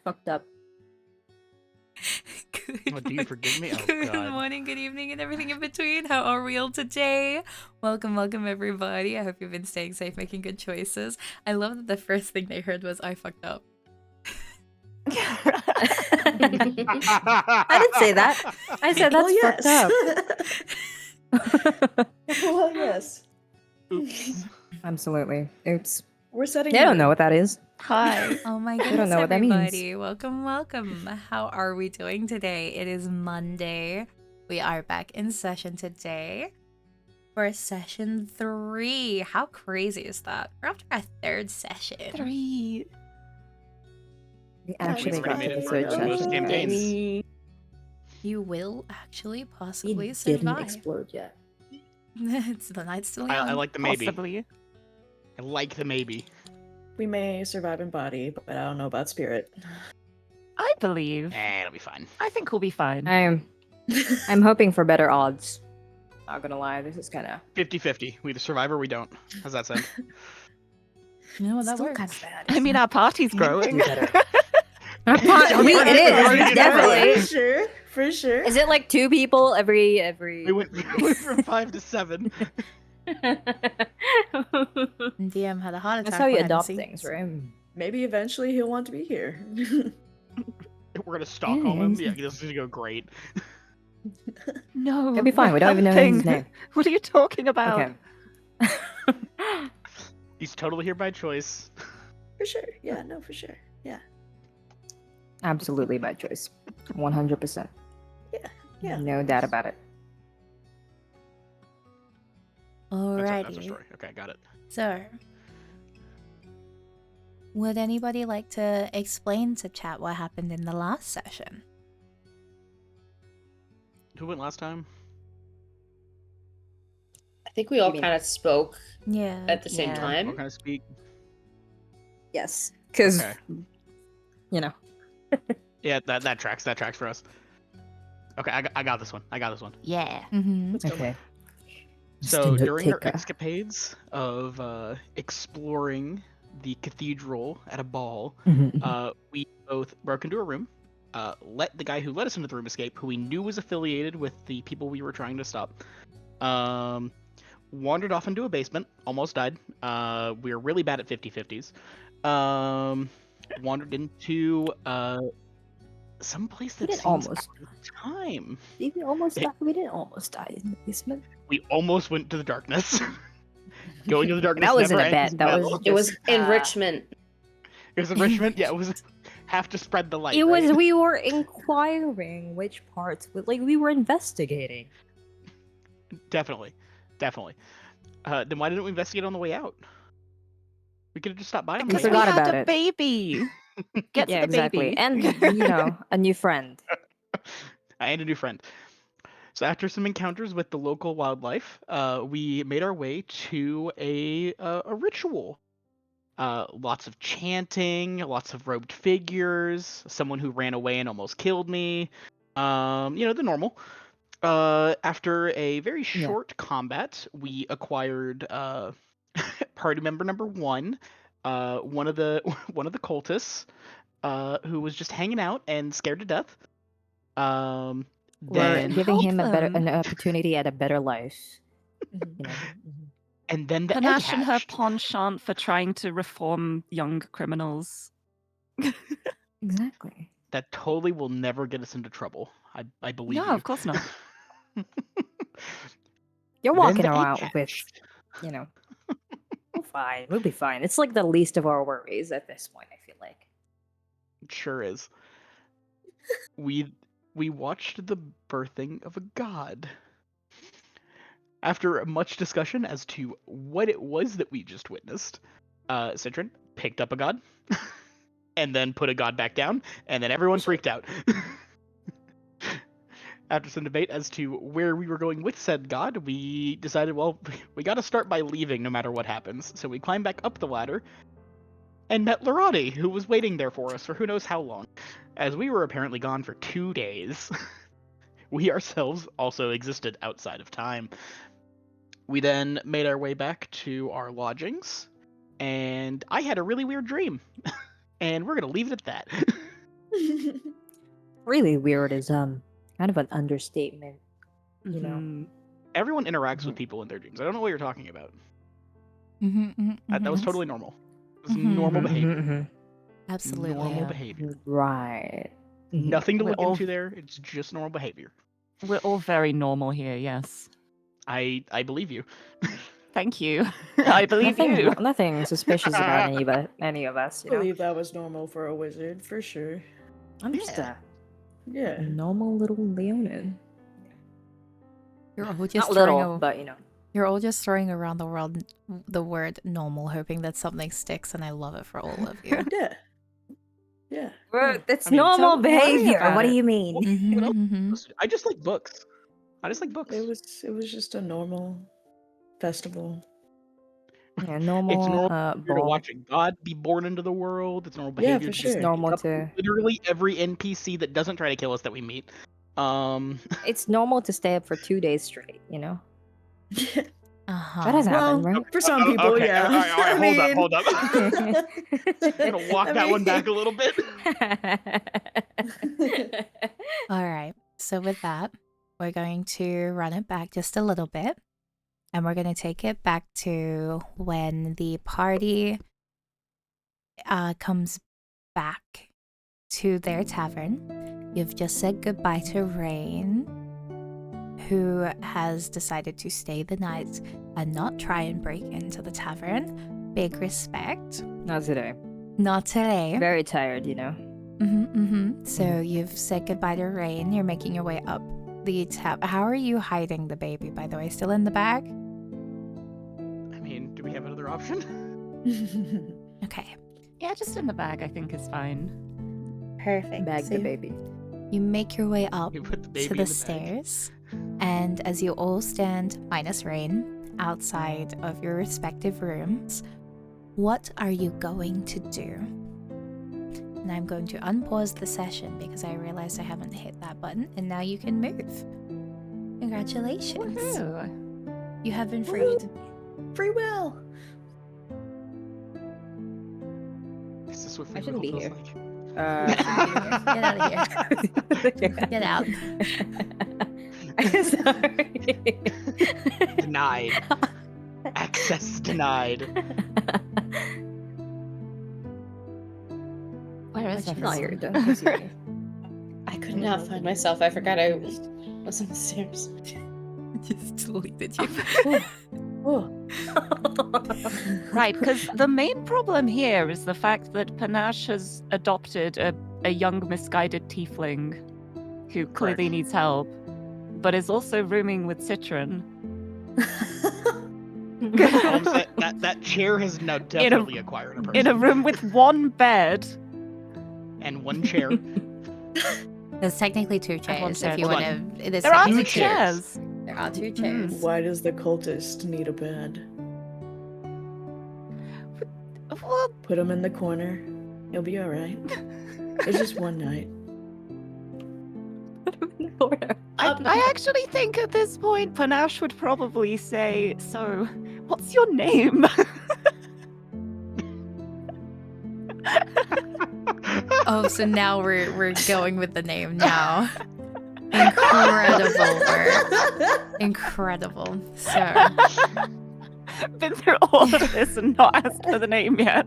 fucked up. Oh, do you forgive me? Oh, Good God. morning, good evening, and everything in between. How are we all today? Welcome, everybody. I hope you've been staying safe, making good choices. I love that the first thing they heard was, I fucked up. I didn't say that. I said that's fucked up. Well, yes. Oops. Absolutely. Oops. We're setting. They don't know what that is. Hi. Oh my don't goodness, know what that means. everybody. Welcome. How are we doing today? It is Monday. We are back in session today for session 3. How crazy is that? We're after our 3rd session. 3. We actually We've got already to made the it third through most session. campaigns. You will actually possibly It survive. didn't explode yet. It's the night's still young. I like the maybe. Possibly. I like the maybe. We may survive in body, but I don't know about spirit. I believe. It'll be fine. I think we'll be fine. I'm hoping for better odds. Not gonna lie, this is kind of 50-50. We either survive or we don't. How's that sound? You know what, that still works. kind of bad. I mean, our party's growing. Better. It is definitely. For sure. Is it like 2 people every? We went from 5 to 7. DM had a heart attack. That's how you behind the adopt scenes. things, right? Maybe eventually he'll want to be here. We're gonna Stockholm him. Yeah, this is gonna go great. No. It'll be fine. We don't even know his name. What are you talking about? Okay. He's totally here by choice. For sure. Yeah, no, for sure. Yeah. Absolutely by choice. 100%. Yeah. No doubt about it. That's our Alrighty. story. Okay, got it. So, would anybody like to explain to chat what happened in the last session? Who went last time? I think we all You mean- kind of spoke Yeah. at the same Yeah. time. What kind of speak? Yes. Because, Okay. you know. Yeah, that tracks. That tracks for us. Okay, I got this one. Yeah. Mm-hmm. Let's go. Okay. So Mr. during our Note-taker. escapades of exploring the cathedral at a ball, we both broke into a room, let the guy who led us into the room escape, who we knew was affiliated with the people we were trying to stop. Wandered off into a basement, almost died. We were really bad at 50-50s. Wandered into some place We that didn't seems almost. out of time. We didn't almost die in the basement. We almost went to the darkness. Going to the darkness. That wasn't never a bet. ends That well. was It was just, enrichment. It was enrichment. Yeah, it was have to spread the light. It was. right? We were inquiring which parts. We were investigating. Definitely. Then why didn't we investigate on the way out? We could have just stopped by. on the Because way we forgot out. had about a it. baby. Get to Yeah, the exactly. baby. And a new friend. And a new friend. So after some encounters with the local wildlife, we made our way to a ritual. Lots of chanting, lots of robed figures, someone who ran away and almost killed me. The normal. After a very Yeah. short combat, we acquired party member number 1, one of the cultists, who was just hanging out and scared to death. We're Then giving him Help an them. opportunity at a better life. Mhm. You know. and then the egg Panache and her hatched. penchant for trying to reform young criminals. Exactly. That totally will never get us into trouble. I believe No, you. of course not. You're Then walking the egg around with, hatched. we're fine. We'll be fine. It's like the least of our worries at this point, I feel like. It sure is. We watched the birthing of a god. After much discussion as to what it was that we just witnessed, Citron picked up a god, and then put a god back down, and then everyone freaked out. After some debate as to where we were going with said god, we decided, well, we gotta start by leaving no matter what happens. So we climbed back up the ladder, and met Lorati, who was waiting there for us for who knows how long, as we were apparently gone for 2 days. We ourselves also existed outside of time. We then made our way back to our lodgings, and I had a really weird dream. And we're going to leave it at that. Really weird is kind of an understatement. You know. Mhm. Everyone interacts with Mhm. people in their dreams. I don't know what you're talking about. Mm-hmm, That was totally normal. It was Mhm. normal Mhm, behavior. mhm, Absolutely. Normal mhm. behavior. Right. Mhm. Nothing to We're look all into there. It's just normal behavior. we're all very normal here. Yes. I believe you. Thank you. I believe you. Nothing suspicious about any of us. I You know. believe that was normal for a wizard, for sure. I'm just Yeah. a Yeah. normal little Leonin. You're all just Not throwing little, but you know. You're all just throwing around the world the word normal, hoping that something sticks, and I love it for all of you. Yeah. Yeah. It's I mean, normal don't worry behavior. about What do it. you mean? What Mm-hmm, else? mm-hmm. I just like books. I just like books. It was just a normal festival. Yeah, It's normal normal behavior to ball. watch a god be born into the world. It's normal Yeah, behavior for to It's just sure. normal pick up to literally every NPC that doesn't try to kill us that we meet. it's normal to stay up for 2 days straight. You know that Uh-huh. has happened, Well, right? for some people, okay, yeah. all right, I hold up. mean, I'm gonna walk I that one back a mean- little bit. All right. So with that, we're going to run it back just a little bit. And we're going to take it back to when the party comes back to their tavern. You've just said goodbye to Rain, who has decided to stay the night and not try and break into the tavern. Big respect. Not today. Not today. Very tired. You know. So you've said goodbye to Rain. You're making your way up the tap. How are you hiding the baby, by the way? Still in the bag? I mean, do we have another option? Okay. Yeah, just in the bag. I think is fine. Perfect. Bag So the baby. you make your way up We put the baby to in the the bag. stairs, and as you all stand, minus Rain, outside of your respective rooms, what are you going to do? And I'm going to unpause the session because I realized I haven't hit that button, and now you can move. Congratulations. Woohoo. You have been freed. Free will. Is this what I free shouldn't will be feels here. like? Get out of here. Get out. Sorry. Denied. Access denied. Where is She's not here. everyone? Don't see me. I could not find myself. I forgot I was on the stairs. Just deleted you. Oh, Right, because the main problem here is the fact that Panache has adopted a young misguided tiefling who clearly Correct. needs help, but is also rooming with Citron. That chair has now definitely acquired a person. In a room with one bed. And one chair. There's technically two Everyone chairs if you Hold want to. There are two two chairs. chairs. There are two chairs. why does the cultist need a bed? Well, Put him in the corner. He'll be all right. It's just one night. I actually think at this point Panache would probably say, "So, what's your name?" Oh, so now we're going with the name now. Incredible work. Incredible. So Been through all of this and not asked for the name yet.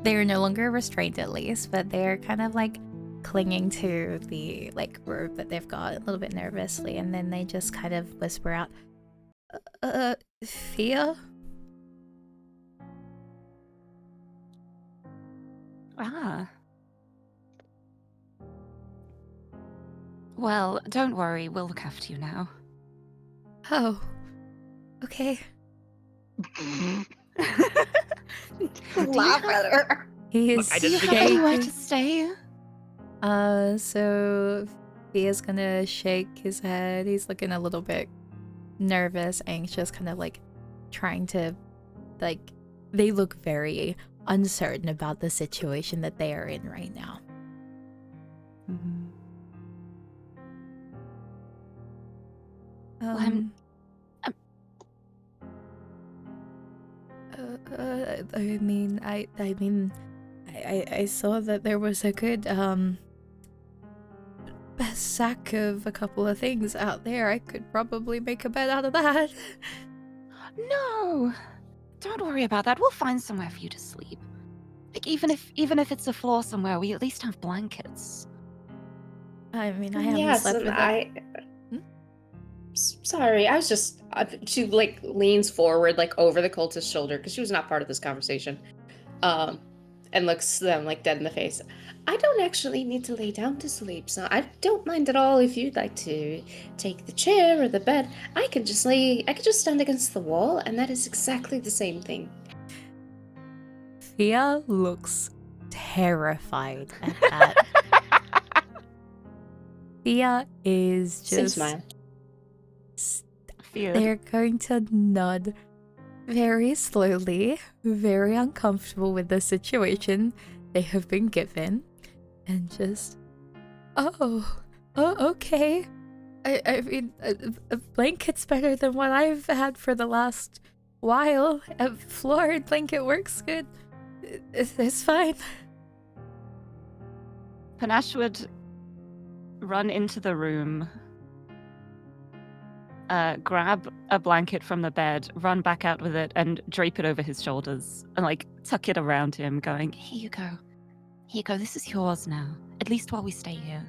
they're no longer restrained at least, but they're kind of like clinging to the like robe that they've got a little bit nervously, and then they just kind of whisper out, Fia? Ah. Well, don't worry, we'll look after you now. Oh, okay. Laugh at her. He is Look, I Do you didn't have think anywhere shaking. to stay? So Fia's gonna shake his head. He's looking a little bit nervous, anxious, kind of like trying to, like, they look very uncertain about the situation that they are in right now. Well, I'm- I mean, I saw that there was a good sack of a couple of things out there. I could probably make a bed out of that. No, don't worry about that. We'll find somewhere for you to sleep. Like even if it's a floor somewhere, we at least have blankets. I mean, I haven't Yes, slept and with it. Sorry, I was just. She like leans forward, like over the cultist's shoulder, because she was not part of this conversation, and looks them like dead in the face. I don't actually need to lay down to sleep, so I don't mind at all if you'd like to take the chair or the bed. I could just stand against the wall, and that is exactly the same thing. Thea looks terrified at that. Thea is Same just. smile. Feared. They're going to nod very slowly, very uncomfortable with the situation they have been given, and just, oh, okay. I mean, a blanket's better than what I've had for the last while. A floor blanket works good. It's fine. Panache would run into the room, grab a blanket from the bed, run back out with it, and drape it over his shoulders, and like tuck it around him, going, "Here you go. Here you go. This is yours now. At least while we stay here."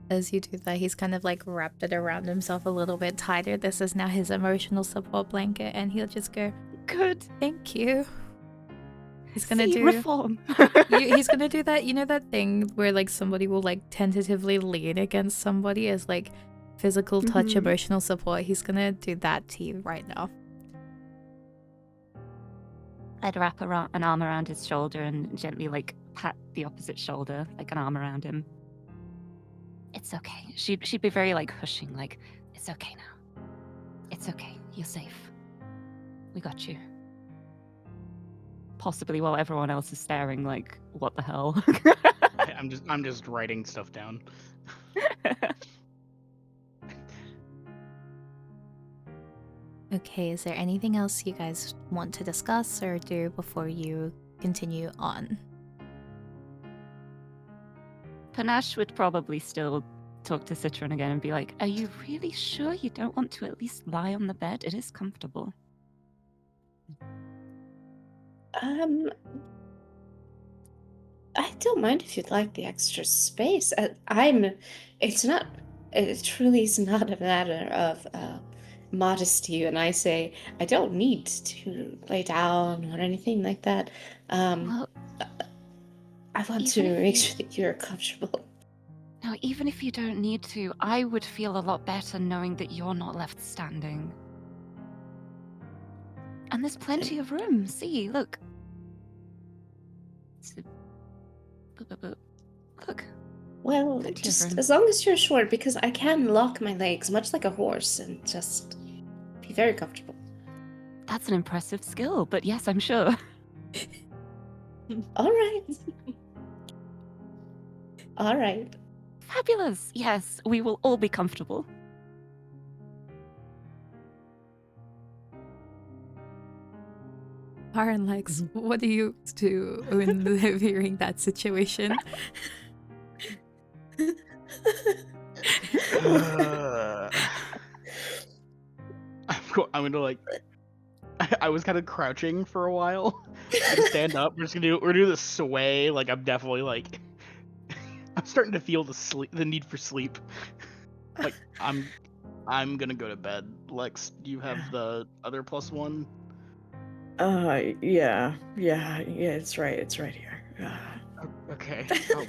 As you do that, he's kind of like wrapped it around himself a little bit tighter. This is now his emotional support blanket, and he'll just go, Good. "Thank you." He's gonna See, do reform. he's gonna do that, you know, that thing where like somebody will like tentatively lean against somebody as like physical touch Mhm. emotional support. He's gonna do that to you right now. I'd wrap an arm around his shoulder and gently like pat the opposite shoulder, like an arm around him. It's okay. She'd be very like hushing, like, "It's okay now. It's okay. You're safe. We got you." Possibly while everyone else is staring, like, "What the hell?" I'm just writing stuff down. Okay, is there anything else you guys want to discuss or do before you continue on? Panache would probably still talk to Citron again and be like, "Are you really sure you don't want to at least lie on the bed? It is comfortable." I don't mind if you'd like the extra space. It truly is not a matter of modesty when I say I don't need to lay down or anything like that. Well, I want even to if make you- sure that you're comfortable. now, even if you don't need to, I would feel a lot better knowing that you're not left standing. And there's plenty of room. See, look. Look. Well, Plenty of just room. as long as you're short, because I can lock my legs much like a horse and just be very comfortable. That's an impressive skill, but yes, I'm sure. All right. All right. Fabulous. Yes, we will all be comfortable. Aaron Lex, what do you do when hearing that situation? I'm gonna like. I was kind of crouching for a while. I'm gonna stand up. We're gonna do the sway. Like I'm definitely like. I'm starting to feel the need for sleep. Like I'm gonna go to bed. Lex, do you have the other +1? Yeah, it's right here. Okay. I'll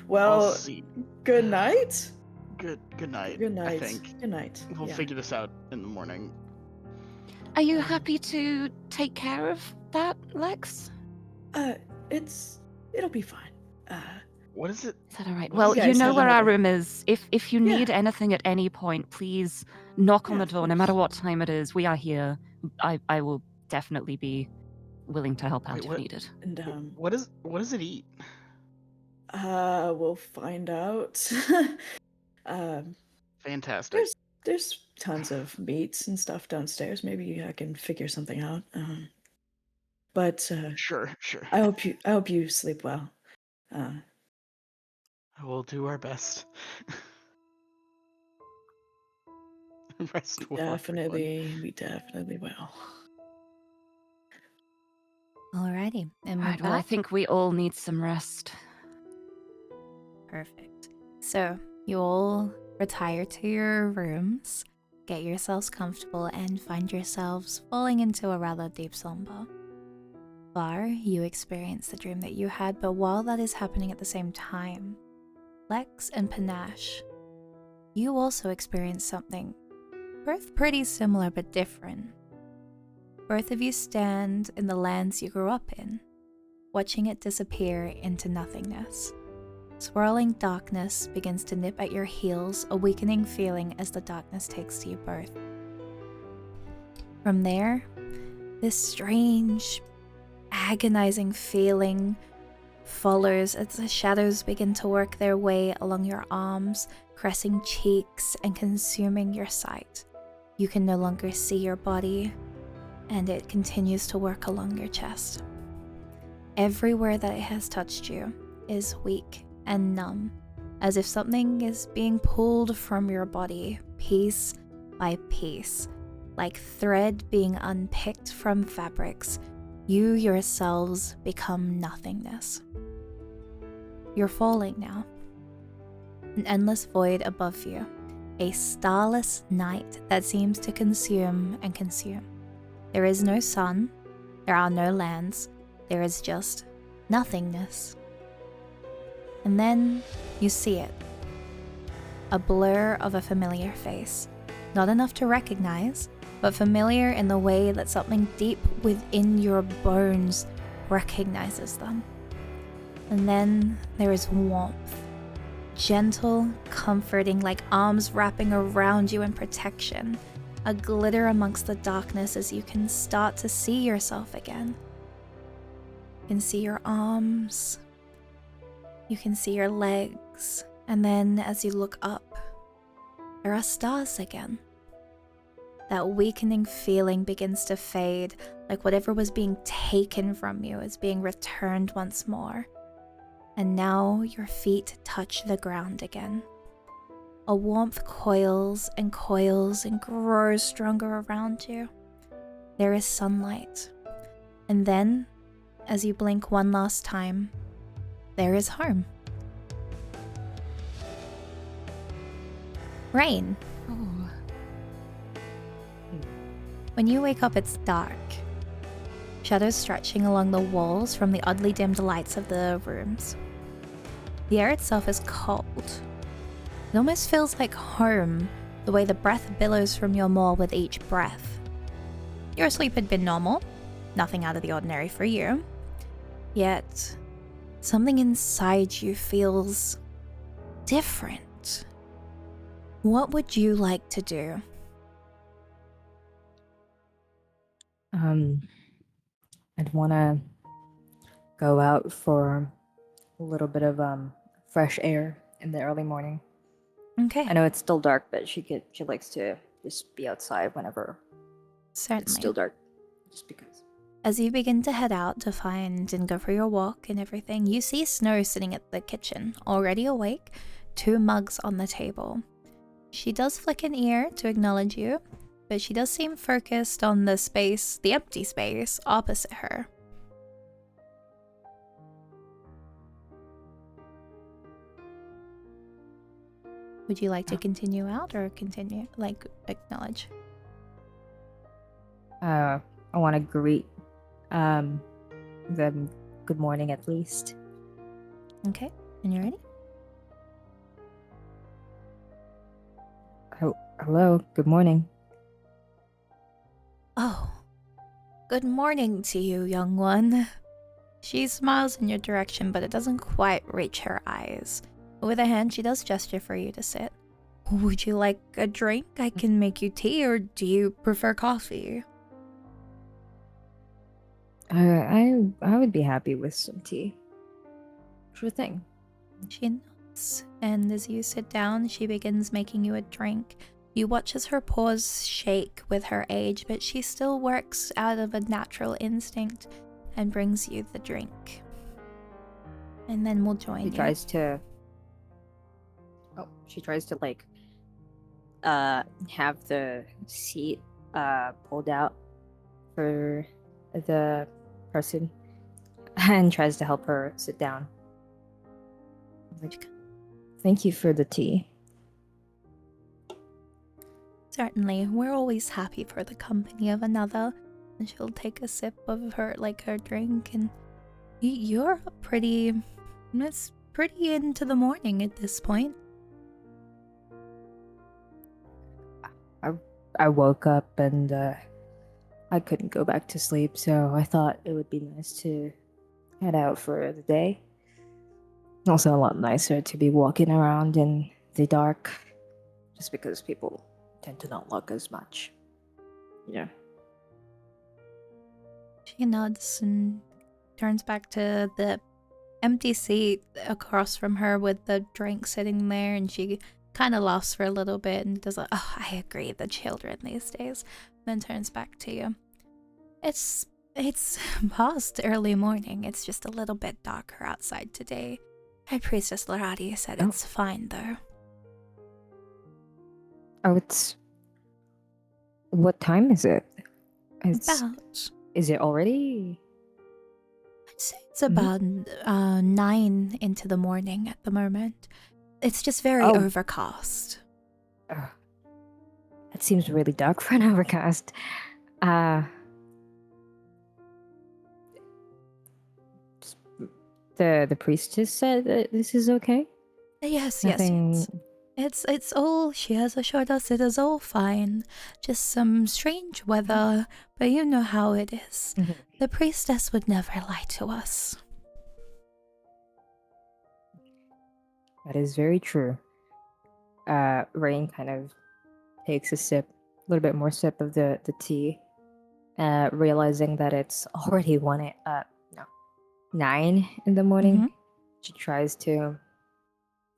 Well, see. good night. Good night. Good night. I think Good night. we'll Yeah. figure this out in the morning. Are you happy to take care of that, Lex? It'll be fine. What is it? Is that all right? What Well, you you guys know have where our another- room is. If you need anything at any point, please knock on Yeah, the of door, no matter course. what time it is. We are here. I will definitely be willing to help out Wait, if what? needed. And What does it eat? we'll find out. um, Fantastic. there's tons of meats and stuff downstairs. Maybe I can figure something out. But Sure. I hope you sleep well. We'll do our best. Rest well, everyone. We definitely will. Alrighty, and we're Right, well, I back. think we all need some rest. Perfect. So, you all retire to your rooms, get yourselves comfortable, and find yourselves falling into a rather deep slumber. Var, you experience the dream that you had, but while that is happening at the same time, Lex and Panache, you also experience something both pretty similar but different. Both of you stand in the lands you grew up in, watching it disappear into nothingness. Swirling darkness begins to nip at your heels, a weakening feeling as the darkness takes to you both. From there, this strange, agonizing feeling follows as the shadows begin to work their way along your arms, caressing cheeks and consuming your sight. You can no longer see your body, and it continues to work along your chest. Everywhere that it has touched you is weak and numb, as if something is being pulled from your body piece by piece, like thread being unpicked from fabrics. You yourselves become nothingness. You're falling now. An endless void above you, a starless night that seems to consume and consume. There is no sun, there are no lands, there is just nothingness. And then you see it. A blur of a familiar face. Not enough to recognize, but familiar in the way that something deep within your bones recognizes them. And then there is warmth. Gentle, comforting, like arms wrapping around you in protection. A glitter amongst the darkness as you can start to see yourself again. You can see your arms. You can see your legs. And then as you look up, there are stars again. That weakening feeling begins to fade, like whatever was being taken from you is being returned once more. And now your feet touch the ground again. A warmth coils and coils and grows stronger around you. There is sunlight. And then, as you blink one last time, there is home. Rain. Oh. When you wake up, it's dark. Shadows stretching along the walls from the oddly dimmed lights of the rooms. The air itself is cold. It almost feels like home, the way the breath billows from your maw with each breath. Your sleep had been normal, nothing out of the ordinary for you. Yet, something inside you feels different. What would you like to do? I'd want to go out for a little bit of fresh air in the early morning. Okay, I know it's still dark, but she likes to just be outside whenever certainly. it's still dark, just because. As you begin to head out to find and go for your walk and everything, you see Snow sitting at the kitchen, already awake, 2 mugs on the table. She does flick an ear to acknowledge you, but she does seem focused on the empty space opposite her. Would you like to continue out or acknowledge? I want to greet them good morning at least. Okay, and you ready? Hello, good morning. Oh, good morning to you, young one. She smiles in your direction, but it doesn't quite reach her eyes. With a hand, she does gesture for you to sit. Would you like a drink? I can make you tea, or do you prefer coffee? I would be happy with some tea. Sure thing. She nods, and as you sit down, she begins making you a drink. You watch as her paws shake with her age, but she still works out of a natural instinct and brings you the drink. And then we'll join She you. tries to. Oh, she tries to like have the seat pulled out for the person and tries to help her sit down. Like, thank you for the tea. Certainly, we're always happy for the company of another. And she'll take a sip of her drink, and you're pretty. It's pretty into the morning at this point. I woke up and I couldn't go back to sleep, so I thought it would be nice to head out for the day. Also, a lot nicer to be walking around in the dark, just because people tend to not look as much. Yeah. She nods and turns back to the empty seat across from her with the drink sitting there, and she kind of laughs for a little bit and does like, oh, I agree, the children these days. Then turns back to you. It's past early morning. It's just a little bit darker outside today. High Priestess Larati said it's fine though. Oh, it's. What time is it? Is it already? I'd say it's about 9 into the morning at the moment. It's just very overcast. That seems really dark for an overcast. The priestess said that this is okay. Yes, Nothing... yes. It's all she has assured us. It is all fine. Just some strange weather, but you know how it is. The priestess would never lie to us. That is very true. Rain kind of takes a little bit more sip of the tea, realizing that it's already 9 in the morning. She tries to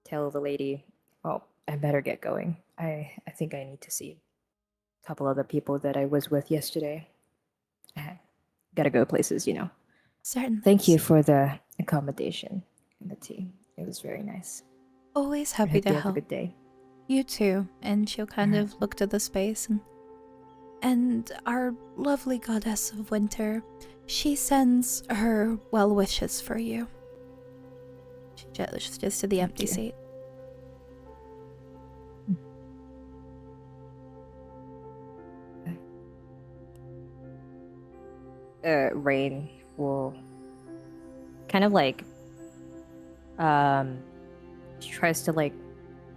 tell the lady, "Oh, I better get going. I think I need to see a couple other people that I was with yesterday. Gotta go places, you know." Certainly. Thank you for the accommodation and the tea. It was very nice. Always I happy hope to you have a help. good day. You too. And she'll kind of look to the space and our lovely goddess of winter, she sends her well wishes for you. She just to the empty seat. Rain will kind of like she tries to like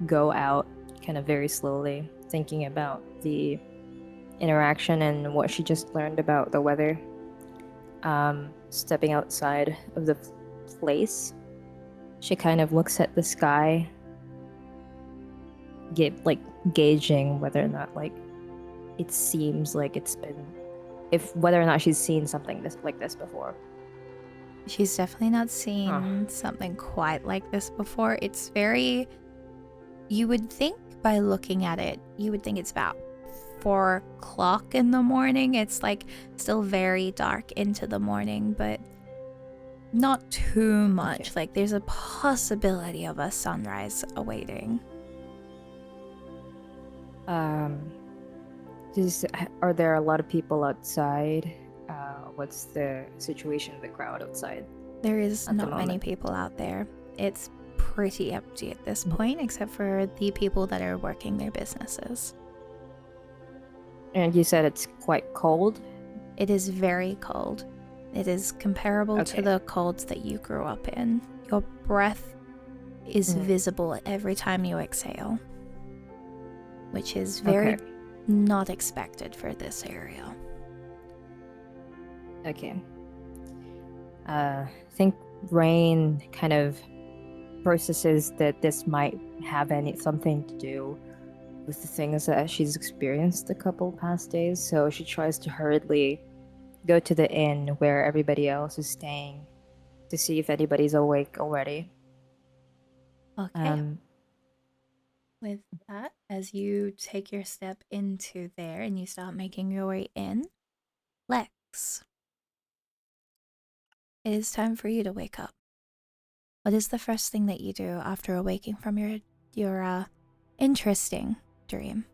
go out kind of very slowly, thinking about the interaction and what she just learned about the weather. Stepping outside of the place, she kind of looks at the sky, gauging whether or not like it seems like it's been, whether or not she's seen something like this before. She's definitely not seen something quite like this before. It's very, you would think by looking at it, you would think it's about 4 o'clock in the morning. It's like still very dark into the morning, but not too much. Okay. Like there's a possibility of a sunrise awaiting. Are there a lot of people outside? What's the situation of the crowd outside? There is at the not many moment? people out there. It's pretty empty at this point, except for the people that are working their businesses. And you said it's quite cold? It is very cold. It is comparable Okay. to the colds that you grew up in. Your breath is visible every time you exhale, which is very not expected for this area. Okay. I think Rain kind of processes that this might have something to do with the things that she's experienced the couple past days, so she tries to hurriedly go to the inn where everybody else is staying to see if anybody's awake already. Okay. With that, as you take your step into there and you start making your way in, Lex, It is time for you to wake up. What is the first thing that you do after awaking from your interesting dream?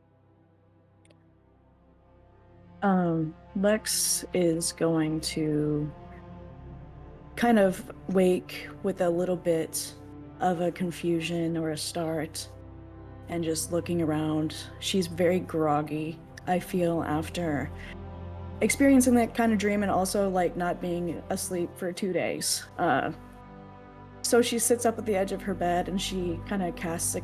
Lex is going to kind of wake with a little bit of a confusion or a start and just looking around. She's very groggy, I feel, after experiencing that kind of dream and also like not being asleep for 2 days. So she sits up at the edge of her bed and she kind of casts a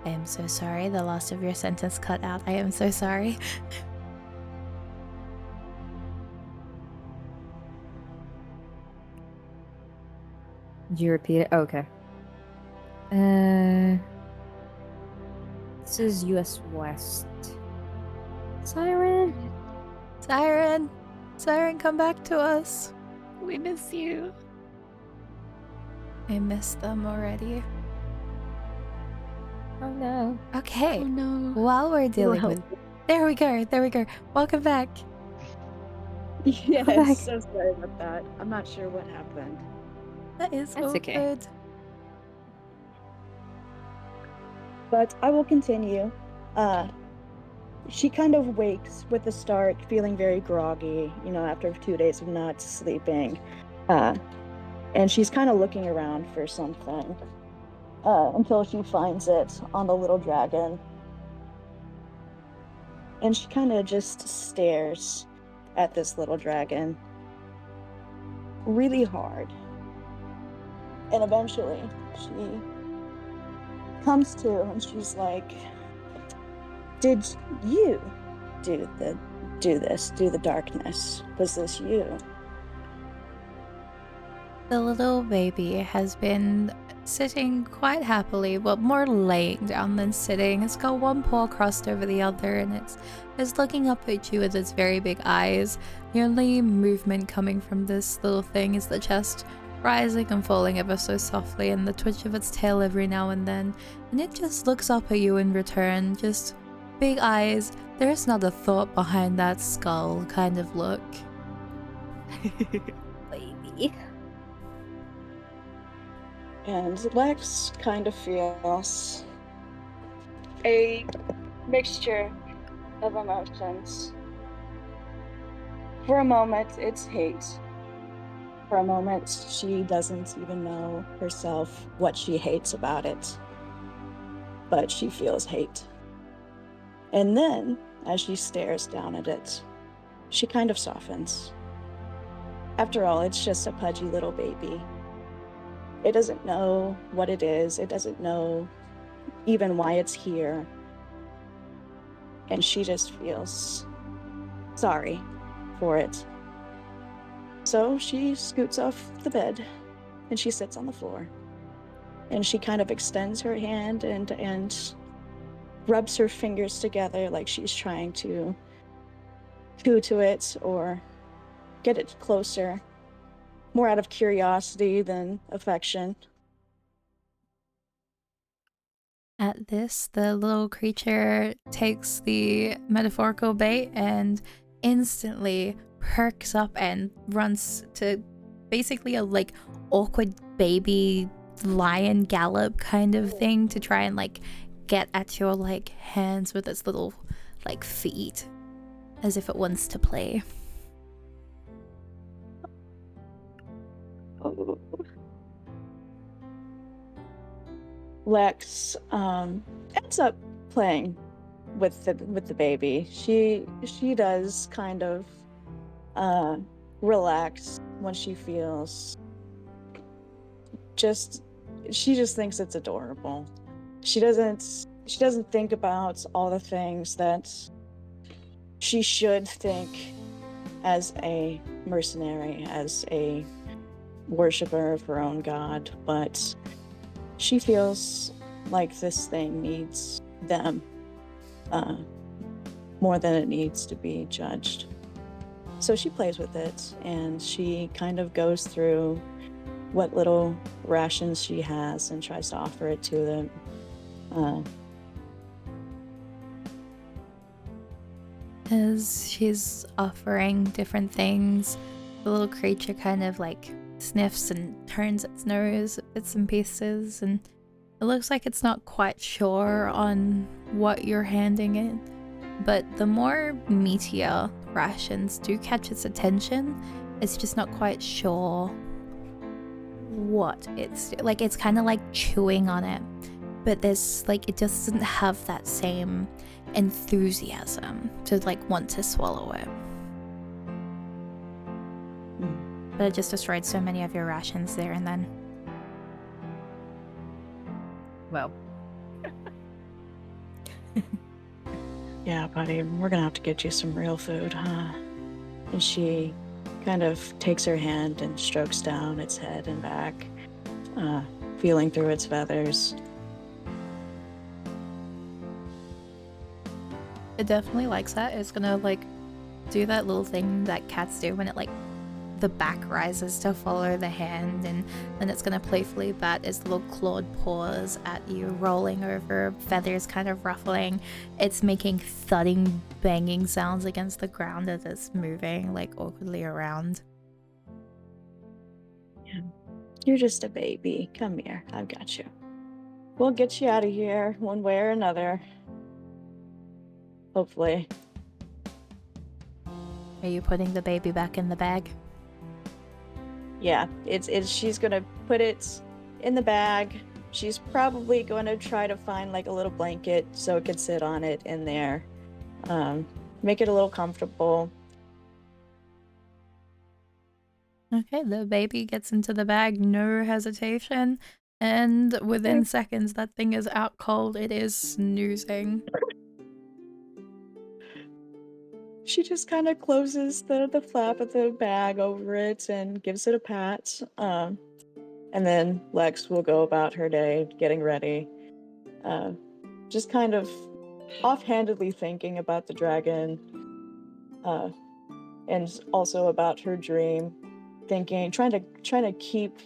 I am so sorry. The last of your sentence cut out. I am so sorry. Did you repeat it? Okay. This is US West. Siren? Siren! Siren, come back to us. We miss you. I miss them already. Oh no. Okay. Oh no. While we're dealing with... There we go. Welcome back. Yes, so sorry about that. I'm not sure what happened. That is That's all okay. good. But I will continue. She kind of wakes with a start, feeling very groggy, after 2 days of not sleeping. And she's kind of looking around for something until she finds it on the little dragon. And she kind of just stares at this little dragon really hard. And eventually she comes to and she's like, "Did you do the darkness? Was this you?" The little baby has been sitting quite happily, well, more laying down than sitting. It's got one paw crossed over the other, and it's looking up at you with its very big eyes. The only movement coming from this little thing is the chest rising and falling ever so softly, and the twitch of its tail every now and then. And it just looks up at you in return, just big eyes. There's not a thought behind that skull kind of look. Baby. And Lex kind of feels a mixture of emotions. For a moment, it's hate. For a moment, she doesn't even know herself what she hates about it. But she feels hate. And then, as she stares down at it, she kind of softens. After all, it's just a pudgy little baby. It doesn't know what it is. It doesn't know even why it's here. And she just feels sorry for it. So she scoots off the bed and she sits on the floor. And she kind of extends her hand and rubs her fingers together like she's trying to coo to it or get it closer, more out of curiosity than affection. At this, the little creature takes the metaphorical bait and instantly perks up and runs to basically a like awkward baby lion gallop kind of thing to try and like get at your like hands with its little like feet as if it wants to play. Lex ends up playing with the baby. She does kind of relax when she feels she just thinks it's adorable. She doesn't think about all the things that she should think as a mercenary, as a worshiper of her own god, but she feels like this thing needs them more than it needs to be judged. So she plays with it, and she kind of goes through what little rations she has and tries to offer it to them. As she's offering different things, the little creature kind of like sniffs and turns its nose at bits and pieces, and it looks like it's not quite sure on what you're handing it. But the more meatier rations do catch its attention, it's just not quite sure what it's like. It's kind of like chewing on it, but there's like, it just doesn't have that same enthusiasm to like want to swallow it. But it just destroyed so many of your rations there and then. Well, Yeah, buddy, we're gonna have to get you some real food, huh? And she kind of takes her hand and strokes down its head and back, feeling through its feathers. It definitely likes that. It's gonna like do that little thing that cats do when it like the back rises to follow the hand, and then it's gonna playfully bat its little clawed paws at you, rolling over, feathers kind of ruffling. It's making thudding, banging sounds against the ground as it's moving like awkwardly around. Yeah. You're just a baby. Come here. I've got you. We'll get you out of here one way or another. Hopefully. Are you putting the baby back in the bag? Yeah, it's she's gonna put it in the bag. She's probably going to try to find like a little blanket so it could sit on it in there. Make it a little comfortable. Okay, the baby gets into the bag, no hesitation, and within seconds that thing is out cold. It is snoozing. She just kind of closes the flap of the bag over it and gives it a pat. And then Lex will go about her day getting ready. Just kind of offhandedly thinking about the dragon. And also about her dream. Thinking, trying to keep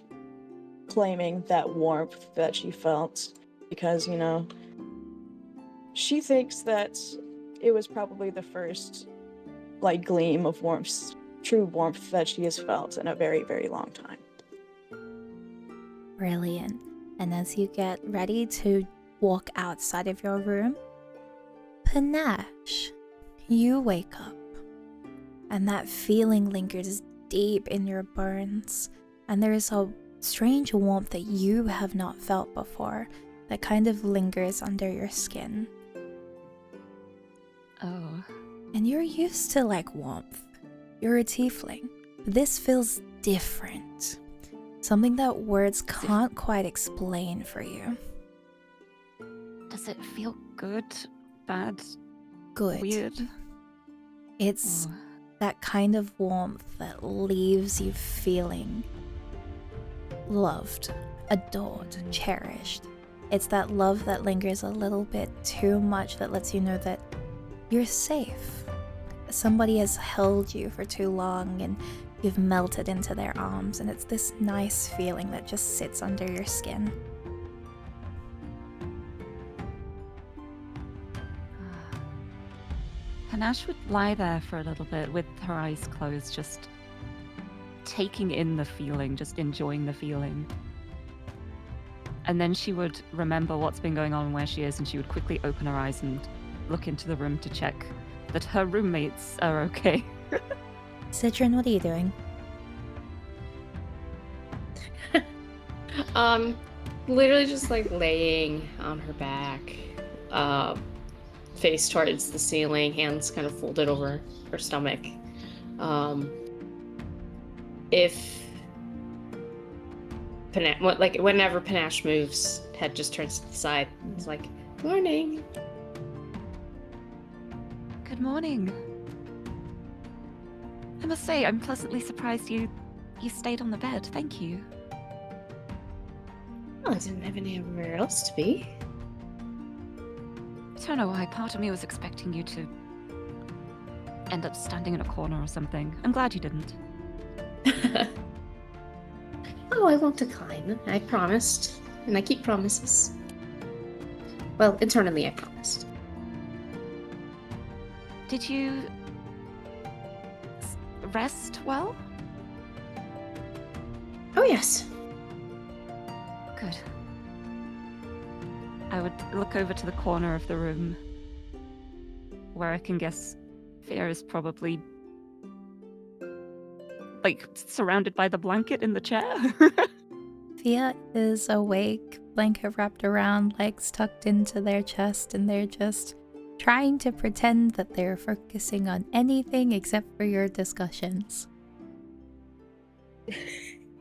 claiming that warmth that she felt. Because, you know, she thinks that it was probably the first like gleam of warmth, true warmth that she has felt in a very, very long time. Brilliant. And as you get ready to walk outside of your room, Panache, you wake up, and that feeling lingers deep in your bones, and there is a strange warmth that you have not felt before that kind of lingers under your skin. Oh. And you're used to like warmth. You're a tiefling. But this feels different. Something that words can't quite explain for you. Does it feel good? Bad? Good. Weird? It's Oh. that kind of warmth that leaves you feeling loved, adored, cherished. It's that love that lingers a little bit too much that lets you know that you're safe. Somebody has held you for too long and you've melted into their arms, and it's this nice feeling that just sits under your skin. Panache would lie there for a little bit with her eyes closed, just taking in the feeling, just enjoying the feeling. And then she would remember what's been going on and where she is, and she would quickly open her eyes and look into the room to check that her roommates are okay. Citron, what are you doing? Literally just like laying on her back, face towards the ceiling, hands kind of folded over her stomach. If whenever Panache moves, head just turns to the side. It's like, morning. Good morning. I must say, I'm pleasantly surprised you stayed on the bed. Thank you. Well, I didn't have anywhere else to be. I don't know why. Part of me was expecting you to end up standing in a corner or something. I'm glad you didn't. Oh, I won't decline. I promised, and I keep promises. Well, internally, I promised. Did you rest well? Oh, yes. Good. I would look over to the corner of the room where I can guess Fear is probably like surrounded by the blanket in the chair. Fia is awake, blanket wrapped around, legs tucked into their chest, and they're just trying to pretend that they're focusing on anything except for your discussions.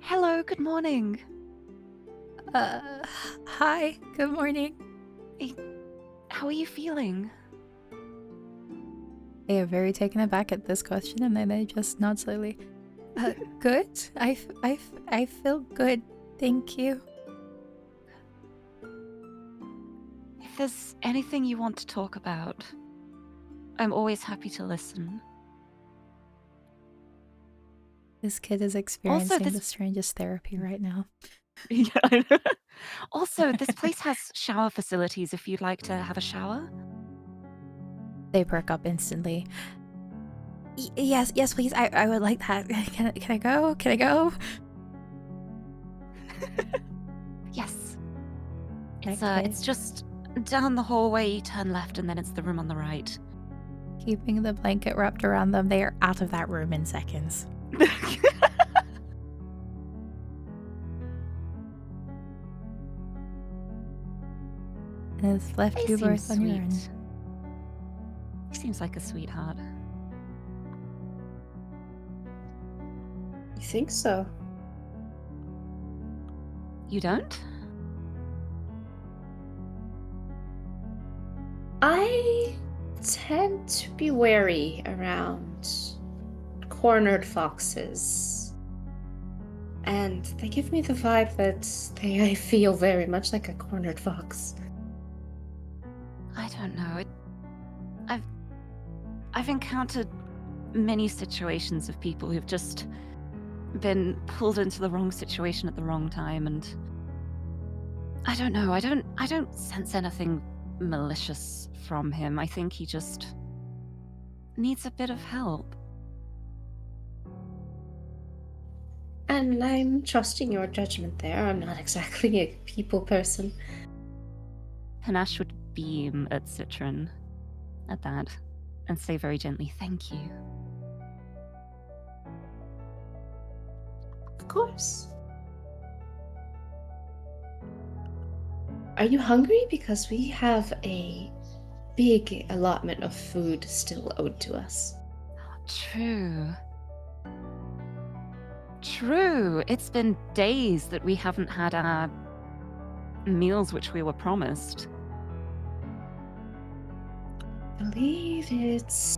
Hello, good morning. Hi, good morning. How are you feeling? They are very taken aback at this question, and then they just nod slowly. Good. I feel good. Thank you. If there's anything you want to talk about, I'm always happy to listen. This kid is experiencing this- the strangest therapy right now. Yeah, I know. Also, this place has shower facilities if you'd like to have a shower. They perk up instantly. Yes, please. I would like that. Can I go? Can I go? Yes. Okay. It's just down the hallway, you turn left, and then it's the room on the right. Keeping the blanket wrapped around them, they are out of that room in seconds. And it's left He you seems both on your own. sweet. He seems like a sweetheart. You think so? You don't? I tend to be wary around cornered foxes. And they give me the vibe that I feel very much like a cornered fox. I don't know. I've encountered many situations of people who've just been pulled into the wrong situation at the wrong time, and I don't know. I don't sense anything malicious from him. I think he just needs a bit of help. And I'm trusting your judgment there. I'm not exactly a people person. Panache would beam at Citron at that and say very gently, "Thank you." Of course. Are you hungry? Because we have a big allotment of food still owed to us. True. It's been days that we haven't had our meals which we were promised. I believe it's...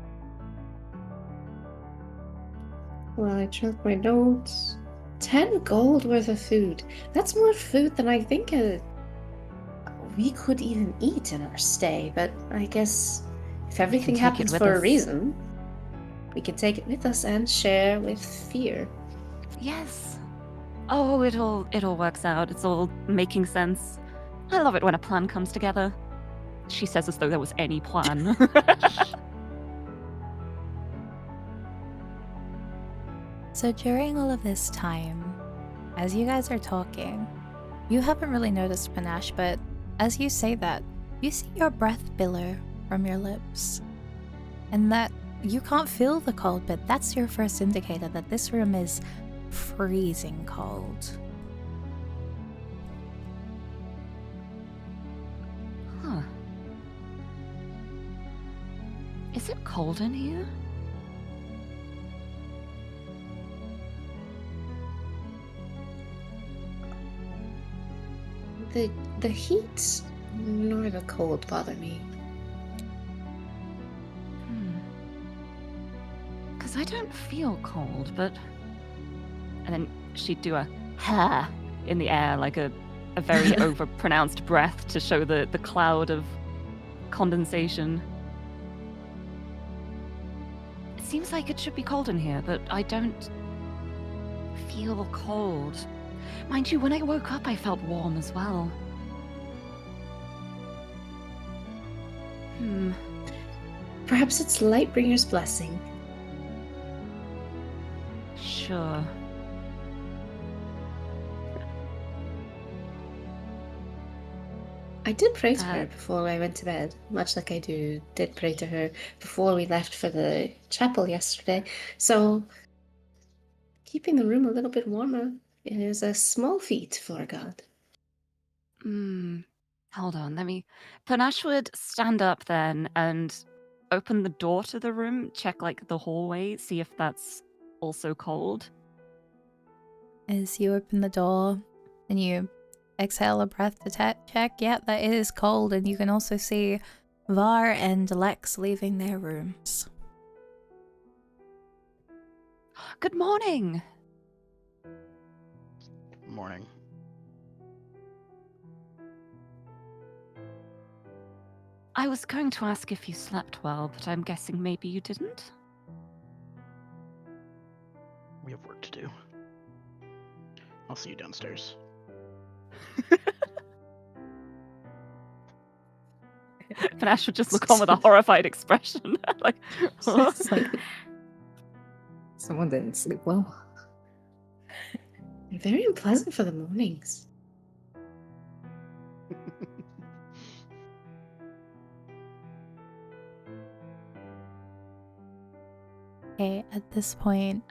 Well, I checked my notes. 10 gold worth of food. That's more food than I think we could even eat in our stay, but I guess if everything take it happens with for a us. reason, we can take it with us and share with Fear. Yes. Oh, it all works out. It's all making sense. I love it when a plan comes together. She says as though there was any plan. So during all of this time, as you guys are talking, you haven't really noticed Panache, but as you say that, you see your breath billow from your lips. And that you can't feel the cold, but that's your first indicator that this room is freezing cold. Huh. Is it cold in here? The heat nor the cold bother me. Because I don't feel cold, but... And then she'd do a ha in the air, like a very overpronounced breath to show the cloud of condensation. It seems like it should be cold in here, but I don't feel cold. Mind you, when I woke up, I felt warm as well. Perhaps it's Lightbringer's blessing. Sure. I did pray to her before I went to bed, much like I did pray to her before we left for the chapel yesterday. So, keeping the room a little bit warmer is a small feat for a god. Hold on, Panache would stand up then and open the door to the room, check like the hallway, see if that's also cold. As you open the door and you exhale a breath to check, yeah, that is cold, and you can also see Var and Lex leaving their rooms. Good morning! Morning. I was going to ask if you slept well, but I'm guessing maybe you didn't? We have work to do. I'll see you downstairs. Panache would just look on with a horrified expression. Like, It's like someone didn't sleep well. Very unpleasant for the mornings. Okay, at this point,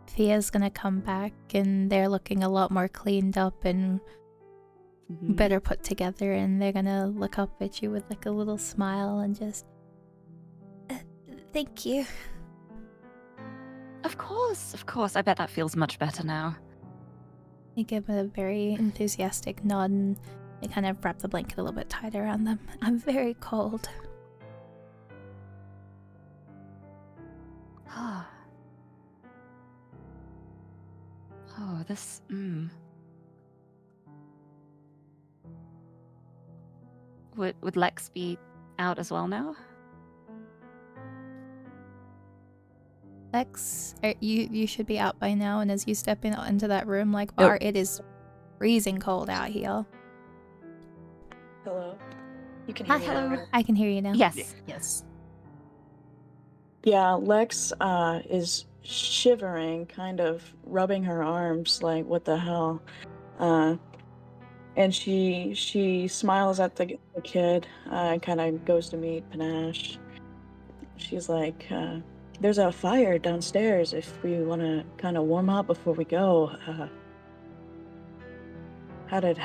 Thea's gonna come back, and they're looking a lot more cleaned up and better put together, and they're gonna look up at you with like a little smile and just, thank you. Of course. I bet that feels much better now. You give a very enthusiastic nod, and they kind of wrap the blanket a little bit tighter around them. I'm very cold. Oh, this. Would Lex be out as well now? Lex, you should be out by now, and as you step into that room, like, Var, it is freezing cold out here. Hello. You can hear me now, right? I can hear you now. Yes. Yes. Yeah, Lex is shivering, kind of rubbing her arms like, what the hell? And she smiles at the kid, kind of goes to meet Panache. She's like, there's a fire downstairs if we want to kind of warm up before we go. How did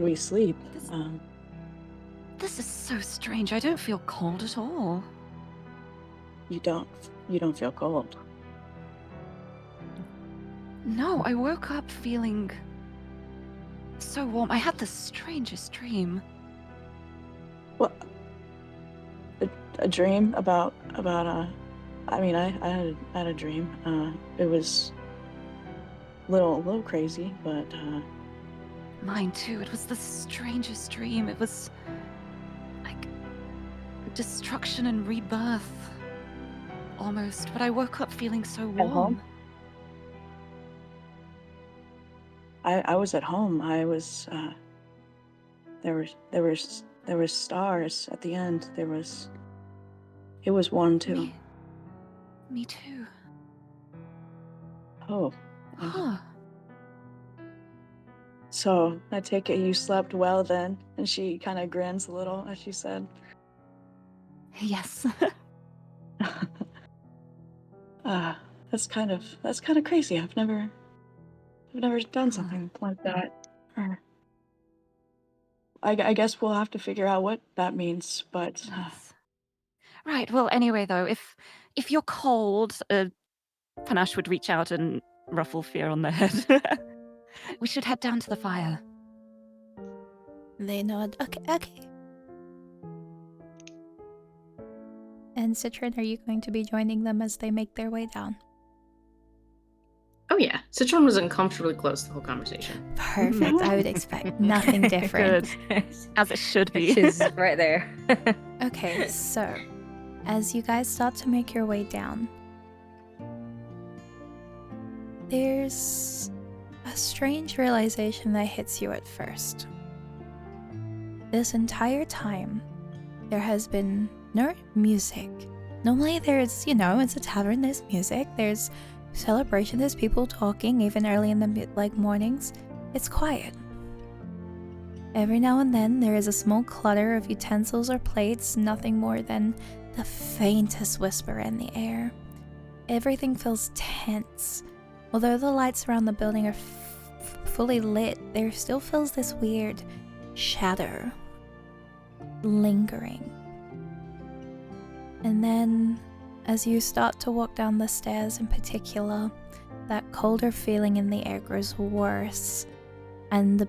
we sleep? This is so strange. I don't feel cold at all. You don't feel cold. No, I woke up feeling so warm. I had the strangest dream. What? A dream about I mean, I had a dream. It was a little crazy, but Mine too. It was the strangest dream. It was like destruction and rebirth, almost. But I woke up feeling so warm. At home? I was at home. I was there were stars at the end. It was warm too. Me too. Oh. Huh. So I take it you slept well then? And she kind of grins a little as she said. Yes. That's kind of crazy. I've never done something like that. I guess we'll have to figure out what that means, but Yes. Right. Well, anyway, though, if you're cold, Panache would reach out and ruffle Fear on the head. We should head down to the fire. They nod. Okay. And Citron, are you going to be joining them as they make their way down? Oh yeah, Citron was uncomfortably close the whole conversation. Perfect. I would expect nothing different. Good. As it should be. She's right there. Okay, so as you guys start to make your way down, there's a strange realization that hits you at first. This entire time, there has been no music. Normally there's, it's a tavern, there's music, there's celebration, there's people talking, even early in the mornings. It's quiet. Every now and then there is a small clutter of utensils or plates, nothing more than the faintest whisper in the air. Everything feels tense. Although the lights around the building are fully lit, there still feels this weird shadow lingering. And then, as you start to walk down the stairs in particular, that colder feeling in the air grows worse, and the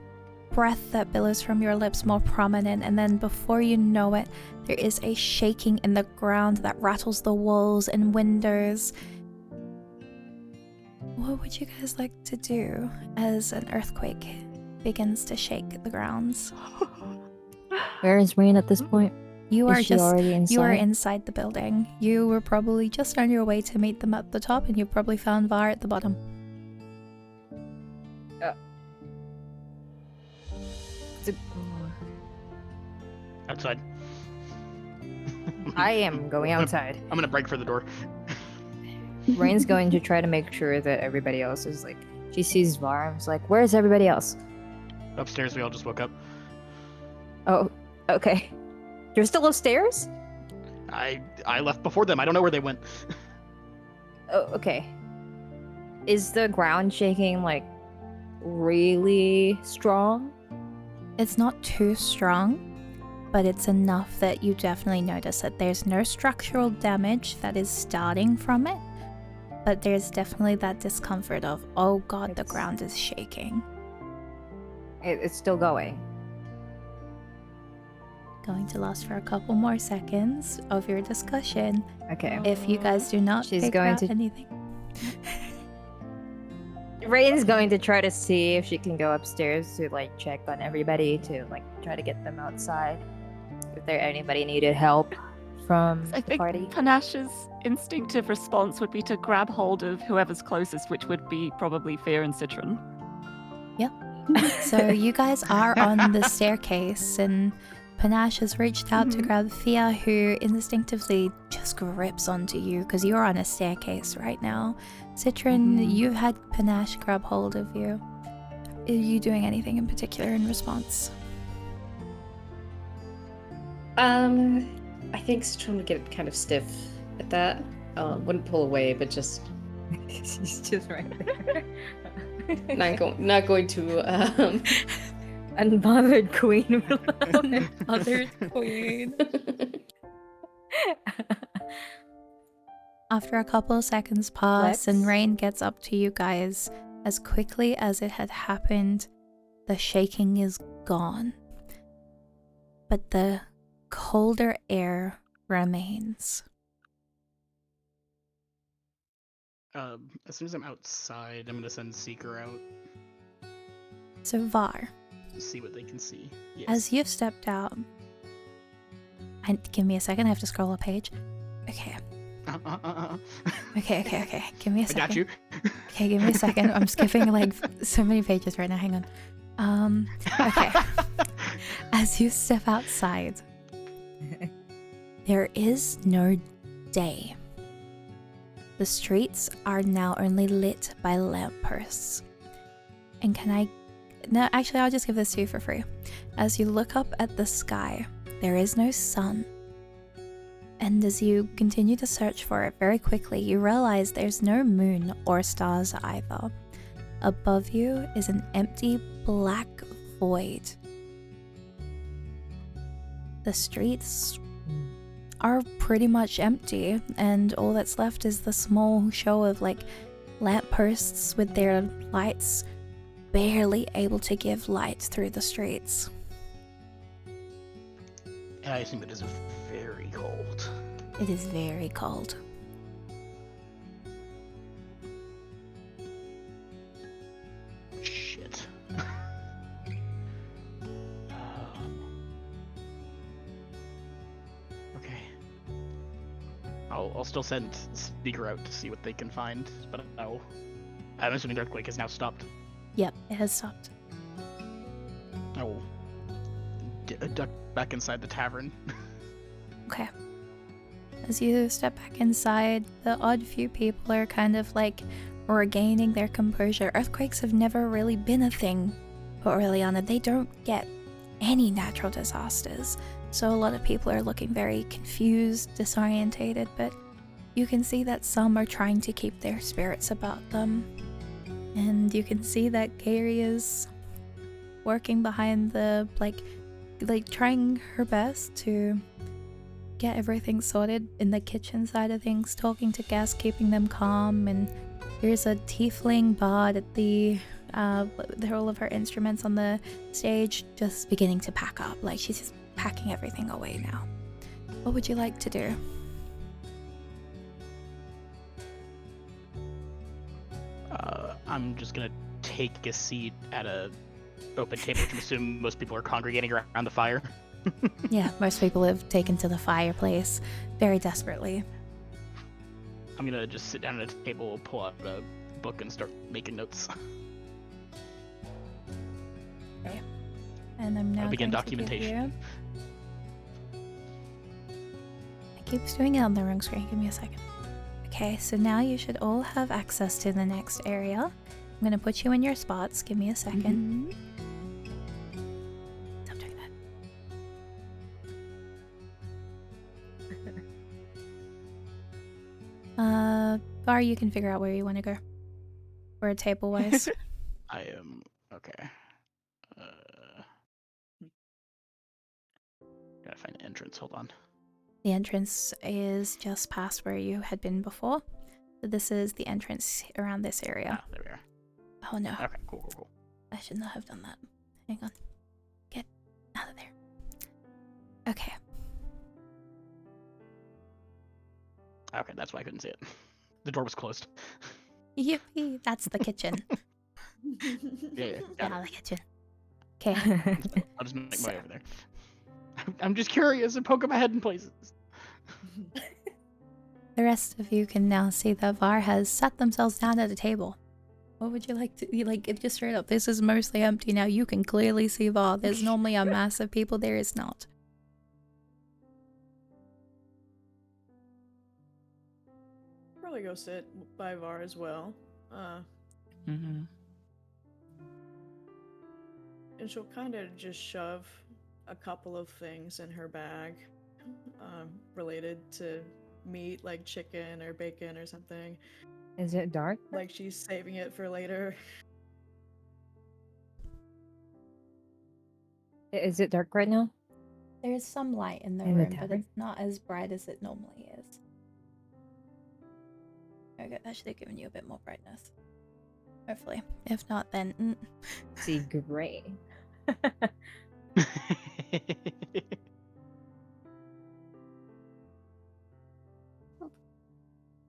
breath that billows from your lips more prominent, and then before you know it, there is a shaking in the ground that rattles the walls and windows. What would you guys like to do as an earthquake begins to shake the grounds? Where is Rain at this point? You Is are she already inside? You are inside the building. You were probably just on your way to meet them at the top, and you probably found Var at the bottom. Outside. I am going outside. I'm gonna break for the door. Rain's going to try to make sure that everybody else is like. She sees Var and is like, "Where's everybody else?" Upstairs, we all just woke up. Oh, okay. You're still upstairs? I left before them. I don't know where they went. Oh, okay. Is the ground shaking like really strong? It's not too strong, but it's enough that you definitely notice that there's no structural damage that is starting from it, but there's definitely that discomfort of, oh god, the ground is shaking. It's still going. Going to last for a couple more seconds of your discussion. Okay. If you guys do not She's figure going out to- anything. Rain's going to try to see if she can go upstairs to like check on everybody to like try to get them outside. If there anybody needed help from I the think party. Panash's instinctive response would be to grab hold of whoever's closest, which would be probably Fear and Citron. So you guys are on the staircase, and Panache has reached out to grab Fia, who instinctively just grips onto you because you're on a staircase right now. Citron, you had Panache grab hold of you. Are you doing anything in particular in response? I think Citron would get kind of stiff at that. Wouldn't pull away, but just She's just right there. not going to Unbothered queen. Other queen. After a couple of seconds pass and Lex? Rain gets up to you guys, as quickly as it had happened, the shaking is gone. But the colder air remains. As soon as I'm outside, I'm gonna send Seeker out So Var, to see what they can see. Yes. as you've stepped out, and give me a second, I have to scroll a page. Okay. Okay. Give me a I second. got you. Okay, give me a second. I'm skipping like so many pages right now. Hang on. Okay. As you step outside, there is no day. The streets are now only lit by lampposts. And no, actually, I'll just give this to you for free. As you look up at the sky, there is no sun. And as you continue to search for it very quickly, you realize there's no moon or stars either. Above you is an empty black void. The streets are pretty much empty, and all that's left is the small show of like lampposts with their lights barely able to give light through the streets. And I assume it is very cold. It is very cold. Shit. Okay. I'll still send Seeker out to see what they can find, but I'm assuming the earthquake has now stopped. Yep, it has stopped. I will duck back inside the tavern. Okay. As you step back inside, the odd few people are kind of like regaining their composure. Earthquakes have never really been a thing for Aureliana. They don't get any natural disasters. So a lot of people are looking very confused, disorientated, but you can see that some are trying to keep their spirits about them. And you can see that Gary is working behind the like trying her best to get everything sorted in the kitchen side of things, talking to guests, keeping them calm. And there's a tiefling bard at the all of her instruments on the stage just beginning to pack up. Like, she's just packing everything away now. What would you like to do? I'm just gonna take a seat at a open table, which I assume most people are congregating around the fire. Yeah, most people have taken to the fireplace very desperately. I'm gonna just sit down at a table, pull out a book, and start making notes. Okay. And I'm now begin going to give documentation. you... It keeps doing it on the wrong screen. Give me a second. Okay, so now you should all have access to the next area. I'm going to put you in your spots. Give me a second. Stop doing that. Var, you can figure out where you want to go. Or table-wise. I am... okay. Gotta find an entrance, hold on. The entrance is just past where you had been before. So this is the entrance around this area. Ah, there we are. Oh no. Okay, cool. I should not have done that. Hang on. Get out of there. Okay. Okay, that's why I couldn't see it. The door was closed. Yippee! That's the kitchen. Yeah, Get got out it. of the kitchen. Okay. I'll just make my way over there. I'm just curious and poking my head in places. The rest of you can now see that Var has sat themselves down at a table. What would you like to... just straight up, this is mostly empty now. You can clearly see Var. There's normally a mass of people. There is not. Probably go sit by Var as well. Mm-hmm. And she'll kind of just shove a couple of things in her bag related to meat, like chicken or bacon or something. Is it dark? Like she's saving it for later. Is it dark right now? There's some light in the In the room, but tavern? it's not as bright as it normally is. Okay, that should have given you a bit more brightness. Hopefully. If not, then... See gray.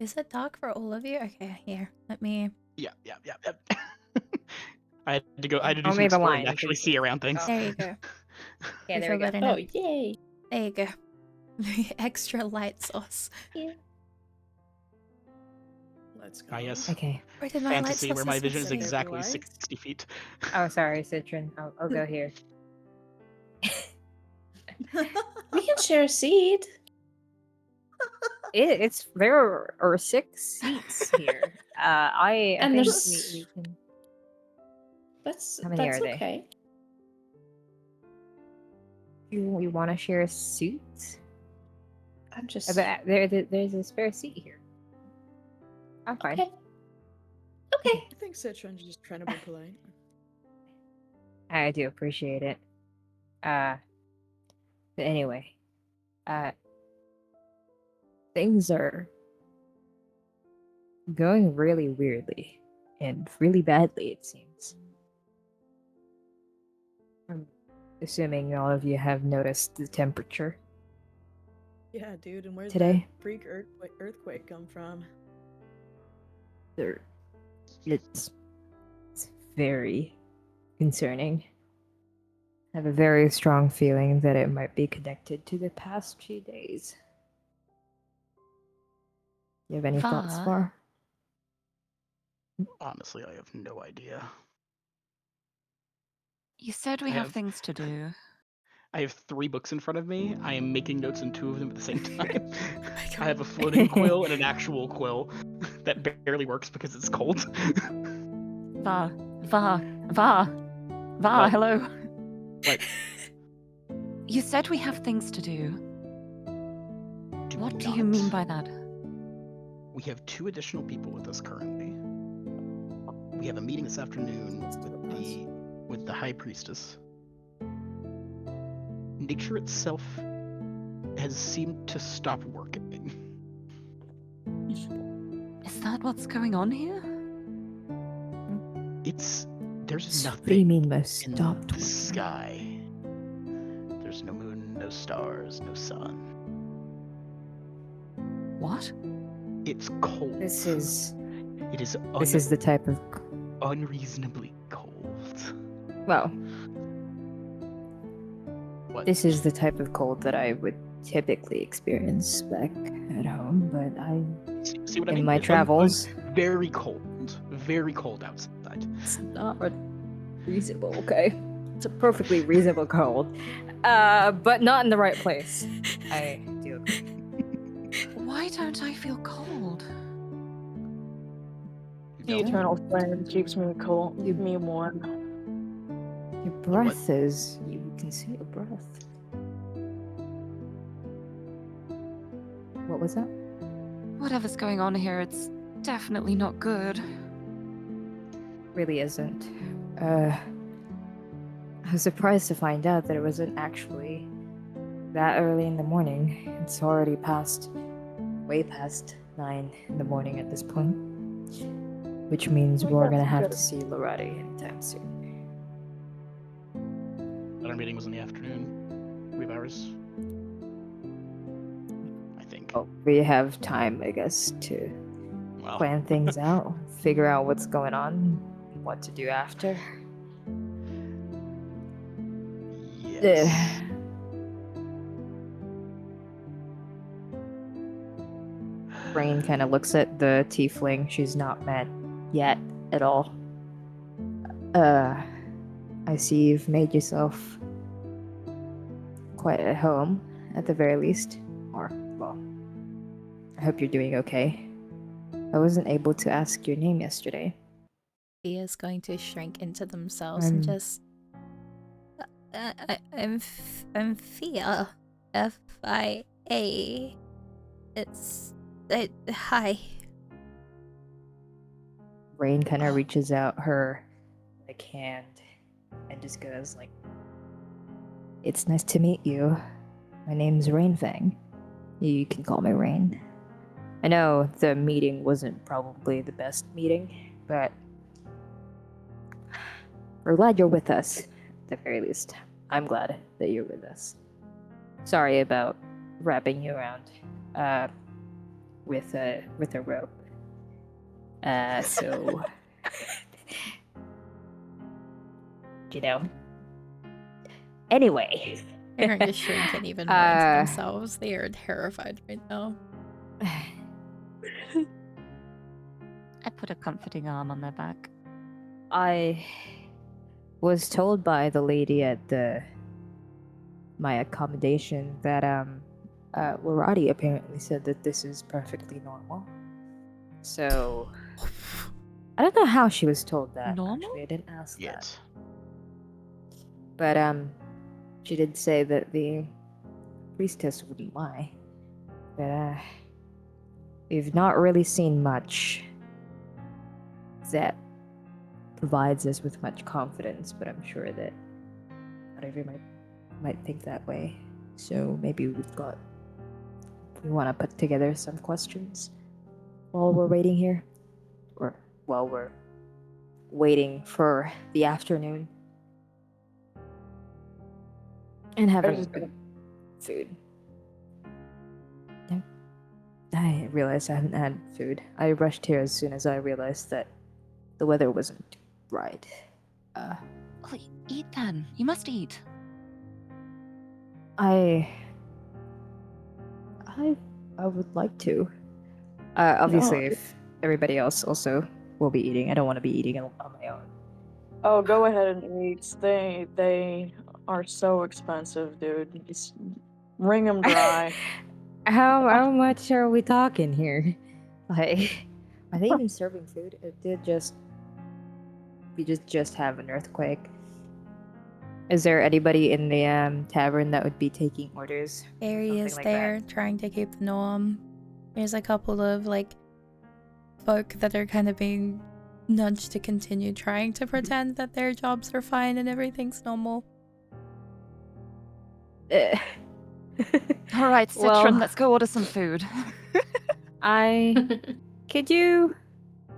Is it dark for all of you? Okay, here. Let me... Yeah. I had to do some Only the exploring line, to actually because- see around things. There you go. Yeah, You there feel we go. better now? Oh, yay. There you go. Extra light source. Yeah. Let's go. Ah, yes. Okay. Where did my light Fantasy where my sources vision is disappear? exactly Lights? 60 feet. Oh, sorry, Citron. I'll go here. We can share a seat. It's there are 6 seats here. I And think there's- we can. That's How many are they? okay. Do we want to share a seat? I'm just There's a spare seat here. I'm fine. okay. Okay. I think Citron's just trying to be polite. I do appreciate it. But anyway, things are going really weirdly and really badly, it seems. I'm assuming all of you have noticed the temperature. Yeah, dude, and where'd Today? that freak earthquake come from? It's very concerning. I have a very strong feeling that it might be connected to the past few days. You have any thoughts, Var? Var? Honestly, I have no idea. You said we I have have- things to do. I have 3 books in front of me. I am making notes in 2 of them at the same time. my I have a floating quill and an actual quill that barely works because it's cold. Va, Va, Va, Va, What? hello. What? You said we have things to do. Do What we do you mean not? by that? We have 2 additional people with us currently. We have a meeting this afternoon with the High Priestess. Nature itself has seemed to stop working. Is that what's going on here? There's What do you nothing mean by stopped in working? the sky. There's no moon, no stars, no sun. What? It's cold. This is the type of unreasonably cold. well, What? this is the type of cold that I would typically experience back at home, but See what I mean? in my It's travels, very cold outside. it's not reasonable. Okay, it's a perfectly reasonable cold, but not in the right place. I do agree. Why don't I feel cold? The No. eternal flame keeps me cold, keep me warm. Your breath is. You can see your breath. What was that? Whatever's going on here, it's definitely not good. Really isn't. I was surprised to find out that it wasn't actually that early in the morning. It's already way past 9 in the morning at this point. Which means we're gonna have to see Lorati anytime soon. Our meeting was in the afternoon. We have hours. I think. Oh, we have time, I guess, to Well, plan things out, figure out what's going on, what to do after. yes. Rain kind of looks at the tiefling she's not met yet at all. I see you've made yourself quite at home, at the very least. Or, well, I hope you're doing okay. I wasn't able to ask your name yesterday. He is going to shrink into themselves and just. I'm Fia. F-I-A. It's. Hi. Rain kind of reaches out her hand and just goes like, "It's nice to meet you. My name's Rainfang. You can call me Rain. I know the meeting wasn't probably the best meeting, but we're glad you're with us, at the very least. I'm glad that you're with us. Sorry about wrapping you around with a rope. So you know. Anyway, They're going to shrink in even more into themselves. They are terrified right now. I put a comforting arm on their back. I was told by the lady at my accommodation that Lorati apparently said that this is perfectly normal. So I don't know how she was told that. Normal? Actually, I didn't ask that. Yes. But she did say that the priestess wouldn't lie. But we've not really seen much that provides us with much confidence, but I'm sure that not everyone might think that way. So maybe we want to put together some questions while we're waiting here, or while we're waiting for the afternoon and having food. I realized I haven't had food. I rushed here as soon as I realized that the weather wasn't right. Well, eat then. You must eat. I would like to. Obviously, No. if everybody else also will be eating, I don't want to be eating on my own. Oh, go ahead and eat. They are so expensive, dude. Just wring them dry. How much are we talking here? Like, are they even serving food? It did just we just have an earthquake. Is there anybody in the tavern that would be taking orders? Barry Something is like there that. trying to keep the norm. There's a couple of like folk that are kind of being nudged to continue trying to pretend that their jobs are fine and everything's normal. All right, Citron, Well- let's go order some food. Could you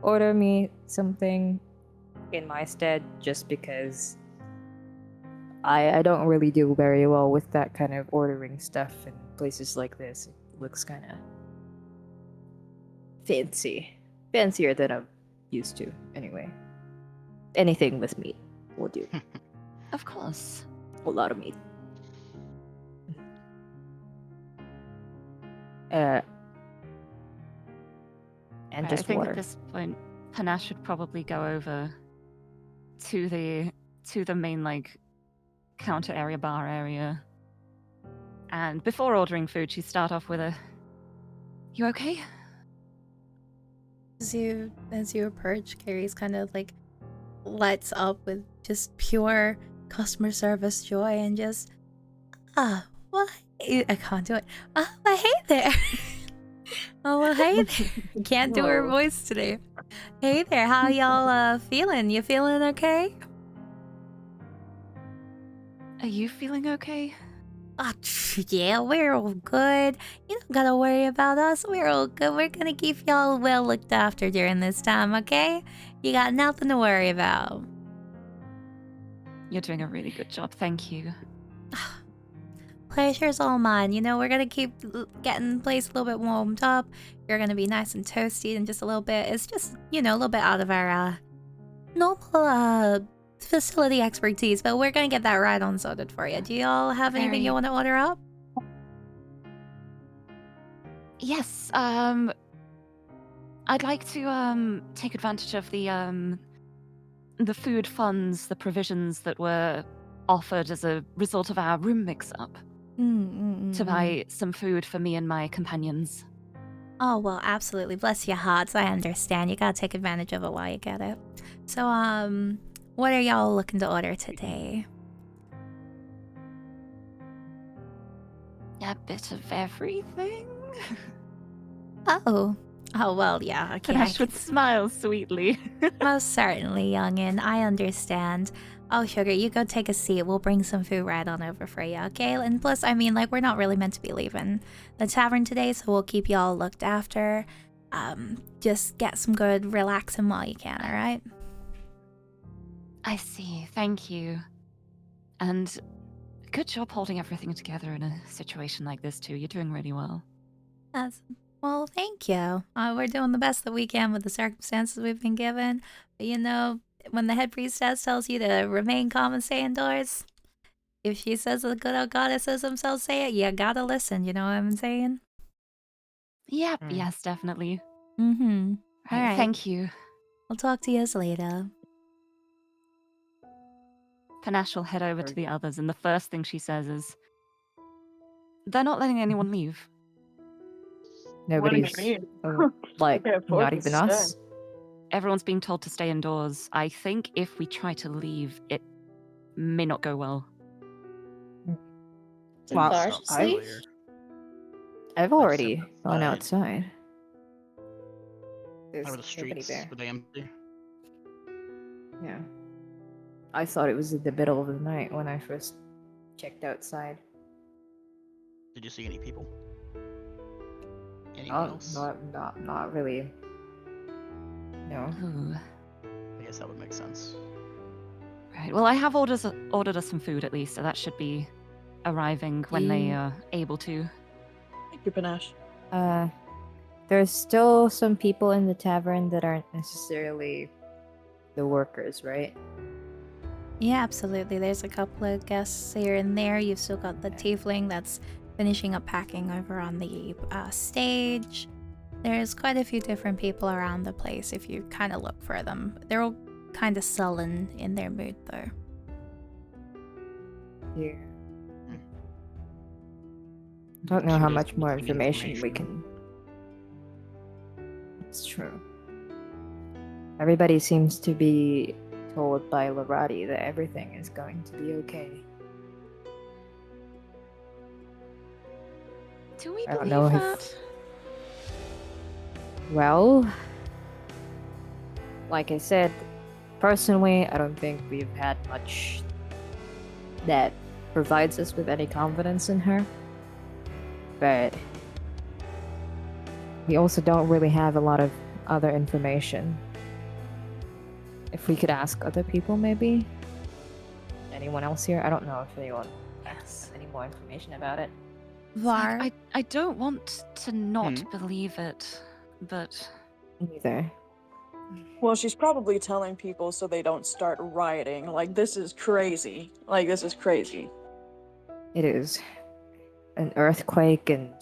order me something in my stead, just because I don't really do very well with that kind of ordering stuff in places like this. It looks kind of fancier than I'm used to. Anyway, anything with meat will do. Of course. A lot of meat. And Right, just I think water. at this point, Panache should probably go over to the main like counter area, bar area. And before ordering food, she'd start off with a, "You okay?" As you approach, Carrie's kind of like lights up with just pure customer service joy and just well, I can't do it. Well, hey there. Oh, well, hey there. Can't do her Whoa. voice today. Hey there, how y'all feeling? You feeling okay? Are you feeling okay? Oh, yeah, we're all good. You don't gotta worry about us. We're all good. We're gonna keep y'all well looked after during this time, okay? You got nothing to worry about. You're doing a really good job, thank you. Pleasure's all mine. You know, we're gonna keep getting the place a little bit warmed up. You're gonna be nice and toasty in just a little bit. It's just, you know, a little bit out of our normal facility expertise, but we're gonna get that right on sorted for you. Do y'all have anything you Very- want to order up? Yes, I'd like to take advantage of the food funds, the provisions that were offered as a result of our room mix-up to buy some food for me and my companions. Oh, well, absolutely. Bless your hearts. I understand. You gotta take advantage of it while you get it. So, what are y'all looking to order today? A bit of everything. Oh. Oh, well, yeah. Okay. Panache would smile sweetly. Most certainly, youngin. I understand. Oh, sugar, you go take a seat. We'll bring some food right on over for you, okay? And plus, I mean, like, we're not really meant to be leaving the tavern today, so we'll keep y'all looked after. Just get some good relaxing while you can, alright? I see, thank you. And good job holding everything together in a situation like this too. You're doing really well. Well, thank you. We're doing the best that we can with the circumstances we've been given. But you know, when the head priestess tells you to remain calm and stay indoors, if she says the good old goddesses themselves say it, you gotta listen, you know what I'm saying? Yep, yes, definitely. Mm-hmm. Right, Alright. thank you. I'll talk to you later. Panache will head over to the others, and the first thing she says is, "They're not letting anyone leave." Nobody's What do you mean? like Okay, of course not it's even us. sad. Everyone's being told to stay indoors. I think if we try to leave, it may not go well. Did Well, Varg just I- leave? I've I already stepped gone outside. outside. There's How are the nobody streets? there. Were they empty? Yeah. I thought it was in the middle of the night when I first checked outside. Did you see any people? Anyone else? Not really. No. Ooh. I guess that would make sense. Right. Well, I have ordered us some food at least, so that should be arriving when they Yeah. are able to. Thank you, Panache. There's still some people in the tavern that aren't necessarily the workers, right? Yeah, absolutely. There's a couple of guests here and there. You've still got the tiefling that's finishing up packing over on the stage. There's quite a few different people around the place if you kind of look for them. They're all kind of sullen in their mood, though. Yeah. Don't know She how does much more need information we can. It's true. Everybody seems to be told by Larati that everything is going to be okay. Do we I don't believe know if- that? Well, like I said, personally, I don't think we've had much that provides us with any confidence in her. But we also don't really have a lot of other information. If we could ask other people, maybe? Anyone else here? I don't know if anyone has any more information about it. Var, I don't want to not believe it, but Neither. Well, she's probably telling people so they don't start rioting. Like, this is crazy. Like, this is crazy. It is an earthquake and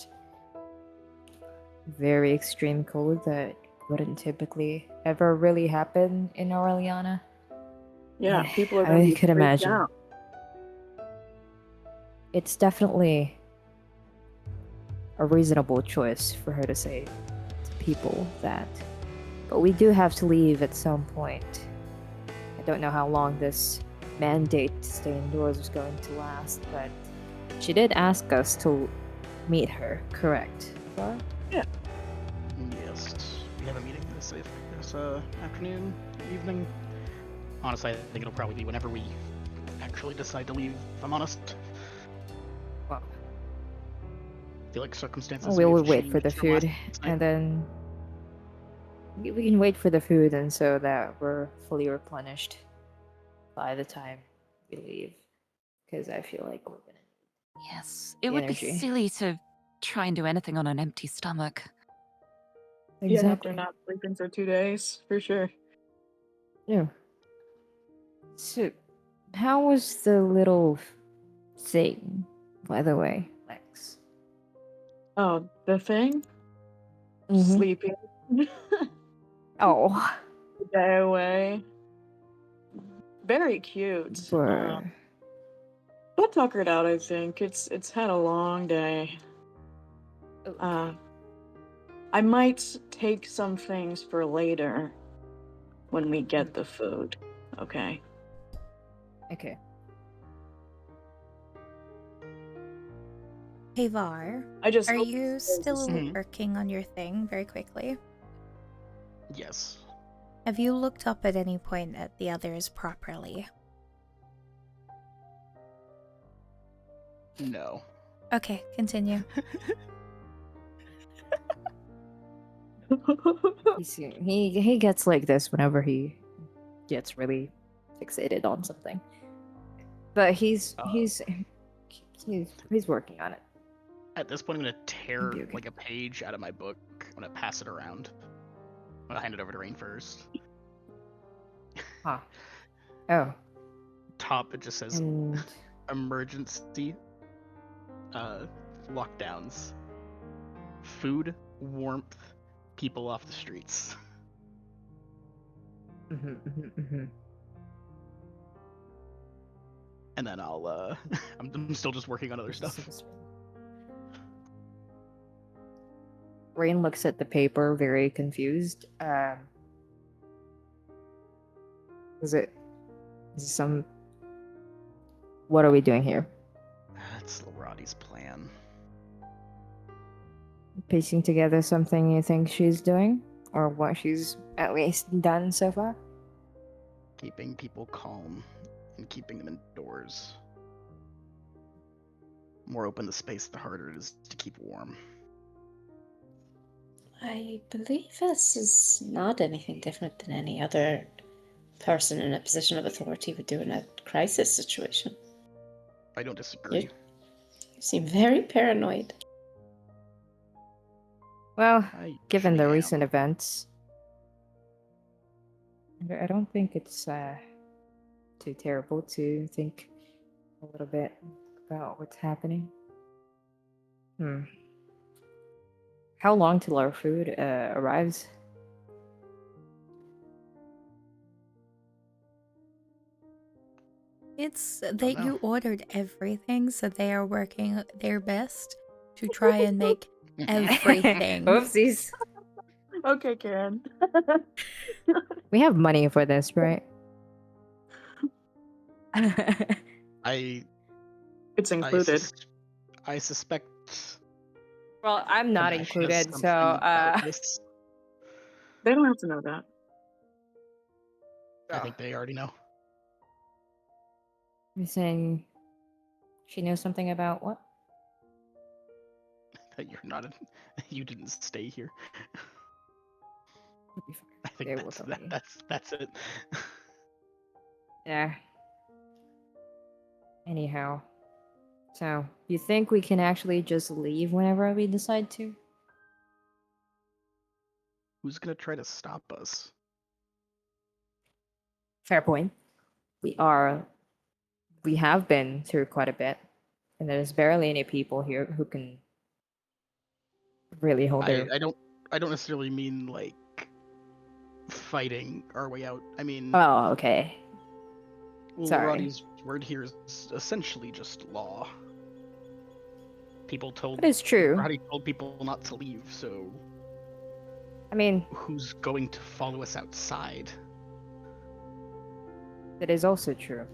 very extreme cold that wouldn't typically ever really happen in Aureliana. Yeah, people are gonna I be could freaked imagine. out. It's definitely a reasonable choice for her to say to people that. But we do have to leave at some point. I don't know how long this mandate to stay indoors is going to last, but she did ask us to meet her, correct? Var? Yes. We have a meeting this afternoon, evening. Honestly, I think it'll probably be whenever we actually decide to leave, if I'm honest. Well, I feel like circumstances we may will have wait for the changed from last food, night. and then we can wait for the food, and so that we're fully replenished by the time we leave. Because I feel like we're gonna. yes, it The would energy. be silly to try and do anything on an empty stomach. Yeah, after not sleeping for 2 days, for sure. Yeah. So, how was the little thing, by the way, Lex? Oh, the thing? Mhm. Sleeping. Oh, Day away. Very cute. Brr. But tuckered out, I think. It's had a long day. I might take some things for later when we get the food. Okay. Okay. hey Var, I just are hope you there's still Mhm. working on your thing very quickly? Yes. Have you looked up at any point at the others properly? No. Okay, continue. He gets like this whenever he gets really fixated on something. But he's working on it. At this point, I'm gonna tear Be okay. like a page out of my book. I'm gonna pass it around. I'm gonna hand it over to Rain first. Huh. Oh. Top, it just says And emergency lockdowns, food, warmth, people off the streets. And then I'll I'm still just working on other stuff. Rain looks at the paper, very confused. Is it some? What are we doing here? That's Larati's plan. Piecing together something you think she's doing, or what she's at least done so far? Keeping people calm and keeping them indoors. More open the space, the harder it is to keep warm. I believe this is not anything different than any other person in a position of authority would do in a crisis situation. I don't disagree. You seem very paranoid. Well, I given the usually recent am. events, I don't think it's too terrible to think a little bit about what's happening. How long till our food arrives? It's that know. you ordered everything, so they are working their best to try and make everything. Oopsies. Okay, Karen. We have money for this, right? I It's I, included. I suspect Well, I'm not Panache has included, so something about this. They don't have to know that. I think they already know. You're saying she knows something about what? That you're not. You didn't stay here. We'll be fine. I think They will tell me. that's it. Yeah. Anyhow, so you think we can actually just leave whenever we decide to? Who's gonna try to stop us? Fair point. We have been through quite a bit, and there's barely any people here who can really hold their. I don't necessarily mean like fighting our way out. I mean, Oh, okay. Sorry. Lorati's word here is essentially just law. People told. That is true. Lorati told people not to leave, so I mean, who's going to follow us outside? that is also true.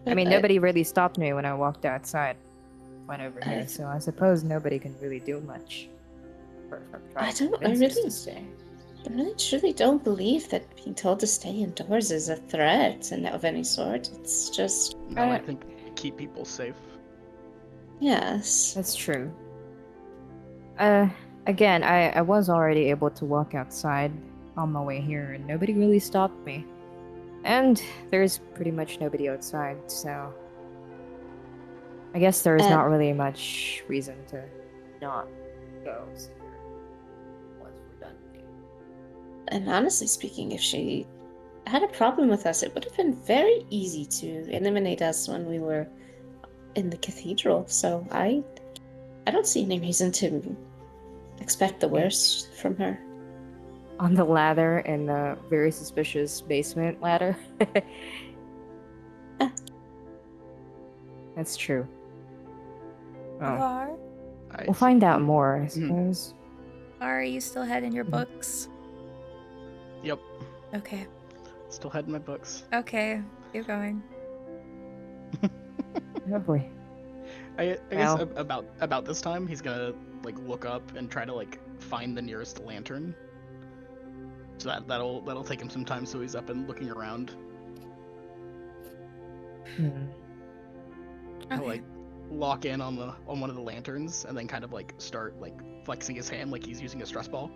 I mean, nobody really stopped me when I walked outside, went over here, so I suppose nobody can really do much. I really truly don't believe that being told to stay indoors is a threat and of any sort. It's just. No, I think keep people safe. Yes. That's true. Again, I was already able to walk outside on my way here, and nobody really stopped me. And there's pretty much nobody outside, so I guess there is not really much reason to not go once we're done. And honestly speaking, if she had a problem with us, it would have been very easy to eliminate us when we were in the cathedral. So I don't see any reason to expect the worst from her. On the ladder in the very suspicious basement ladder. That's true. Oh. Var? We'll find out more, I suppose. Are you still heading your books? Yep. Okay. Still heading my books. Okay, keep going. Oh boy. I guess about this time he's gonna like look up and try to like find the nearest lantern. So that'll take him some time. So he's up and looking around. He'll like lock in on one of the lanterns and then kind of like start like flexing his hand like he's using a stress ball,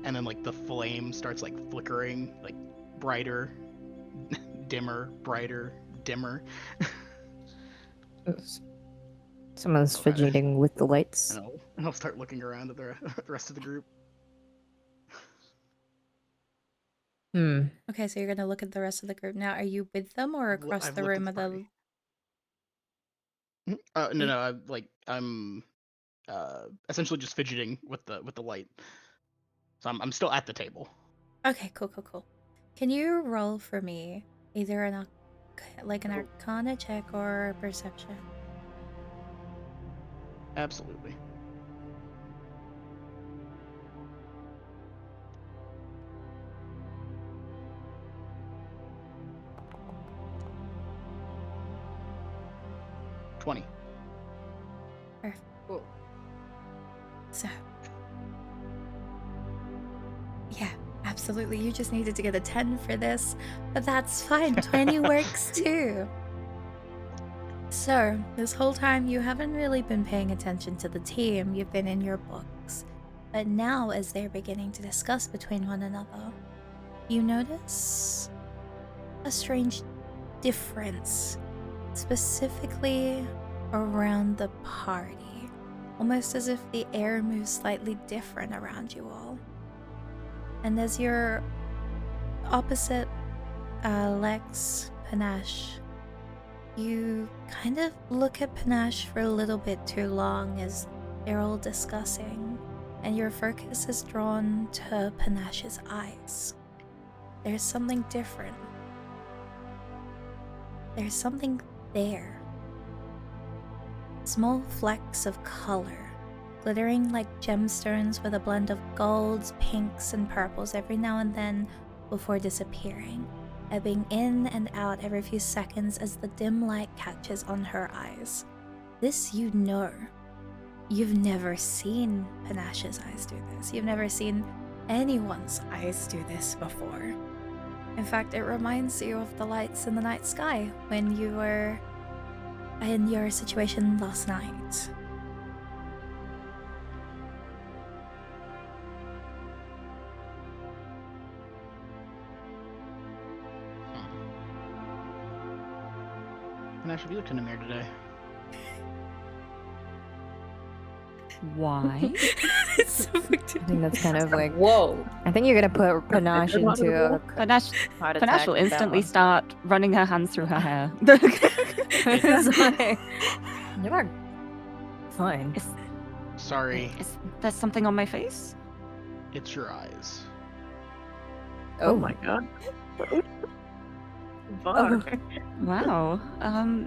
and then like the flame starts like flickering, like brighter, dimmer, brighter, dimmer. Someone's fidgeting with the lights. And I'll start looking around at the rest of the group. Okay, so you're gonna look at the rest of the group now. Are you with them or across I've the looked at room the of the? No, I'm essentially just fidgeting with the light. So I'm still at the table. Okay, cool. Can you roll for me either an Arcana check or perception? Absolutely. $20. Perfect. Cool. So, yeah, absolutely. You just needed to get a 10 for this, but that's fine. 20 works too. So, this whole time you haven't really been paying attention to the team. You've been in your books. But now, as they're beginning to discuss between one another, you notice a strange difference, specifically around the party. Almost as if the air moves slightly different around you all. And as you're opposite Lex, Panache, you kind of look at Panache for a little bit too long as they're all discussing, and your focus is drawn to Panache's eyes. There's something different. There's something there. Small flecks of color, glittering like gemstones with a blend of golds, pinks, and purples every now and then before disappearing, ebbing in and out every few seconds as the dim light catches on her eyes. This you know. You've never seen Panache's eyes do this. You've never seen anyone's eyes do this before. In fact, it reminds you of the lights in the night sky when you were in your situation last night. Panache, have you looked in the mirror today? Why? It's so I think that's kind of like. Whoa. I think you're gonna put Panache into a Panache, heart Panache attack will with that instantly one. start running her hands through her hair. It's like, you're not fine. Sorry, Is there something on my face? it's your eyes. Oh my god. Var. Wow.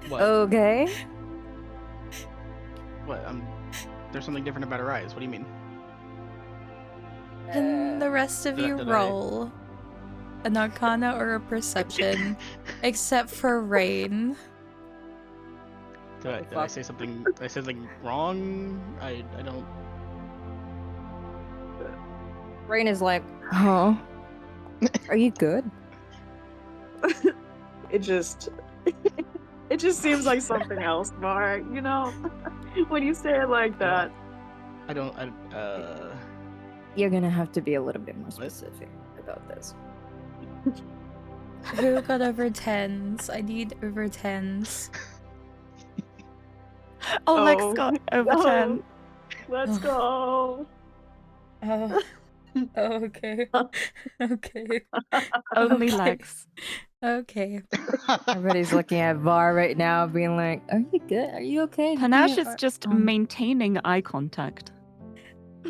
What? Okay. What? There's something different about her eyes. What do you mean? And the rest of Did I- you did I- roll an arcana or a perception, except for Rain. Did I say something? Did I say something wrong? I don't. Rain is like, huh? Are you good? It just seems like something else, Var, you know? When you say it like that. I don't. You're gonna have to be a little bit more specific about this. Who got over 10s? I need over 10s. Oh, Lex Oh, got over no. 10. Let's go. Oh, okay. Okay. Only Okay. Lex. Okay. Everybody's looking at Var right now, being like, "Are you good? Are you okay?" Panache Yeah, is just um, maintaining eye contact.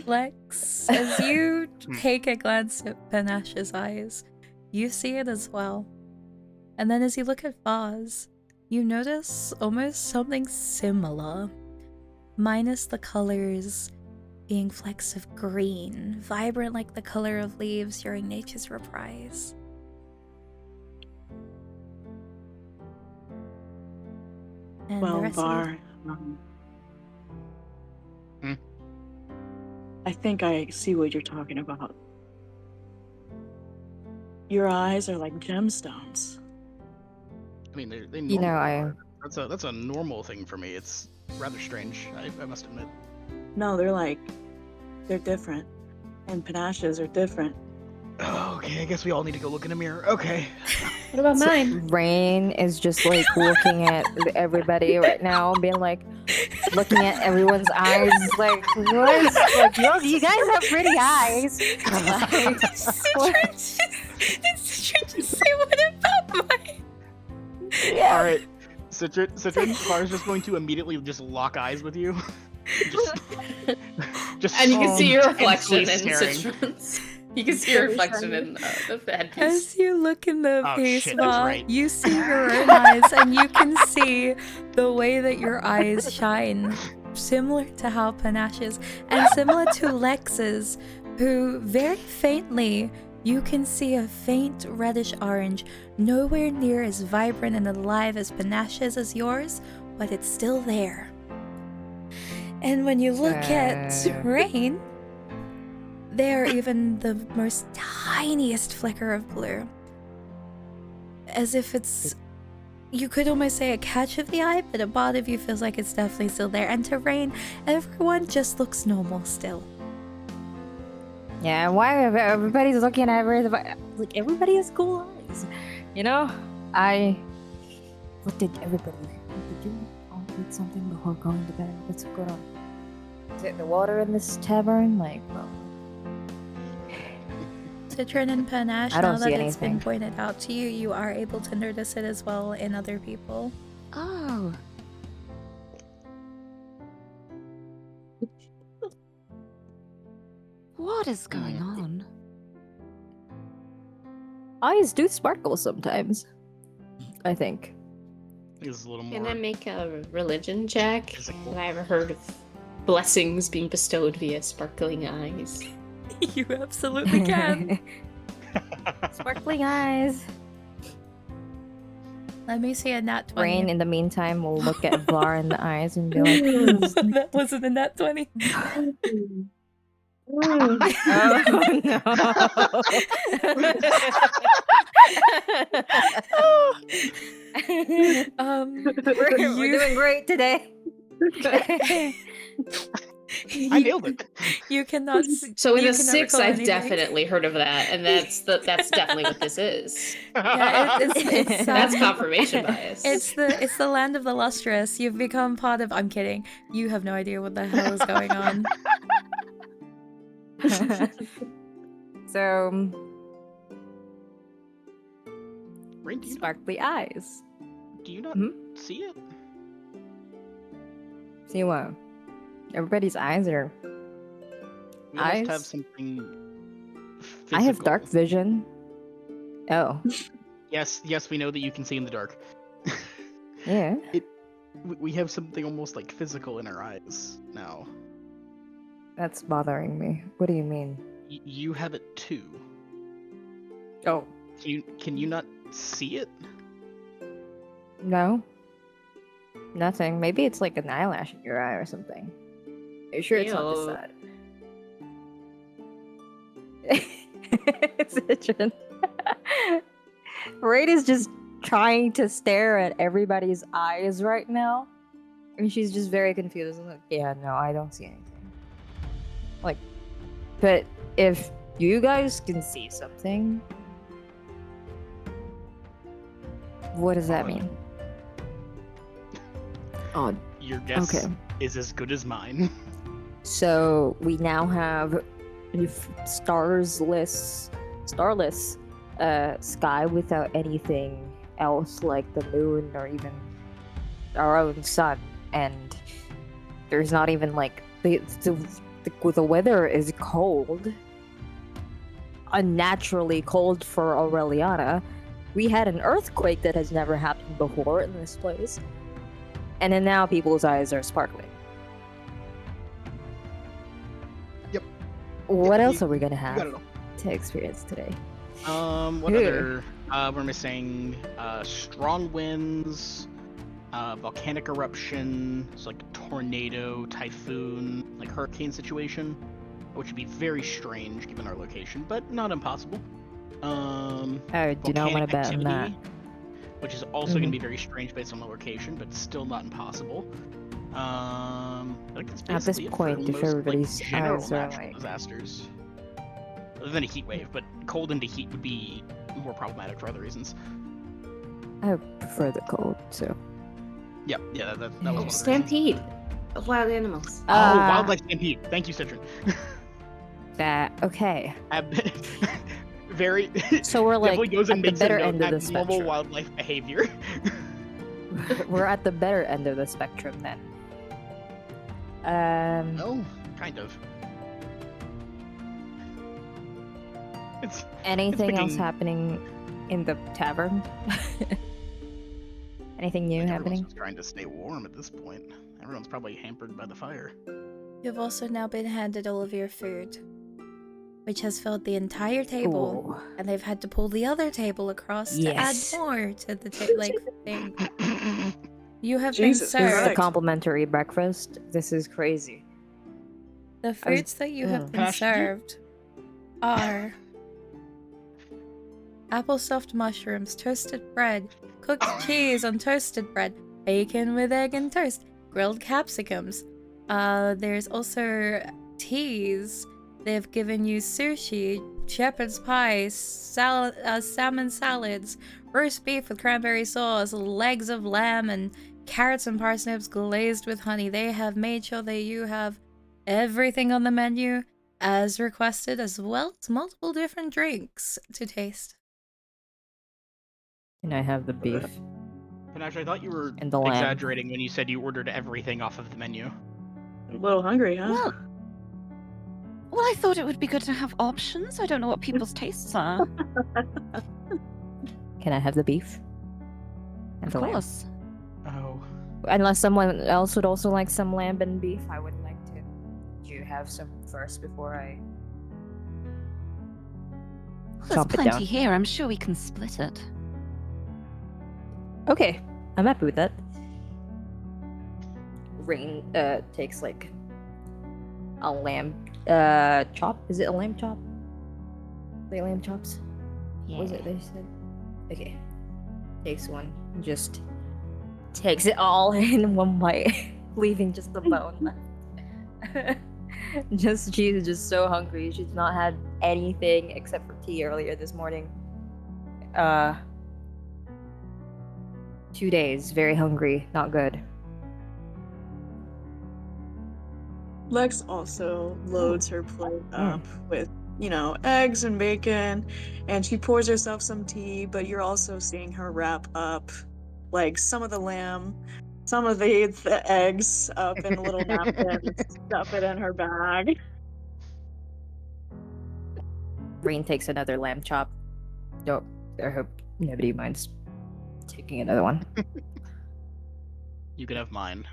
Lex, as you take a glance at Panache's eyes, you see it as well. And then as you look at Vaz, you notice almost something similar, minus the colors being flecks of green, vibrant like the color of leaves during nature's reprise. And the Well, rest of Var, I think I see what you're talking about. Your eyes are like gemstones. I mean, they You know, normally are. That's a normal thing for me. It's rather strange. I must admit. No, they're different. And panaches are different. Okay, I guess we all need to go look in a mirror. Okay. What about mine? Rain is just like looking at everybody right now, being like, looking at everyone's eyes, like, what is, like, you guys have pretty eyes. Like, what? It's trying to say what about mine? Yeah. All right. Citron, Var's just going to immediately just lock eyes with you. just And you can see your intensely reflection in staring. Citron's. You can see your reflection in the headpiece. As you look in the Oh, face shit, that's bar, right. you see your own eyes, and you can see the way that your eyes shine, similar to how Panache's, and similar to Lex's, who very faintly you can see a faint reddish orange, nowhere near as vibrant and alive as Panache's as yours, but it's still there. And when you look at Rain, they are even the most tiniest flicker of blue. As if it's, you could almost say a catch of the eye, but a part of you feels like it's definitely still there. And to Rain, everyone just looks normal still. Yeah, why everybody's looking at everybody? Like, everybody has cool eyes, you know? What did everybody? Did you all eat something before going to bed? What's going on? Is it the water in this tavern? Like, well, Citron and Panache, I don't now that see it's been anything. pointed out to you, you are able to notice it as well in other people. Oh. What is going on? eyes do sparkle sometimes. I think. This is a little Can more I make a religion check? physical. Have I ever heard of blessings being bestowed via sparkling eyes? You absolutely can. Sparkling eyes. Let me see a nat 20. Rain, in the meantime, will look at Vlar in the eyes and be like, That wasn't a nat 20. We're doing great today. I nailed it. You cannot. So with you a cannot 6, recall I've anything. definitely heard of that, and that's definitely what this is. Yeah, it's That's confirmation bias. It's the land of the lustrous. You've become part of. I'm kidding. You have no idea what the hell is going on. So, Rain, do sparkly eyes. you not see it? See what? Everybody's eyes are. We must have Eyes? something physical. I have dark vision. Oh, Yes, we know that you can see in the dark. yeah. We have something almost like physical in our eyes now. That's bothering me. What do you mean? You have it too. Oh, Can you not see it? no. Nothing. Maybe it's like an eyelash in your eye or something. Are you sure it's not this Ew. side? It's itching. Raid is just trying to stare at everybody's eyes right now. And she's just very confused. Like, yeah, no, I don't see anything. Like, but if you guys can see something, what does that mean? Oh, Your guess okay. is as good as mine. So we now have starless sky without anything else like the moon or even our own sun, and there's not even like the weather is cold, unnaturally cold for Aureliana. We had an earthquake that has never happened before in this place, and then now people's eyes are sparkling. Yep. What Yep, else you- are we gonna You got have it all. to experience today? What Ew. other? We're missing strong winds, volcanic eruption, so like a tornado, typhoon, like hurricane situation, which would be very strange given our location, but not impossible. I do not want to bet on that. Which is also going to be very strange based on the location, but still not impossible. I think that's At this basically it for point, if most, everybody's general eyes are, natural like- disasters. Other than a heat wave, but cold into heat would be more problematic for other reasons. I prefer the cold, so. Yeah, that was one of the reasons. Stampede of wild animals. Oh, wildlife stampede. Thank you, Citron. That okay. Very. So we're like definitely goes and at the makes a better note, end of the abnormal spectrum. wildlife behavior. We're at the better end of the spectrum then. Oh, kind of. It's Anything else picking- happening in the tavern? Anything new like, happening? everyone's just trying to stay warm at this point. Everyone's probably hampered by the fire. You've also now been handed all of your food, which has filled the entire table, Ooh. and they've had to pull the other table across Yes. to add more to the thing. You have Jesus been This is served. a complimentary breakfast. This is crazy. The foods that you have Mm. been served are apple stuffed mushrooms, toasted bread, cooked cheese on toasted bread, bacon with egg and toast, grilled capsicums. There's also teas. They've given you sushi, shepherd's pie, salmon salads, roast beef with cranberry sauce, legs of lamb, and carrots and parsnips glazed with honey. They have made sure that you have everything on the menu as requested, as well as multiple different drinks to taste. Can I have the beef? And actually, I thought you were And the lamb. exaggerating when you said you ordered everything off of the menu. A little hungry, huh? Well, I thought it would be good to have options. I don't know what people's tastes are. Can I have the beef? And Of the lamb? course. Unless someone else would also like some lamb and beef, I would like to. Do you have some first before I There's chomp it plenty down? here. I'm sure we can split it. Okay, I'm happy with that. Rain takes like a lamb chop. Is it a lamb chop? Like lamb chops? What was it they said? Okay. Takes one. Just takes it all in one bite, leaving just the bone left. She's just so hungry. She's not had anything except for tea earlier this morning. 2 days, very hungry, not good. Lex also loads her plate up with, eggs and bacon, and she pours herself some tea, but you're also seeing her wrap up, like, some of the lamb, some of the eggs up in a little napkin, and stuff it in her bag. Rain takes another lamb chop. I hope nobody minds taking another one. You can have mine.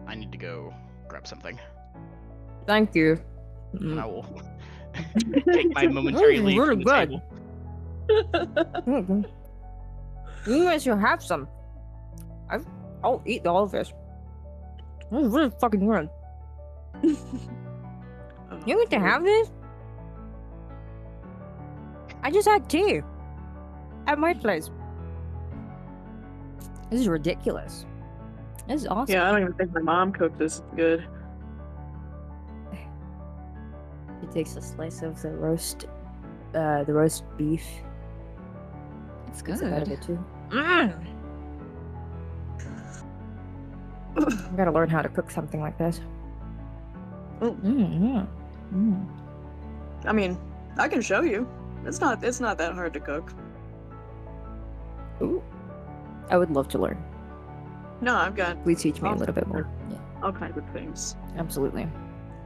I need to go grab something. Thank you. And I will take my momentary leave really from the good. table. You guys should have some. I'll eat all of this. This is really fucking good. You get to have this? I just had tea at my place. This is ridiculous. This is awesome. Yeah, I don't even think my mom cooked this good. He takes a slice of the roast beef. It's That's a bite of good. it too. I gotta learn how to cook something like this. I mean, I can show you. It's not that hard to cook. Ooh. I would love to learn. No, I've got Please teach me a little bit more. Yeah, all kinds of things. absolutely.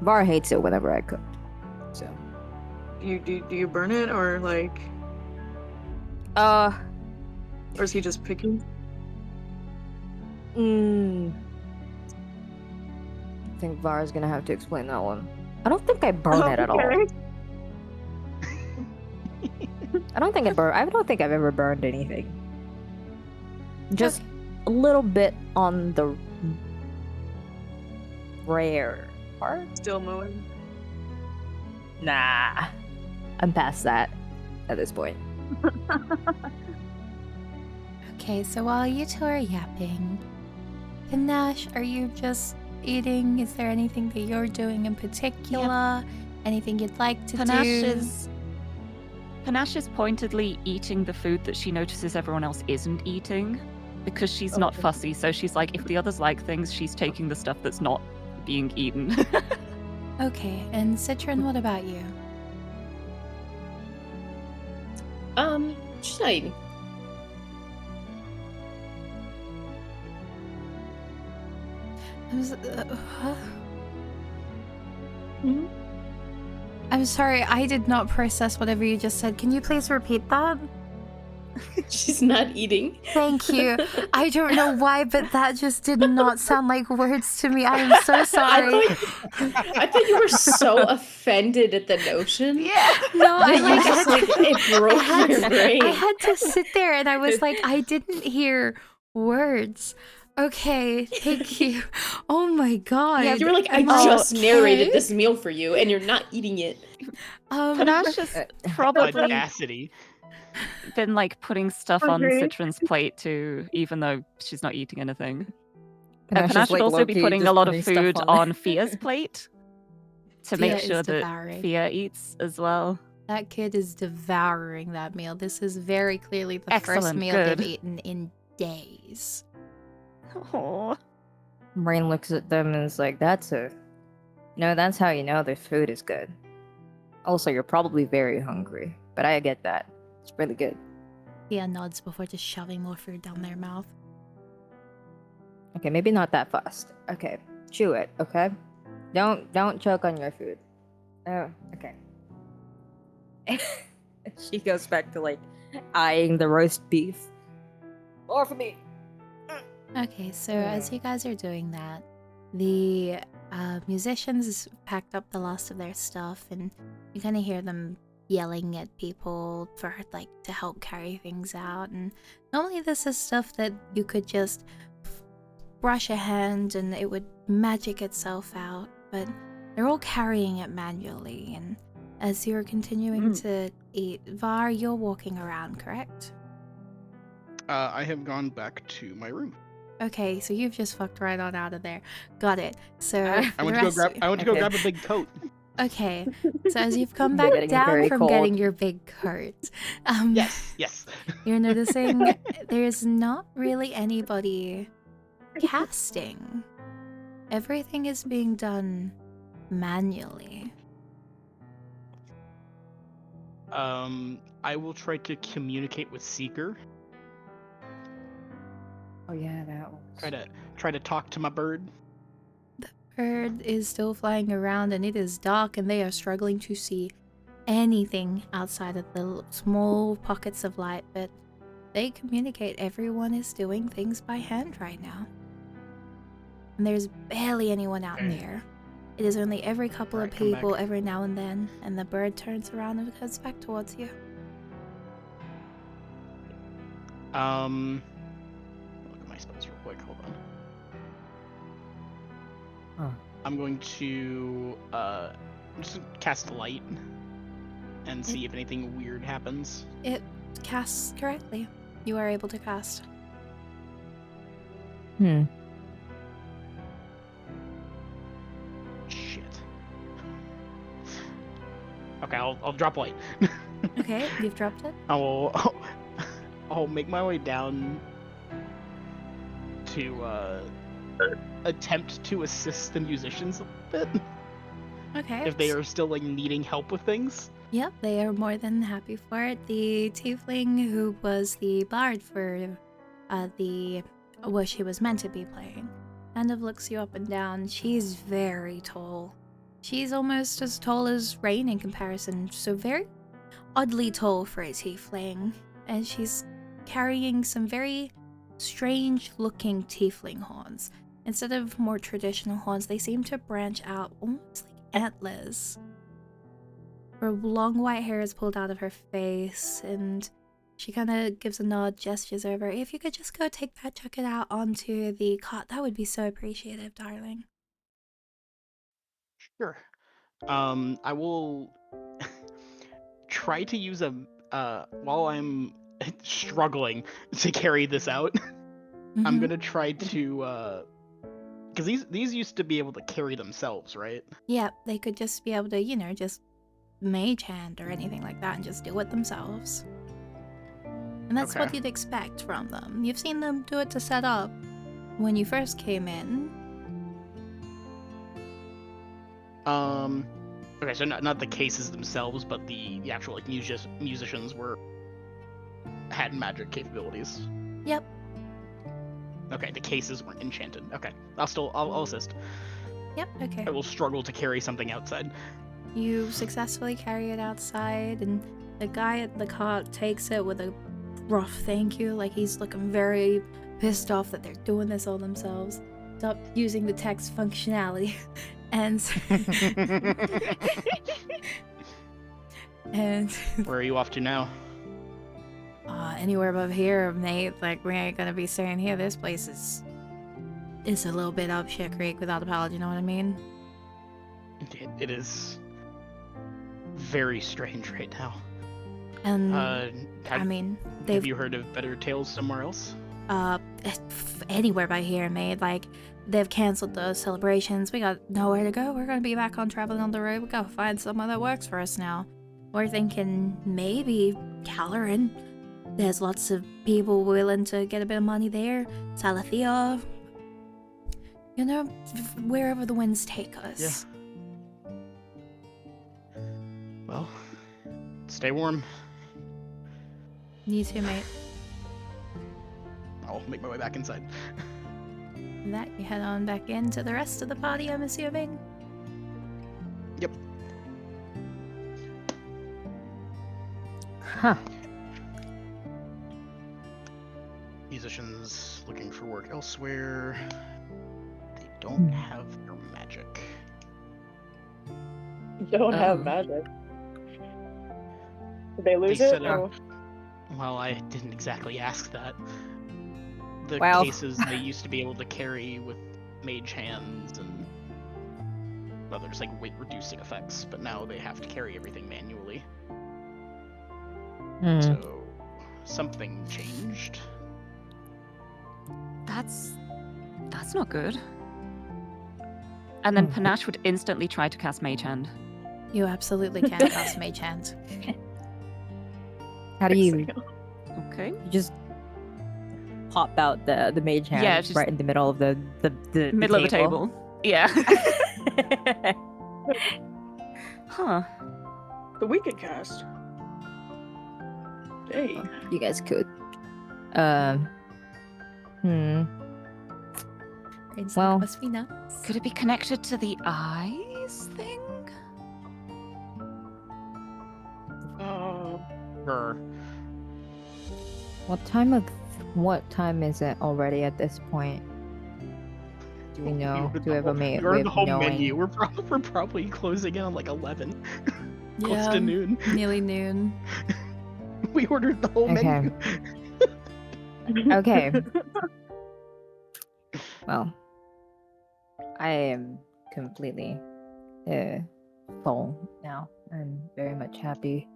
Var hates it whenever I cook. So. Do you burn it, or like, or is he just picky? I think Var's gonna have to explain that one. I don't think I burn it at all. Okay. I don't think I've ever burned anything. Just a little bit on the rare part. Still mooing. Nah. I'm past that at this point. Okay, so while you two are yapping, Panache, are you just eating? Is there anything that you're doing in particular? Anything you'd like to do? Panache is pointedly eating the food that she notices everyone else isn't eating, because she's not fussy. So she's like, if the others like things, she's taking the stuff that's not being eaten. Okay, and Citron, what about you? She's not eating. I'm sorry, I did not process whatever you just said. Can you please repeat that? She's not eating. Thank you. I don't know why, but that just did not sound like words to me. I am so sorry. I thought you were so offended at the notion. Yeah. No, I That you just like it broke your brain. I had to sit there and I was like, I didn't hear words. Okay, thank you. Oh my god. Yeah, you were like, I just narrated this meal for you, and you're not eating it. Panache has probably Audacity. been like putting stuff on Citron's plate too, even though she's not eating anything. Panache would also be putting a lot of food on Fia's plate to Fia make sure is that devouring. Fia eats as well. That kid is devouring that meal. This is very clearly the first Excellent, meal good. they've eaten in days. Aww. Rain looks at them and is like, that's how you know the food is good. Also, you're probably very hungry, but I get that. It's really good. Fia nods before just shoving more food down their mouth. Okay, maybe not that fast. Okay, chew it, okay? Don't choke on your food. Oh, okay. She goes back to like eyeing the roast beef. More for me. Okay, so as you guys are doing that, the musicians packed up the last of their stuff, and you kind of hear them yelling at people for like to help carry things out. And normally this is stuff that you could just brush a hand and it would magic itself out, but they're all carrying it manually. And as you're continuing to eat, Var, you're walking around, correct? I have gone back to my room. Okay, so you've just fucked right on out of there. Got it. So I went to go grab. I went to go grab a big coat. Okay, so as you've come You're back getting down very from cold. getting your big coat, Yes. you're noticing there's not really anybody casting. Everything is being done manually. I will try to communicate with Seeker. Oh yeah, that was. Try to talk to my bird. Bird is still flying around and it is dark and they are struggling to see anything outside of the small pockets of light, but they communicate everyone is doing things by hand right now. And there's barely anyone out Okay. there. It is only every couple of Alright, come people back. every now and then, and the bird turns around and goes back towards you. Look at my spells real quick. Hold on. Huh. I'm going to just cast light and see if anything weird happens. It casts correctly. You are able to cast. Shit. Okay, I'll drop light. Okay, you've dropped it? I'll make my way down to attempt to assist the musicians a bit Okay. if they are still like needing help with things. Yep, they are more than happy for it. The tiefling who was the bard for what she was meant to be playing kind of looks you up and down. She's very tall. She's almost as tall as Rain in comparison, so very oddly tall for a tiefling. And she's carrying some very strange looking tiefling horns. Instead of more traditional horns, they seem to branch out almost like antlers. Her long white hair is pulled out of her face, and she kind of gives a nod, gestures over. If you could just go take that jacket out onto the cot, that would be so appreciative, darling. Sure. I will try to use a while I'm struggling to carry this out. I'm gonna try to because these used to be able to carry themselves, right? Yep, they could just be able to, just mage hand or anything like that and just do it themselves. And that's what Okay. you'd expect from them. You've seen them do it to set up when you first came in. Okay, so not the cases themselves, but the actual like musicians had magic capabilities. Yep. Okay, the cases weren't enchanted. Okay, I'll assist. Yep, okay. I will struggle to carry something outside. You successfully carry it outside, and the guy at the cart takes it with a rough thank you, like he's looking very pissed off that they're doing this all themselves. Stop using the text functionality. And Where are you off to now? Anywhere above here, mate. Like, we ain't gonna be staying here. This place is a little bit up shit creek without a paddle, you know what I mean? It is very strange right now. And Have they've you heard of better tales somewhere else? anywhere by here, mate. Like, they've canceled those celebrations. We got nowhere to go. We're gonna be back on traveling on the road. We gotta find someone that works for us now. We're thinking maybe Caloran. There's lots of people willing to get a bit of money there. Salathea. Wherever the winds take us. Yeah. Well, stay warm. You too, mate. I'll make my way back inside. And that you head on back into the rest of the party, I'm assuming. Yep. Huh. These musicians looking for work elsewhere. They don't have their magic. Don't have Oh. magic. Did they lose They it? set Or... up. Well, I didn't exactly ask that. The Well. cases they used to be able to carry with mage hands and well, there's like weight reducing effects, but now they have to carry everything manually. So something changed. That's not good. And then Panache would instantly try to cast Mage Hand. You absolutely can cast Mage Hand. How do you Okay. just pop out the mage hand Yeah, just- right in the middle of the Middle of the table. Yeah. Huh. But we could cast. Hey. You guys could. Brain's Well- like, must be nuts. Could it be connected to the eyes thing? Sure. What time is it already at this point? Do we know? Do we have a way You're in the of home knowing? menu. We're probably closing in on like 11. Close Yeah, to noon. nearly noon. We ordered the whole Okay. menu. Okay. Well, I am completely full now. I'm very much happy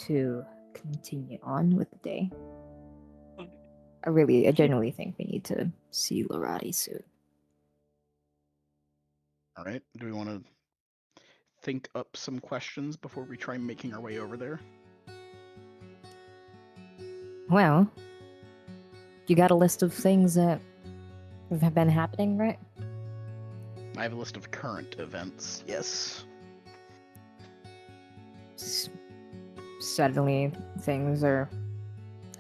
to continue on with the day. I genuinely think we need to see Lorati soon. All right. Do we want to think up some questions before we try making our way over there? Well, you got a list of things that have been happening, right? I have a list of current events. Yes. Suddenly, things are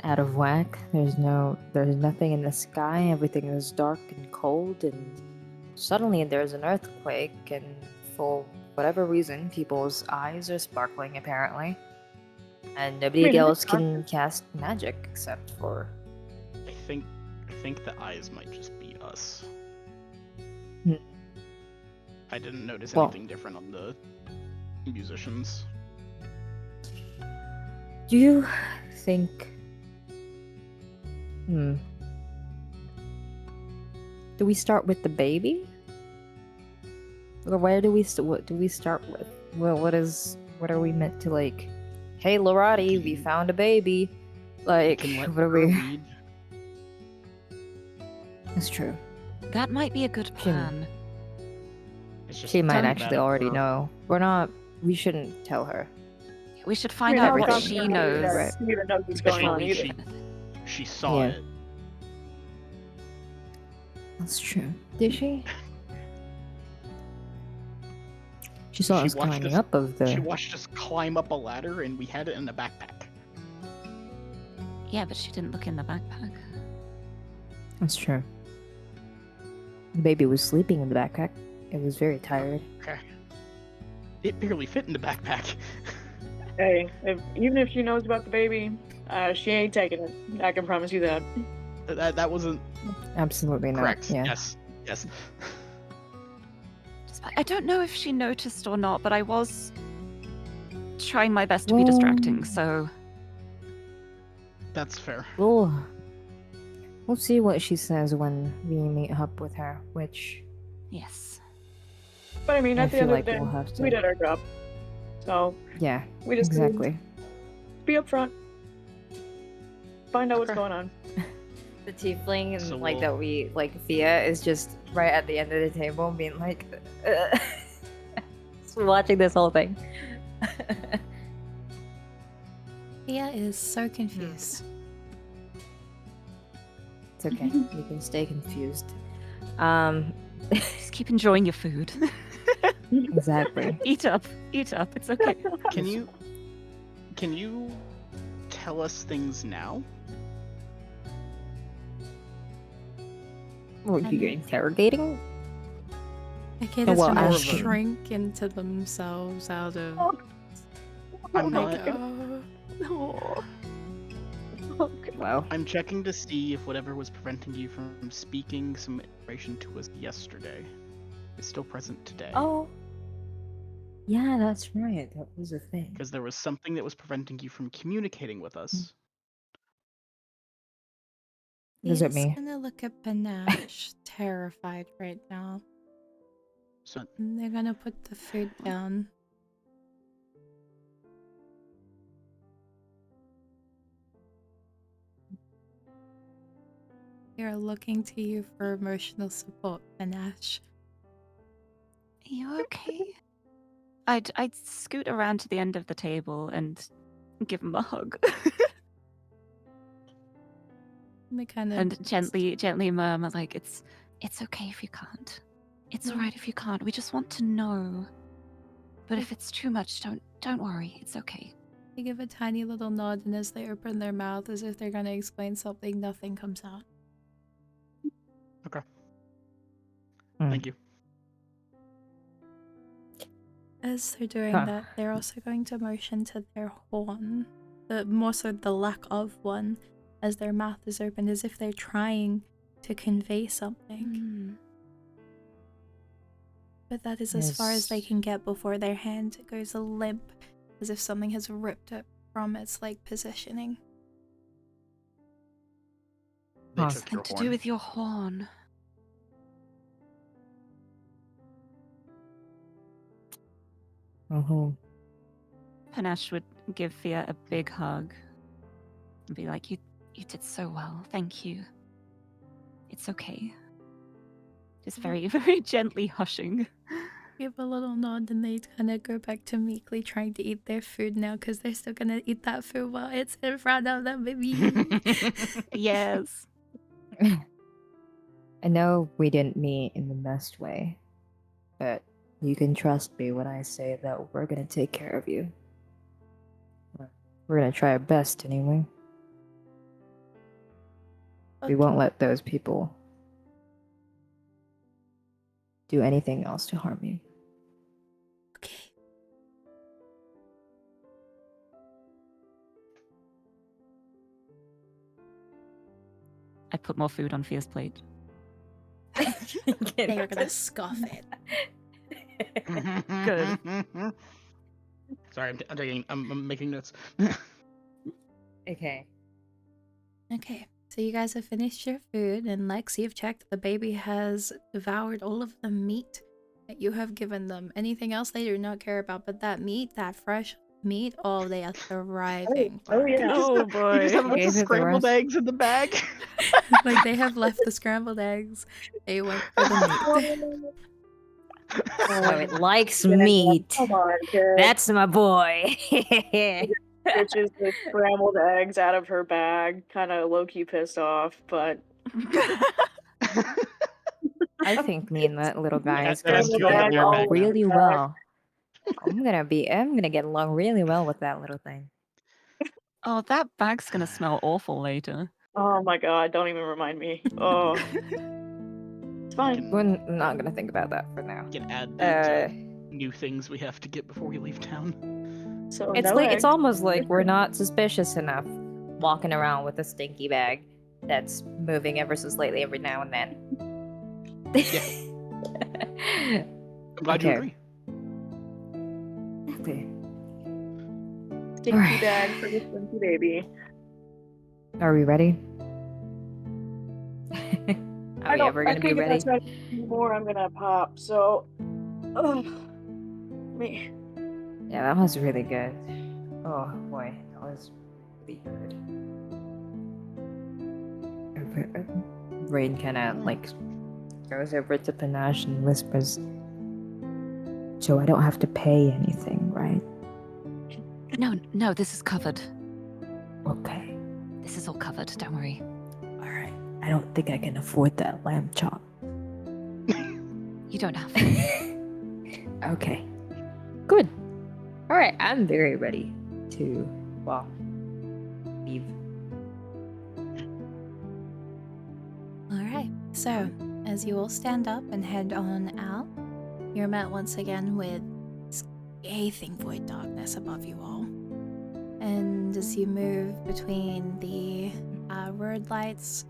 out of whack. There's nothing in the sky. Everything is dark and cold, and suddenly there's an earthquake, and for whatever reason, people's eyes are sparkling apparently, and nobody Wait, is it else can dark? cast magic except for. I think the eyes might just be us. Hmm. I didn't notice Well- anything different on the musicians. Do you think? Do we start with the baby? Or where do we what do we start with? Well, what are we meant to like? Hey, Lorati, we found a baby. Like, Can let what are her we? lead. That's true. That might be a good plan. It's just She might a actually matter of already her- know. We shouldn't tell her. We should find I mean, out that what was she something knows. that Right. She even knows what's going on Especially either. she saw Yeah. it. That's true. Did she? She saw She us watched climbing us- up of the. She watched us climb up a ladder, and we had it in a backpack. Yeah, but she didn't look in the backpack. That's true. The baby was sleeping in the backpack. It was very tired. Okay. It barely fit in the backpack. Hey, even if she knows about the baby, she ain't taking it. I can promise you that. That wasn't Absolutely not. correct. Yeah. Yes. I don't know if she noticed or not, but I was trying my best to be Well- distracting, so That's fair. We'll see what she says when we meet up with her. Which yes. But I mean, I at the feel end like of the day, we'll have to. we did our job. So Yeah. we just need to Exactly. be upfront. Find out what's Okay. going on. The tiefling and So like we'll- that we like Fia is just right at the end of the table being like just watching this whole thing. Thea is so confused. It's okay. You can stay confused. Just keep enjoying your food. Exactly. Eat up. It's okay. Can you tell us things now? What, you're interrogating? Okay, Oh, this well, well, Ash- shrink into themselves out of I'm like, not. oh, No. Well, I'm checking to see if whatever was preventing you from speaking some information to us yesterday is still present today. oh, yeah, that's right. That was a thing. Because there was something that was preventing you from communicating with us. Is it He's me? gonna look at Panache, terrified right now. So And they're gonna put the food down. They're looking to you for emotional support, Panache. Are you okay? I'd scoot around to the end of the table and give him a hug. They kind of And gently murmur like, it's okay if you can't. It's No. alright if you can't. We just want to know. But if it's too much, don't worry. It's okay. They give a tiny little nod, and as they open their mouth as if they're gonna explain something, nothing comes out. okay, Mm. thank you. As they're doing Huh. that, they're also going to motion to their horn, more so the lack of one, as their mouth is open, as if they're trying to convey something. But that is as far as they Yes. can get before their hand goes limp, as if something has ripped it from its positioning. They Huh. took your And to horn. do with your horn. Oh, Panache would give Fia a big hug and be like, you did so well. Thank you. It's okay. Just very, very gently hushing. Give a little nod, and they kind of go back to meekly trying to eat their food now, because they're still gonna eat that food while it's in front of them, baby. Yes. I know we didn't meet in the best way, but you can trust me when I say that we're gonna take care of you. We're gonna try our best anyway. We won't let those people do anything else to harm you. Okay. I put more food on Fia's plate. They are gonna scoff it. Good. Sorry, I'm making notes. Okay. Okay, so you guys have finished your food, and Lex, you've checked the baby has devoured all of the meat that you have given them. Anything else they do not care about, but that meat, that fresh meat, oh, they are thriving. Oh, for it. yeah. Oh You just have a boy. bunch Gave of it the scrambled rest. eggs in the bag. Like, they have left the scrambled eggs. They went for the meat. So it likes Yeah, meat. Come on, kid. That's my boy. Bitches with scrambled eggs out of her bag, kind of low-key pissed off, but I think me and that little guy Yeah, is that going has to to go get in your along bag now. really well. I'm gonna get along really well with that little thing. Oh, that bag's gonna smell awful later. oh my god, don't even remind me. Oh, it's fine. We're not gonna think about that for now. We can add that Uh, to new things we have to get before we leave town. So it's no like eggs. it's almost like we're not suspicious enough walking around with a stinky bag that's moving ever so slightly every now and then. I'm glad you Okay. agree. Okay. Stinky Alright. bag for the stinky baby. Are we ready? Are I we don't. ever I gonna be think if I ready? try to do more, I'm gonna pop. So, me. Yeah, that was really good. Oh boy, that was really good. Rain kind of like goes over to Panache and whispers, "So I don't have to pay anything, right?" No, this is covered. Okay. This is all covered, don't worry. All right. I don't think I can afford that lamb chop. You don't have. Okay. Good. All right. I'm very ready to, well, leave. Alright, so as you all stand up and head on out, you're met once again with scathing void darkness above you all. And as you move between the word lights.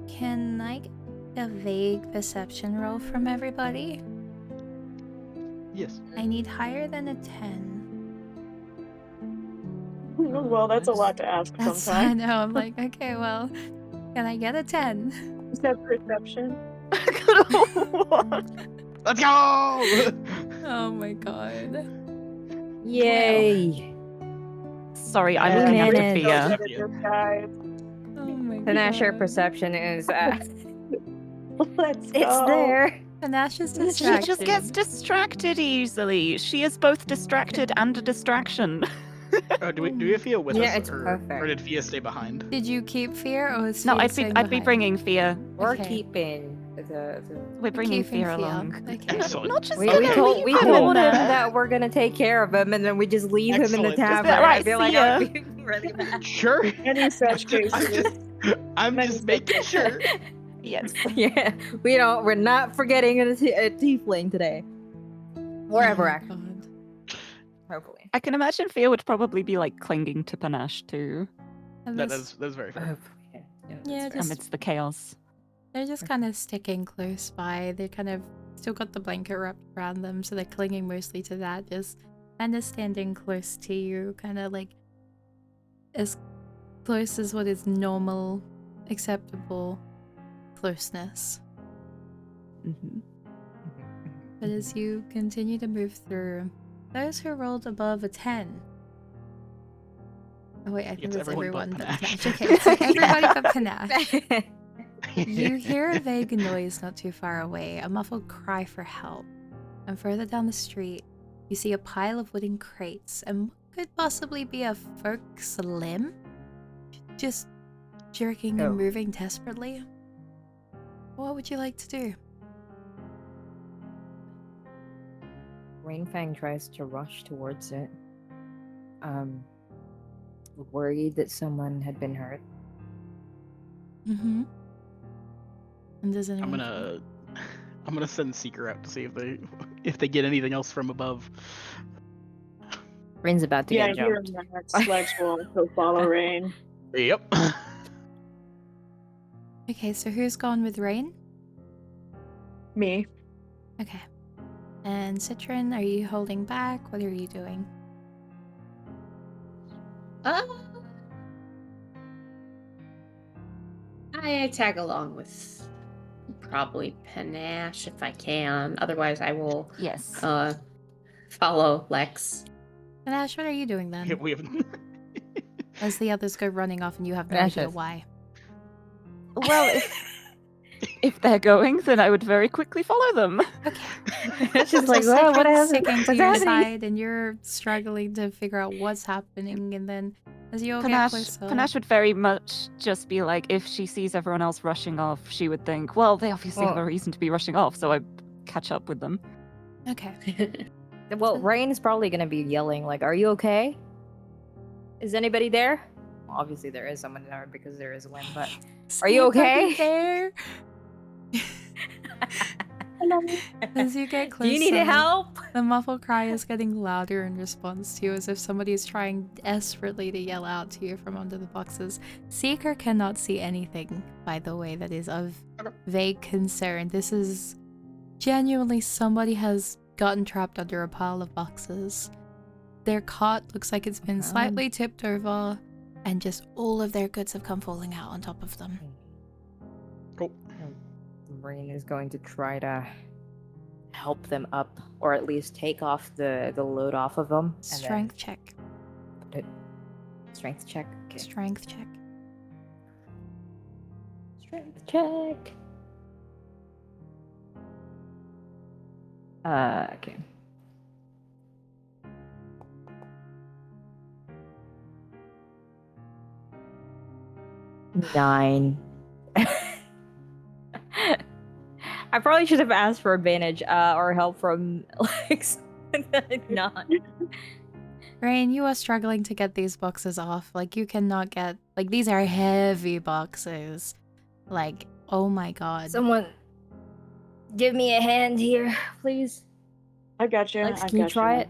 Can I get a vague perception roll from everybody? Yes. I need higher than a 10. Well, that's a lot to ask That's I sometimes. know. I'm like, okay, well, can I get a 10? Is that perception? What? Let's go! Oh my god. Yay! Sorry, I'm We looking after managed. So Fia. good at this, guys. Oh my Panache, your god. perception is Let's go. it's there. Panache is She distracted. just gets distracted easily. She is both distracted and a distraction. Do we have Fia with Yeah, us, it's or perfect. did Fia stay behind? Did you keep Fear or is No, Fia I'd staying be behind? bringing Fia. We're Okay. keeping the We're bringing keeping Fia Fia. along. Okay. Excellent. Not just we gonna told leave we him told in them there. that we're gonna take care of him, and then we just leave him in the Excellent. Just tavern. that right, I feel like see I ya. would be really bad. Sure. Any such cases. I'm Many just such making cases. sure. Yes. Yeah, we're not forgetting a tiefling today, or ever Oh my actually. god. Hopefully. I can imagine Fia would probably be like clinging to Panache too, And That's very fair. Hopefully. Yeah, Yeah, that's fair. just amidst the chaos. they're just kind of sticking close by. They're kind of still got the blanket wrapped around them, so they're clinging mostly to that. Just kind of standing close to you, kind of like as close as what is normal, acceptable closeness. Hmm. But as you continue to move through, those who rolled above a 10. Oh wait, I think It's that's everyone everyone but but Panache. Panache. Okay, so everybody but Panache. You hear a vague noise not too far away, a muffled cry for help. And further down the street, you see a pile of wooden crates and what could possibly be a folk's limb just jerking Oh. and moving desperately. What would you like to do? Rainfang tries to rush towards it. Worried that someone had been hurt. Mm-hmm. And does I'm anyone gonna send Seeker out to see if they get anything else from above. Rain's about to Yeah, get here jumped. in the next Lex will also follow Rain. Yep. Okay, so who's gone with Rain? Me. Okay. And Citron, are you holding back? What are you doing? I tag along with probably Panache if I can. Otherwise, I will Yes. follow Lex. Panache, what are you doing then? We haven't. As the others go running off and you have no Panache idea is- why. Well, if they're going, then I would very quickly follow them. Okay. She's like, So well, what Citron's has sticking to what's your happening? side and you're struggling to figure out what's happening, and then as you all get Panache, closer... Panache would very much just be like, if she sees everyone else rushing off, she would think, well, they obviously have a Well- reason to be rushing off, so I catch up with them. Okay. Well, Rain is probably gonna be yelling like, "Are you okay? Is anybody there?" Well, obviously there is someone there because there is a wind, but are you okay? There? As you get Do closer, you need help? the muffled cry is getting louder in response to you, as if somebody is trying desperately to yell out to you from under the boxes. Seeker cannot see anything, by the way, that is of vague concern. This is genuinely somebody has gotten trapped under a pile of boxes. Their cot looks like it's been slightly tipped over, and just all of their goods have come falling out on top of them. Cool. Rain is going to try to help them up, or at least take off the load off of them. and then Strength check. put it- Strength check. Okay. Strength check. Strength check. Okay. Nine. I probably should have asked for advantage or help from Lex. Not. Rain, you are struggling to get these boxes off. Like, you cannot get... Like, these are heavy boxes. Like, oh my god. Someone give me a hand here, please. I got you. Lex, I can you got try you.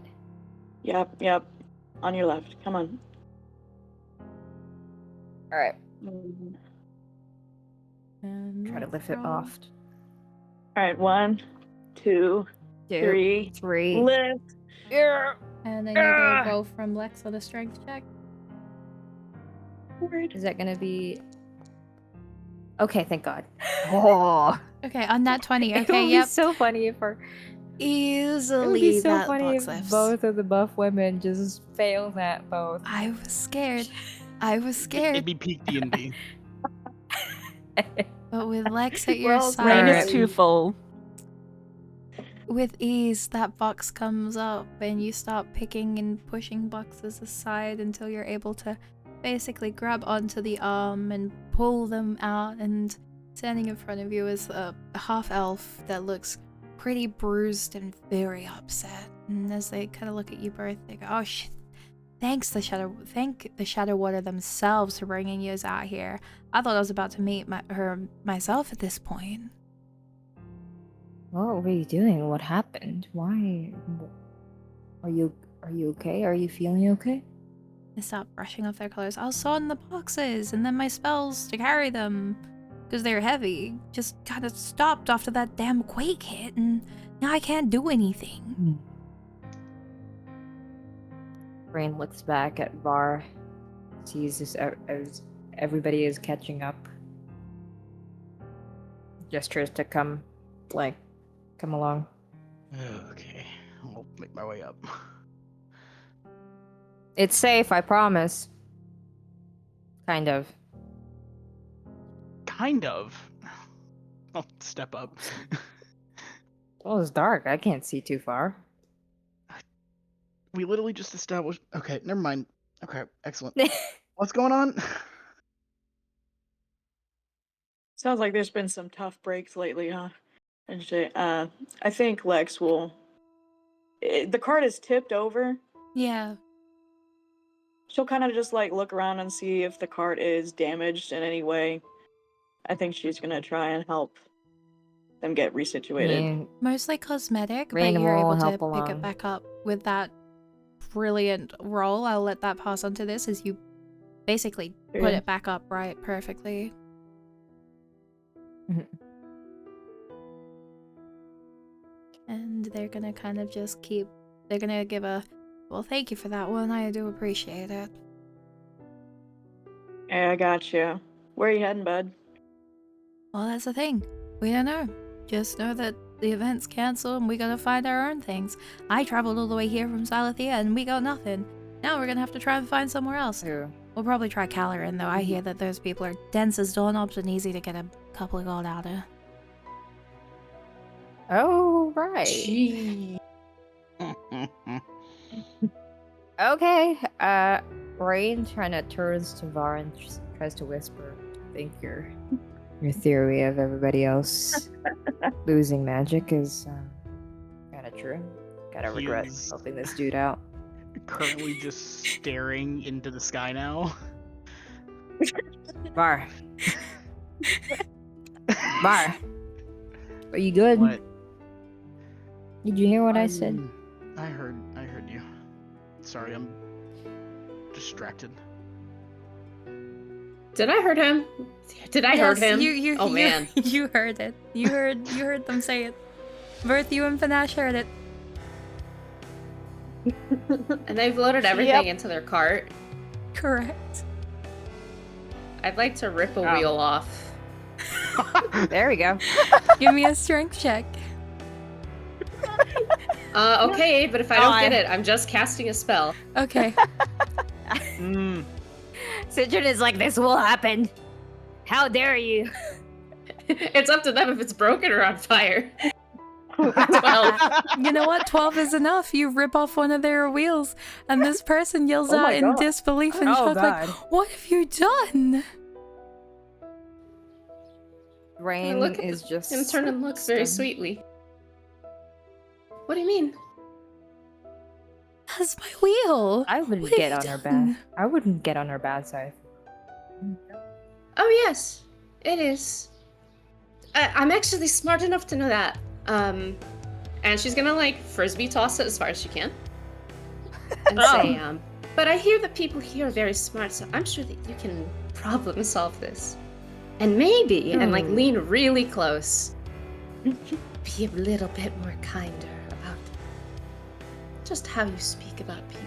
it? Yep. On your left. Come on. All right. And Try to lift it roll. off. All right, 1, 2, 3. 3. Lift. Yeah. And I need a roll from Lex on a strength check. Is that gonna be? Okay, thank God. Oh, Okay, on that 20. it Okay, would yep. be so funny if her. Easily It would be so that funny box if lifts. both of the buff women just fail that both. I was scared. I was scared. It'd be peak D&D. But with Lex at We're your all Rain side, is too full. with ease, that box comes up and you start picking and pushing boxes aside until you're able to basically grab onto the arm and pull them out. And standing in front of you is a half-elf that looks pretty bruised and very upset. And as they kind of look at you both, they go, "Oh shit! Thank the Shadow Water themselves for bringing you out here. I thought I was about to meet her myself at this point." What were you doing? What happened? Why? Are you okay? Are you feeling okay? They stop brushing off their colors. I was sawing the boxes, and then my spells to carry them, because they're heavy, just kind of stopped after that damn quake hit, and now I can't do anything. Rain looks back at Var, sees this as everybody is catching up. Gestures to come along. Okay, I'll make my way up. It's safe, I promise. Kind of. Kind of. I'll step up. Well, it's dark. I can't see too far. We literally just established. Okay, never mind. Okay, excellent. What's going on? Sounds like there's been some tough breaks lately, huh? And I think Lex will. The cart is tipped over. Yeah. She'll kind of just like look around and see if the cart is damaged in any way. I think she's gonna try and help them get resituated. mean, Mostly cosmetic, but Rain you're will able to help pick along. it back up with that brilliant roll. I'll let that pass on to this as you basically put Yeah. it back up right perfectly. And they're gonna kind of just they're gonna give a, "Well, thank you for that one, I do appreciate it." Yeah, I got you. Where are you heading, bud? Well, that's the thing. We don't know. Just know that the event's canceled and we gotta find our own things. I traveled all the way here from Silithia and we got nothing. Now we're gonna have to try and find somewhere else. True. We'll probably try Caloran, though. I hear that those people are dense as doorknobs and easy to get a couple of gold out of. Oh, right. Gee. Okay. Rain trying to turns to Var and tries to whisper. I think your theory of everybody else losing magic is kind of true. Gotta regret He's- helping this dude out. Currently just staring into the sky now. Var. Var. Are you good? What? Did you hear what I said? I heard you. Sorry, I'm distracted. Did I hurt him? Did I hurt him? Oh man. You heard it. You heard them say it. Both you and Panache heard it. And they've loaded everything into their cart. Correct. I'd like to rip a Oh. wheel off. There we go. Give me a strength check. Okay, but if I don't get it, I'm just casting a spell. Okay. Citron is like, this will happen. How dare you? It's up to them if it's broken or on fire. 12. You know what? 12 is enough. You rip off one of their wheels, and this person yells Oh out my in God. disbelief and Oh, shock, like, God. "What have you done?" I Rain look at is just him turn and look very stunned. sweetly. What do you mean? That's my wheel. I wouldn't What have get you on her done? bad. I wouldn't get on her bad side. Oh yes, it is. I'm actually smart enough to know that. And she's gonna like frisbee toss it as far as she can, and say, But I hear that people here are very smart, so I'm sure that you can problem solve this. And maybe, and like lean really close, be a little bit more kinder about just how you speak about people.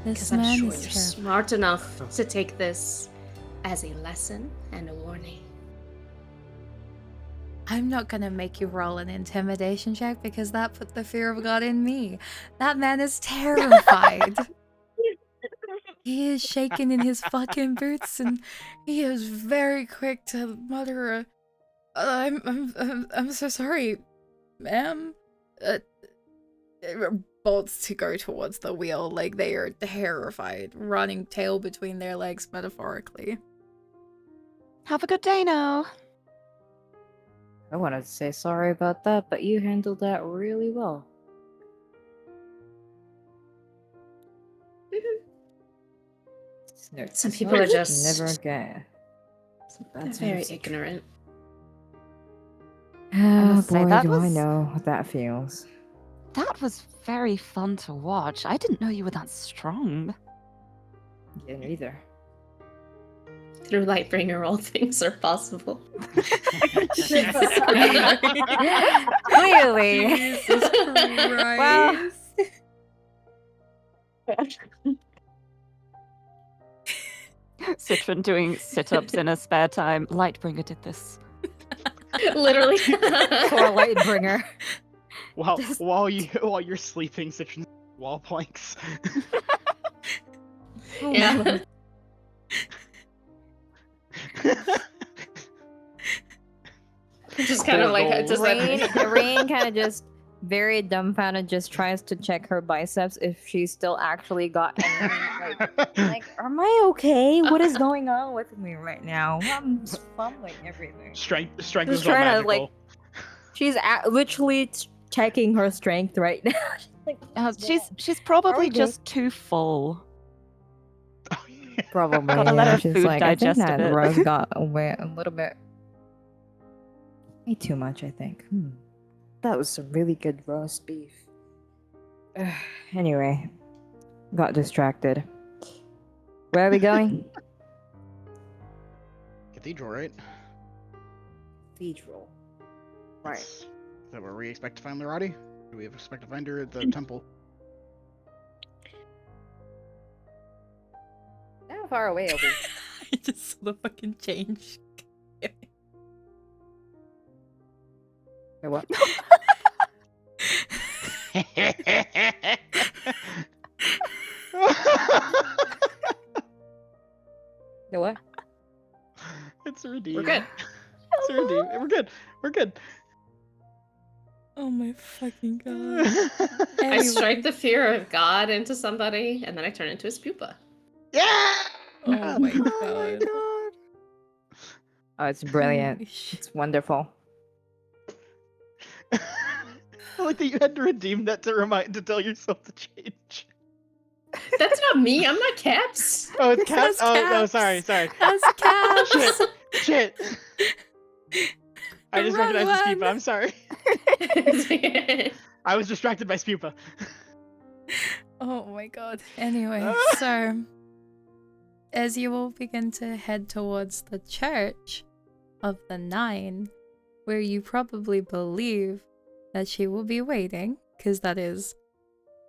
This Because I'm man sure is you're terrible. smart enough to take this as a lesson and a warning. I'm not gonna make you roll an intimidation check because that put the fear of God in me. That man is terrified. He is shaking in his fucking boots, and he is very quick to mutter, I'm so sorry, ma'am." Bolts to go towards the wheel, like they are terrified, running tail between their legs, metaphorically. Have a good day now. I wanted to say sorry about that, but you handled that really well. Some people are just never again. they're very ignorant. Oh must say, boy, that do I was- know what that feels. That was very fun to watch. I didn't know you were that strong. Yeah, neither. Through Lightbringer, all things are possible. Clearly. Jesus Christ. Well, Citron doing sit-ups in her spare time. Lightbringer did this. Literally. poor Lightbringer. While you're sleeping, Citron's wall planks. Yeah. Just kind of like Goals. just Rain kind of just very dumbfounded, just tries to check her biceps if she's still actually got any, like, am I okay? What is going on with me right now? I'm just fumbling everything. Strength Just is not trying to, magical. like, she's literally checking her strength right now. She's like, She's probably Okay. just too full. probably. Gotta let her She's food like, I think digest a that bit. Rose got away a little bit. Way too much, I think. That was some really good roast beef. Anyway, got distracted. Where are we going? Cathedral, right? Cathedral. Right. Is that where we expect to find Lorati? Do we expect to find her at the temple? How far away are we? I just saw the fucking change. Or what? The what? It's redeemed. We're good. It's redeemed. We're good. We're good. Oh my fucking god. I Anyway. strike the fear of God into somebody, and then I turn into his pupa. Yeah! Oh my Oh my god. god. Oh, it's brilliant. Holy shit. It's wonderful. I like that you had to redeem that to tell yourself to change. That's not me. I'm not Caps. Oh, it's Caps? That's Oh, Caps. sorry. That's Caps. Shit. I just Run, recognized run. Spupa. I'm sorry. I was distracted by Spupa. Oh my god. Anyway, so as you all begin to head towards the Church of the Nine, where you probably believe that she will be waiting, because that is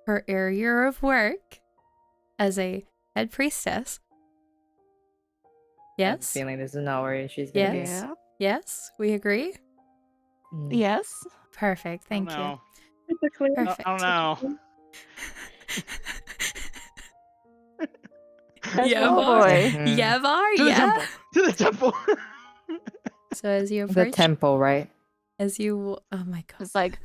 her area of work as a head priestess. I have a Yes? feeling this is not where she's gonna be. Yes. Yes? We agree? Mm. Yes. Perfect. Thank you. you. Typically. Perfect. I don't know. Yeah, Oh boy. boy. Mhm. Yeah, Var, To the yeah. temple. To the temple. So as you The approach, temple, right? as you, oh my god, It's like,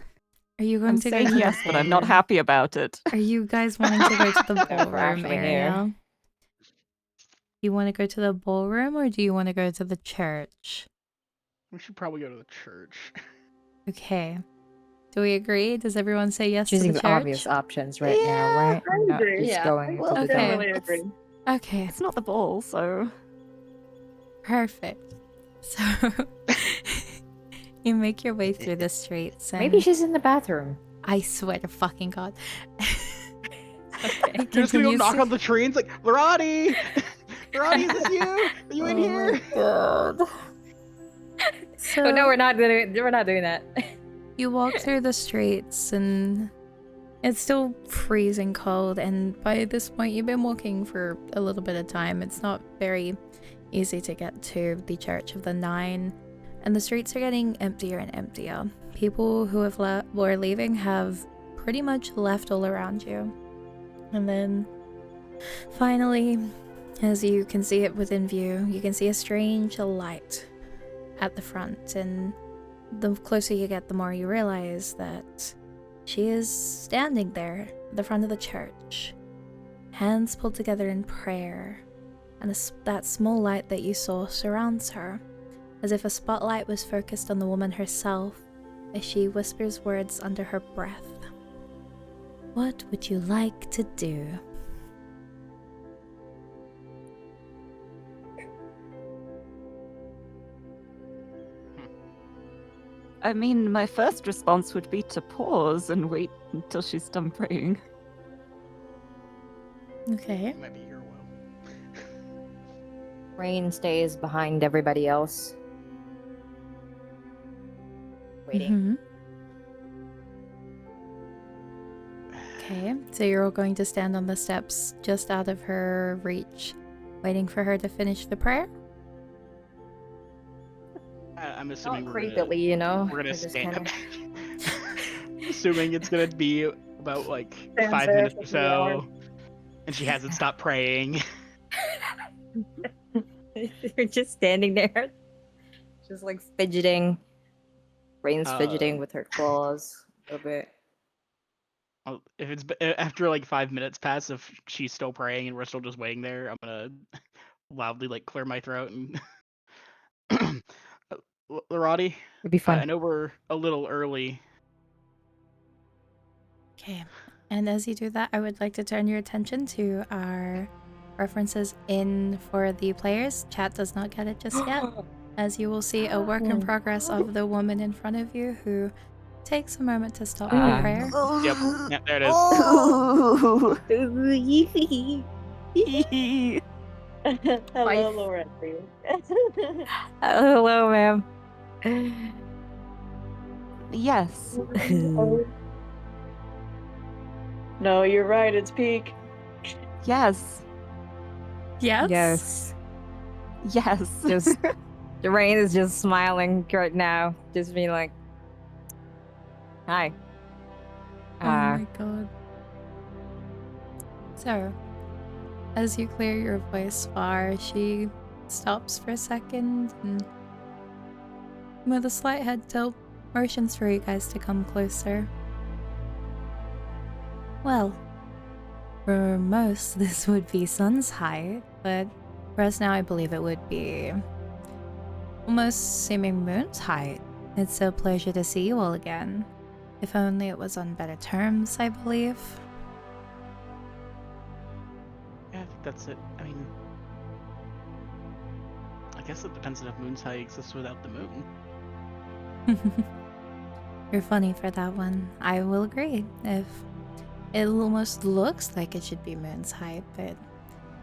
are you going I'm to go saying to yes, the but I'm not ballroom? happy about it. Are you guys wanting to go to the If we're ballroom actually area? here. You want to go to the ballroom or do you want to go to the church? We should probably go to the church. Okay. Do we agree? Does everyone say yes Choosing to the the church? obvious options right now, Yeah, right? I Not agree. just Yeah. going Well, to the okay. temple. Definitely agree. Okay, It's not the ball, so perfect. So you make your way through the streets and Maybe she's in the bathroom. I swear to fucking god. Okay, You're just gonna go continues knock to- on the tree and it's like, Lorati! Lorati, is this you? Are you in here? God. So Oh no, we're not doing that. you walk through the streets and it's still freezing cold, and by this point you've been walking for a little bit of time. It's not very easy to get to the Church of the Nine, and the streets are getting emptier and emptier. People who were leaving have pretty much left all around you. And then finally, as you can see it within view, you can see a strange light at the front, and the closer you get, the more you realize that she is standing there at the front of the church, hands pulled together in prayer, and that small light that you saw surrounds her, as if a spotlight was focused on the woman herself as she whispers words under her breath. What would you like to do? I mean, my first response would be to pause and wait until she's done praying. Okay. It might be your will. Rain stays behind everybody else. Waiting. Okay, so you're all going to stand on the steps just out of her reach, waiting for her to finish the prayer? I'm assuming Not we're creepily, gonna, you know. we're gonna just stand. kinda- Assuming it's gonna be about like Stands 5 there minutes for or 3 hours. so, and she hasn't stopped praying. You're just standing there, just like fidgeting. Rain's fidgeting with her claws a bit. If it's after like 5 minutes pass, if she's still praying and we're still just waiting there, I'm gonna loudly like clear my throat and Lorati, It'd be fun. I know we're a little early. Okay, and as you do that, I would like to turn your attention to our references in for the players. Chat does not get it just yet, as you will see a work in progress of the woman in front of you who takes a moment to stop her prayer. Yep, there it is. Hello, Lauren. Hello, ma'am. Yes. No, you're right. It's peak. Yes. Yes? Yes. Yes. Just the rain is just smiling right now, just being like, "Hi." Oh my god. So, as you clear your voice far, she stops for a second and, with a slight head tilt, motions for you guys to come closer. Well, for most, this would be sun's height, but for us now, I believe it would be almost seeming moon's height. It's a pleasure to see you all again. If only it was on better terms, I believe. Yeah, I think that's it. I mean, I guess it depends on if Moon's High exists without the moon. You're funny for that one. I will agree. If it almost looks like it should be Moon's height, but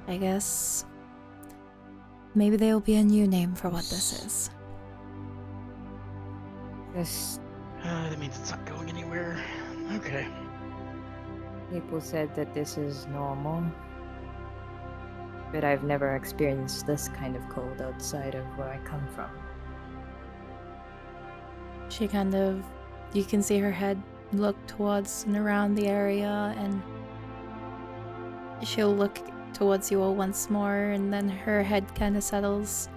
I guess maybe there will be a new name for what this is. This That means it's not going anywhere. Okay. people said that this is normal, but I've never experienced this kind of cold outside of where I come from. She kind of, you can see her head look towards and around the area, and she'll look towards you all once more, and then her head kind of settles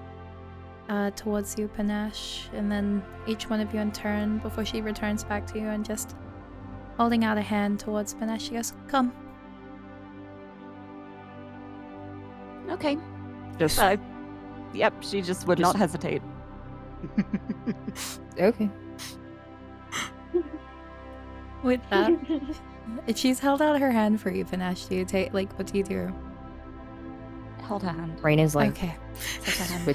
towards you, Panache, and then each one of you in turn before she returns back to you and just holding out a hand towards Panache, she goes, "Come." Okay. Just Yep, she just would not hesitate. okay. With that, she's held out her hand for you, Panache. Do you take, like, what do you do? Hold her hand. Rain is like Okay. Hold her hand.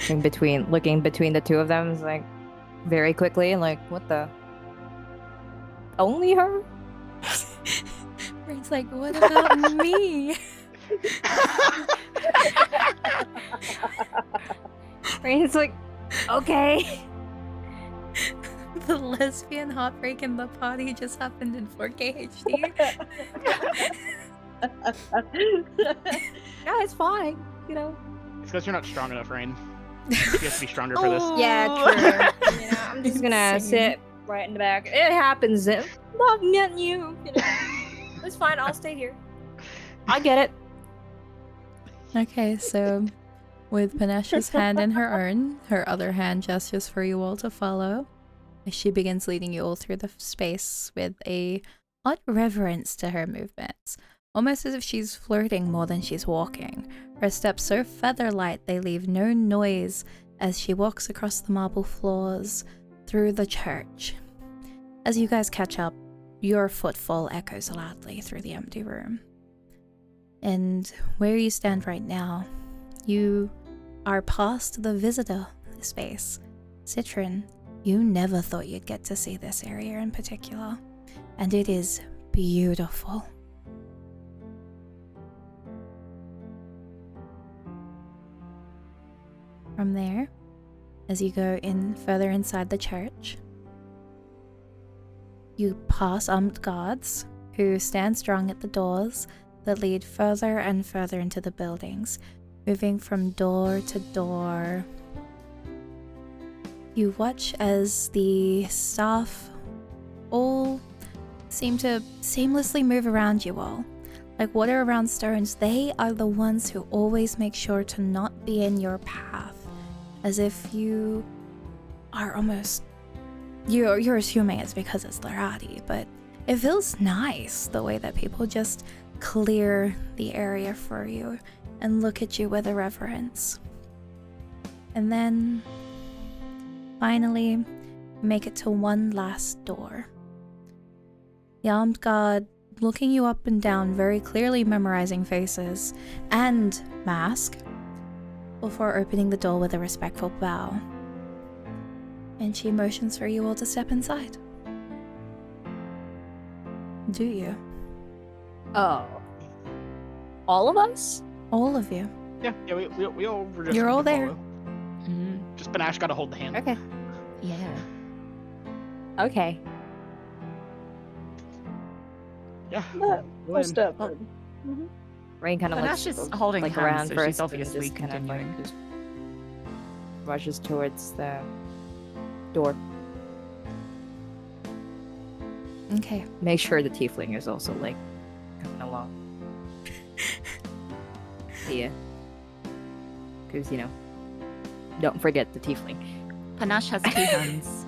looking between the two of them, is like very quickly, and like, what the? Only her? Rain's like, what about me? Rain's like, okay. The lesbian heartbreak in the party just happened in 4K HD. Yeah, it's fine. You know. It's because you're not strong enough, Rain. You have to be stronger for this. Yeah, true. You know, I'm just gonna Insane. sit right in the back. It happens. Not meant you. You know. It's fine. I'll stay here. I get it. Okay, so with Panasha's hand in her urn, her other hand gestures for you all to follow as she begins leading you all through the space with a odd reverence to her movements, almost as if she's flirting more than she's walking. Her steps so feather-light they leave no noise as she walks across the marble floors through the church. As you guys catch up, your footfall echoes loudly through the empty room. And where you stand right now, you are past the visitor space. Citron, you never thought you'd get to see this area in particular, and it is beautiful. From there, as you go in further inside the church, you pass armed guards who stand strong at the doors that lead further and further into the buildings, moving from door to door. You watch as the staff all seem to seamlessly move around you all. Like water around stones, they are the ones who always make sure to not be in your path, as if you are almost... You're assuming it's because it's Larati, but it feels nice the way that people just clear the area for you and look at you with a reverence. And then finally you make it to one last door. The armed guard looking you up and down, very clearly memorizing faces and mask before opening the door with a respectful bow. And she motions for you all to step inside. Do you? Oh. All of us? All of you. Yeah, we all were just You're all to there. follow. Mm, Just Panache gotta hold the hand. Okay. yeah. Okay. Yeah. But go in. first up. Well, Rain kind of Panache is holding like hands, around so first, she's obviously just kind of like continuing. just rushes towards the door. Okay. Make sure the tiefling is also like coming along. Yeah. Because, you know, don't forget the tiefling. Panache has 2 hands.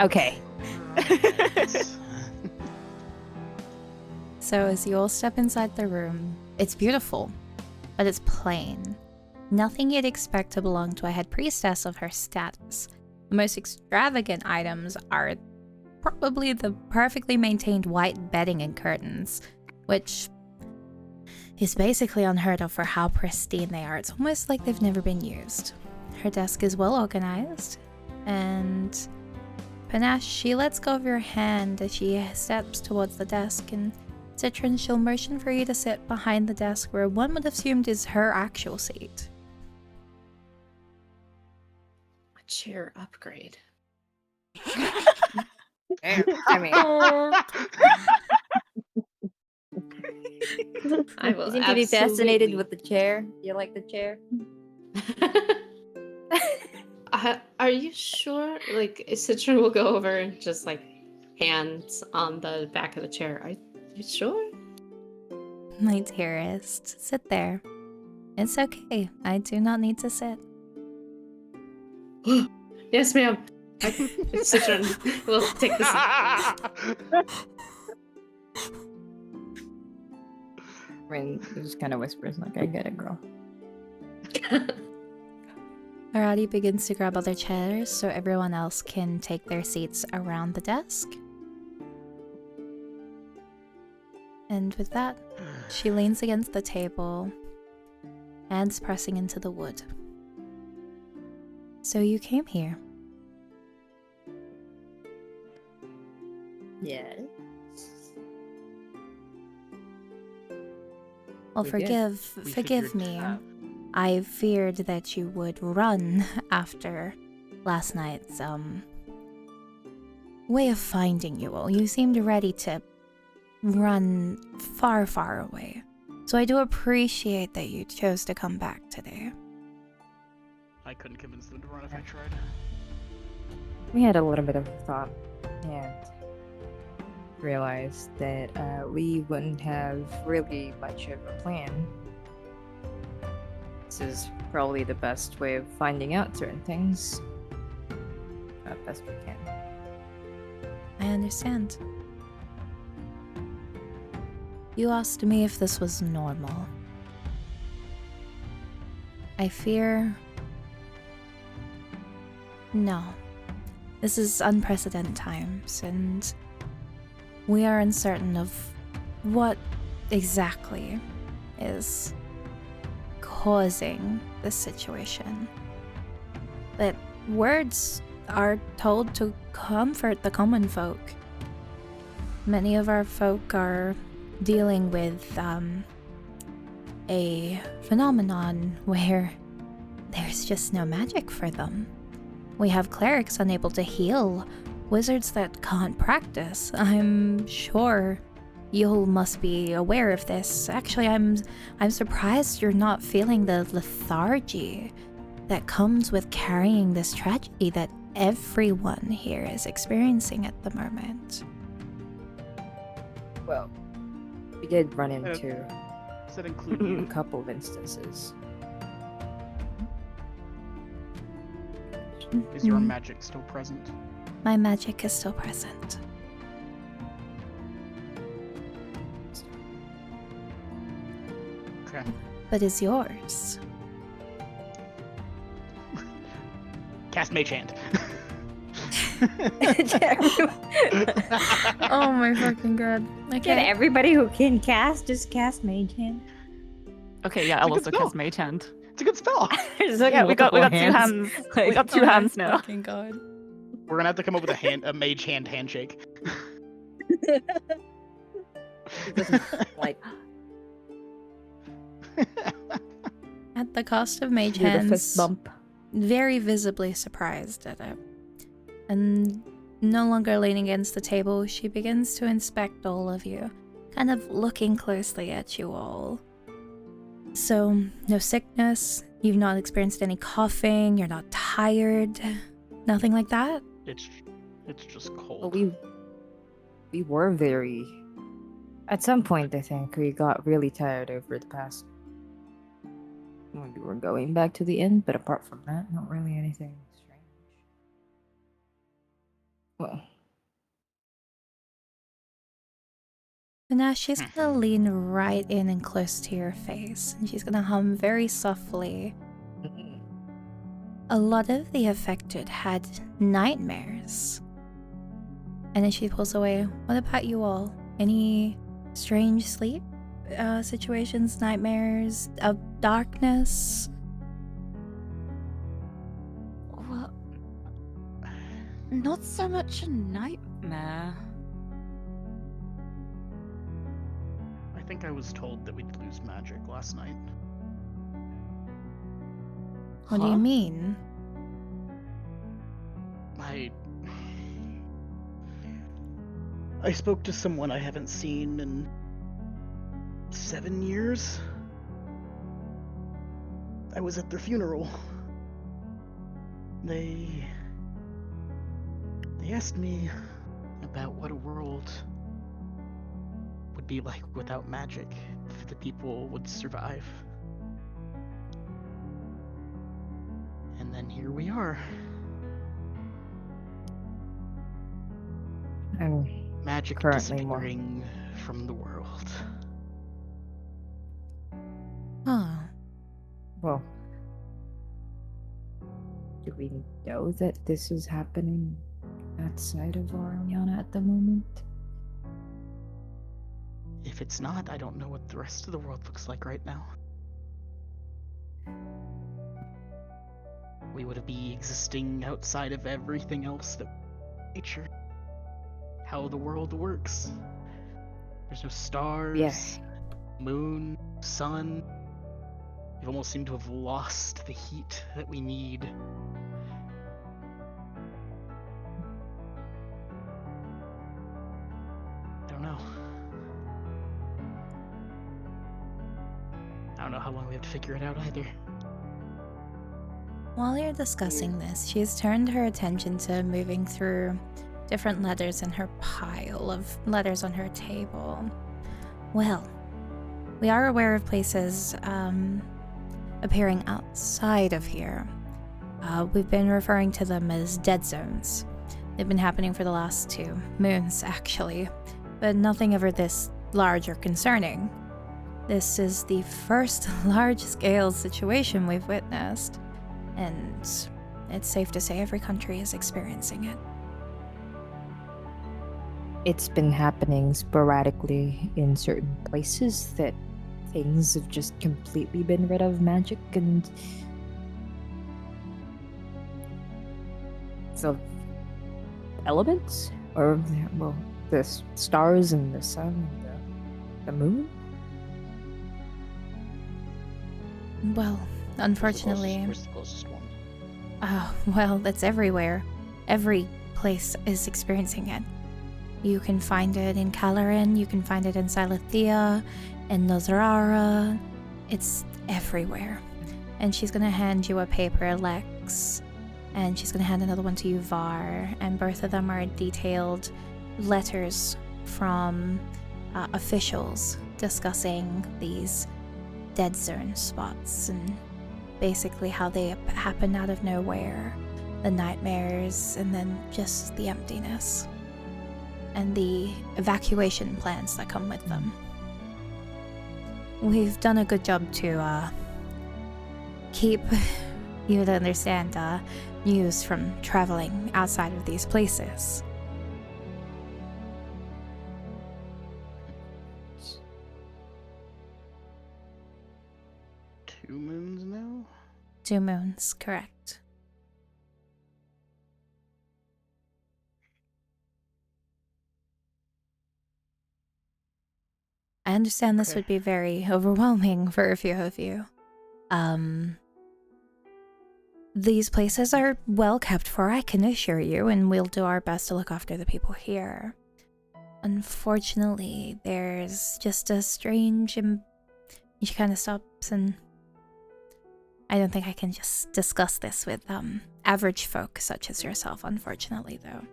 Okay. So as you all step inside the room, it's beautiful, but it's plain. Nothing you'd expect to belong to a head priestess of her status. The most extravagant items are probably the perfectly maintained white bedding and curtains, which is basically unheard of for how pristine they are. It's almost like they've never been used. Her desk is well organized, and Panache, she lets go of your hand as she steps towards the desk, and Citron, she'll motion for you to sit behind the desk where one would have assumed is her actual seat. A chair upgrade. I mean, I will you seem to be fascinated absolutely- with the chair. You like the chair? Are you sure? Like, Citron will go over and just like hands on the back of the chair. Are you sure? My dearest, sit there. It's okay. I do not need to sit. Yes, ma'am. Citron will take the Rain just kind of whispers, like, I get it, girl. seat. Arati begins to grab other chairs so everyone else can take their seats around the desk. And with that, she leans against the table, hands pressing into the wood. So you came here. Yeah. Well, We did. We forgive figured, me. I feared that you would run after last night's way of finding you all. You seemed ready to run far, far away. So I do appreciate that you chose to come back today. I couldn't convince them to run if I tried. We had a little bit of a thought and realized that we wouldn't have really much of a plan. This is probably the best way of finding out certain things. Best we can. I understand. You asked me if this was normal. I fear... No. This is unprecedented times, and we are uncertain of what exactly is causing this situation. But words are told to comfort the common folk. Many of our folk are dealing with a phenomenon where there's just no magic for them. We have clerics unable to heal, wizards that can't practice. I'm sure you must be aware of this. Actually, I'm surprised you're not feeling the lethargy that comes with carrying this tragedy that everyone here is experiencing at the moment. Well, we did run into Does that include a you? couple of instances. Is your Mhm. magic still present? My magic is still present. Okay. But is yours? Cast Mage Hand. Oh my fucking god. Can everybody who can cast just cast Mage Hand? Okay, yeah, It's a I'll good also spell. cast Mage Hand. It's a good spell. There's like Yeah, we got multiple two hands. We Like- got two hands now. Fucking god. We're gonna have to come up with a Mage Hand handshake. like At the cost of mage do the fist hands, bump. very visibly surprised at it. And no longer leaning against the table, she begins to inspect all of you, kind of looking closely at you all. So, no sickness, you've not experienced any coughing, you're not tired, nothing like that? It's just cold. Well, we were very. At some point, I think we got really tired over the past. When we were going back to the inn, but apart from that, not really anything strange. Well, So now she's gonna lean right in and close to your face, and she's gonna hum very softly. A lot of the affected had nightmares. And then she pulls away. What about you all? Any strange sleep situations, nightmares, of darkness? Well, not so much a nightmare. I think I was told that we'd lose magic last night. What do you Huh? mean? I spoke to someone I haven't seen in 7 years. I was at their funeral. They asked me about what a world would be like without magic, if the people would survive. And then here we are. I'm Magic Currently more. disappearing from the world. Huh. well. Do we know that this is happening outside of Ariana at the moment? If it's not, I don't know what the rest of the world looks like right now. We would be existing outside of everything else that nature. How the world works. There's no stars. Yeah. moon, sun. We almost seem to have lost the heat that we need. I don't know. I don't know how long we have to figure it out either. While you're discussing this, she's turned her attention to moving through different letters in her pile of letters on her table. Well, we are aware of places appearing outside of here. We've been referring to them as dead zones. They've been happening for the last 2 moons, actually, but nothing ever this large or concerning. This is the first large-scale situation we've witnessed, and it's safe to say every country is experiencing it. It's been happening sporadically in certain places that things have just completely been rid of magic and the elements, or well, the stars and the sun and the moon. Well, unfortunately, Where's the closest one? oh, well, it's everywhere. Every place is experiencing it. You can find it in Calaran, you can find it in Silathea, in Nozarara. It's everywhere. And she's gonna hand you a paper, Lex, and she's gonna hand another one to you, Var, and both of them are detailed letters from officials discussing these dead zone spots and basically how they happen out of nowhere, the nightmares, and then just the emptiness and the evacuation plans that come with them. We've done a good job to keep, you to understand, news from traveling outside of these places. Two moons now? 2 moons, correct. I understand this Okay. would be very overwhelming for a few of you. These places are well kept for, I can assure you, and we'll do our best to look after the people here. Unfortunately, there's just a strange... She kind of stops, and I don't think I can just discuss this with average folk such as yourself, unfortunately, though.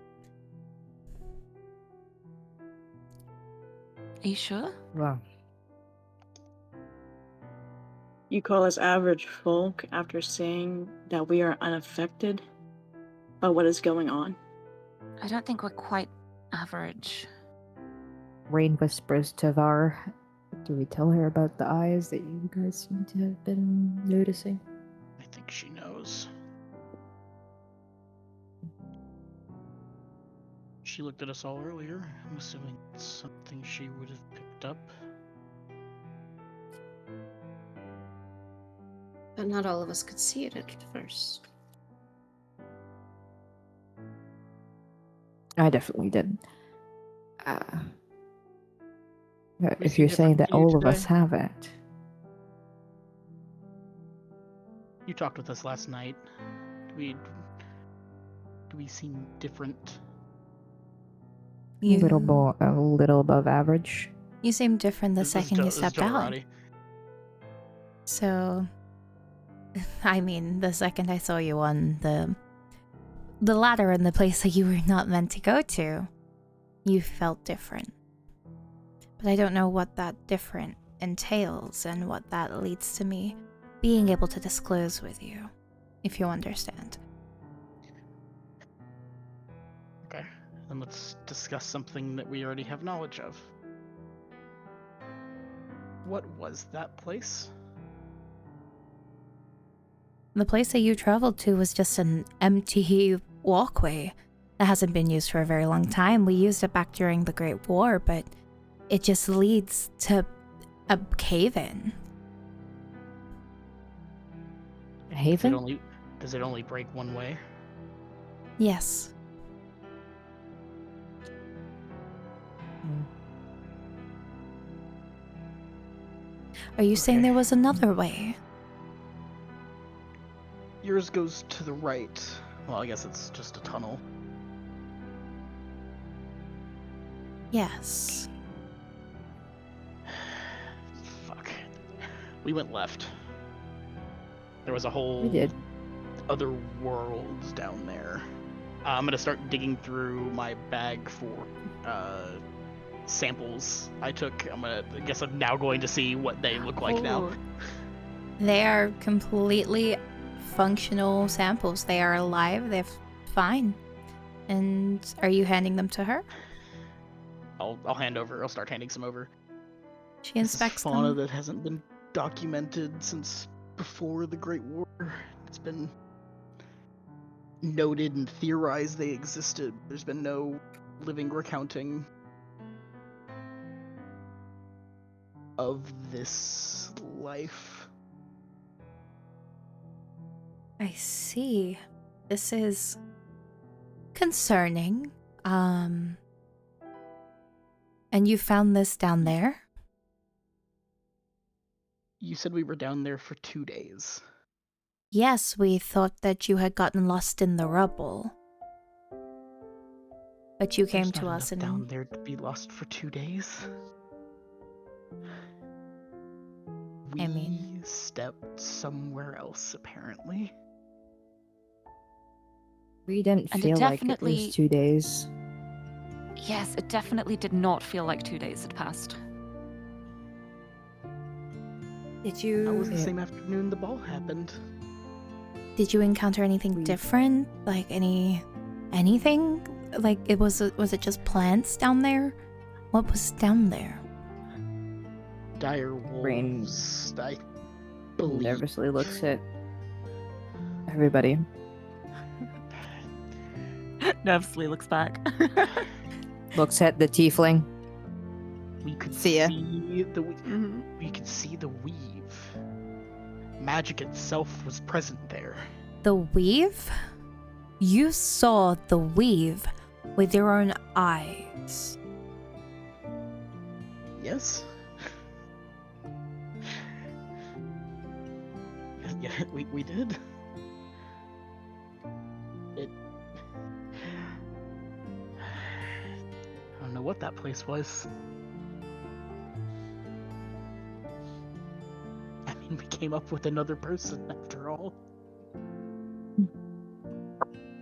Are you sure? Well, You call us average folk after saying that we are unaffected by what is going on? I don't think we're quite average. Rain whispers to Var. Do we tell her about the eyes that you guys seem to have been noticing? I think she knows. She looked at us all earlier. I'm assuming it's something she would have picked up. But not all of us could see it at first. I definitely didn't. We If see you're saying different that to you all of us today? have it, You talked with us last night. Do we seem different? a little above average. You seem different the second you stepped out. Dorati. So, I mean, the second I saw you on the ladder in the place that you were not meant to go to, you felt different. But I don't know what that different entails and what that leads to me being able to disclose with you, if you understand. Okay, then let's discuss something that we already have knowledge of. What was that place? The place that you traveled to was just an empty walkway that hasn't been used for a very long time. We used it back during the Great War, but it just leads to a cave-in. A haven? Does it only break one way? Yes. Are you saying Okay. there was another way? Yours goes to the right. Well, I guess it's just a tunnel. Yes. Fuck. We went left. There was a whole We did. other worlds down there. I'm gonna start digging through my bag for samples I took. I guess I'm now going to see what they look like now. Oh, They are completely functional samples. They are alive. They're fine. And are you handing them to her? I'll hand over. I'll start handing some over. She This is inspects fauna them. that hasn't been documented since before the Great War. It's been noted and theorized they existed. There's been no living recounting of this life. I see. This is concerning. And you found this down there? You said we were down there for 2 days. Yes, we thought that you had gotten lost in the rubble. But you came There's to not us enough down and there to be lost for 2 days. We I mean- stepped somewhere else, apparently. We didn't And it feel like it definitely- was 2 days. yes, it definitely did not feel like 2 days had passed. did That you was the Yeah. same afternoon the ball happened. encounter anything We- different? Like anything? Like was it just plants down there? What was down there? Dire Rain- wolves, I believe. Nervously looks at everybody. Nervously looks back. Looks at the tiefling. We could Thea. see the Mhm. we could see the weave. Magic itself was present there. The weave? You saw the weave with your own eyes. Yes. Yeah, we did. It. I don't know what that place was. I mean, we came up with another person after all.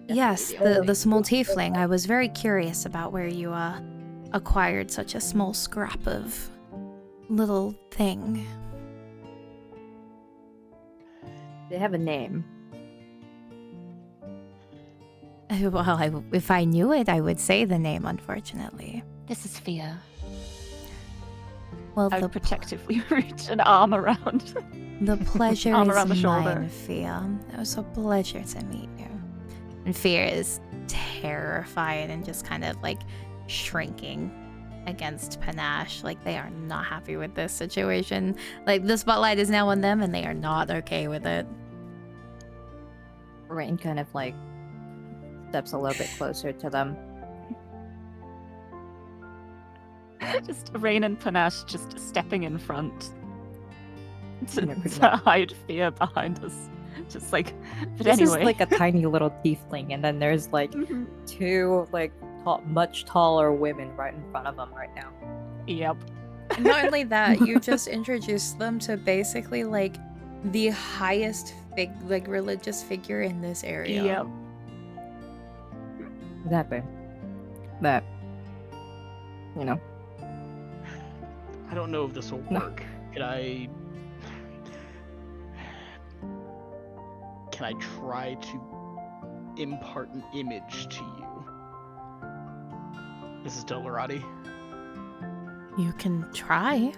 Yes, the small tiefling. I was very curious about where you acquired such a small scrap of little thing. They have a name. Well, if I knew it, I would say the name, unfortunately. This is fear. Well, I the would protectively reach an arm around. The pleasure Arm is around the shoulder. mine, Fia. It was a pleasure to meet you. And Fia is terrified and just kind of like shrinking against Panache. Like they are not happy with this situation. Like the spotlight is now on them and they are not okay with it. Rain kind of like steps a little bit closer to them. Just Rain and Panache just stepping in front to, Yeah, pretty to much. hide fear behind us. Just like, but This anyway. is like a tiny little tiefling, and then there's like Mhm. two like much taller women right in front of them right now. Yep. And not only that, you just introduced them to basically like the highest religious figure in this area. Yep. Exactly. That, you know, I don't know if this will No. work. Can I try to impart an image to you? This is Dolorati. You can try.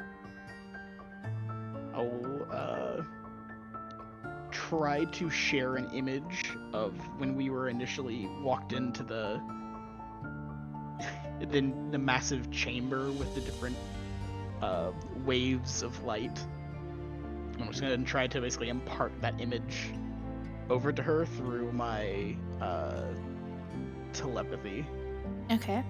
I'll try to share an image of when we were initially walked into the massive chamber with the different waves of light. I'm just gonna try to basically impart that image over to her through my telepathy. Okay.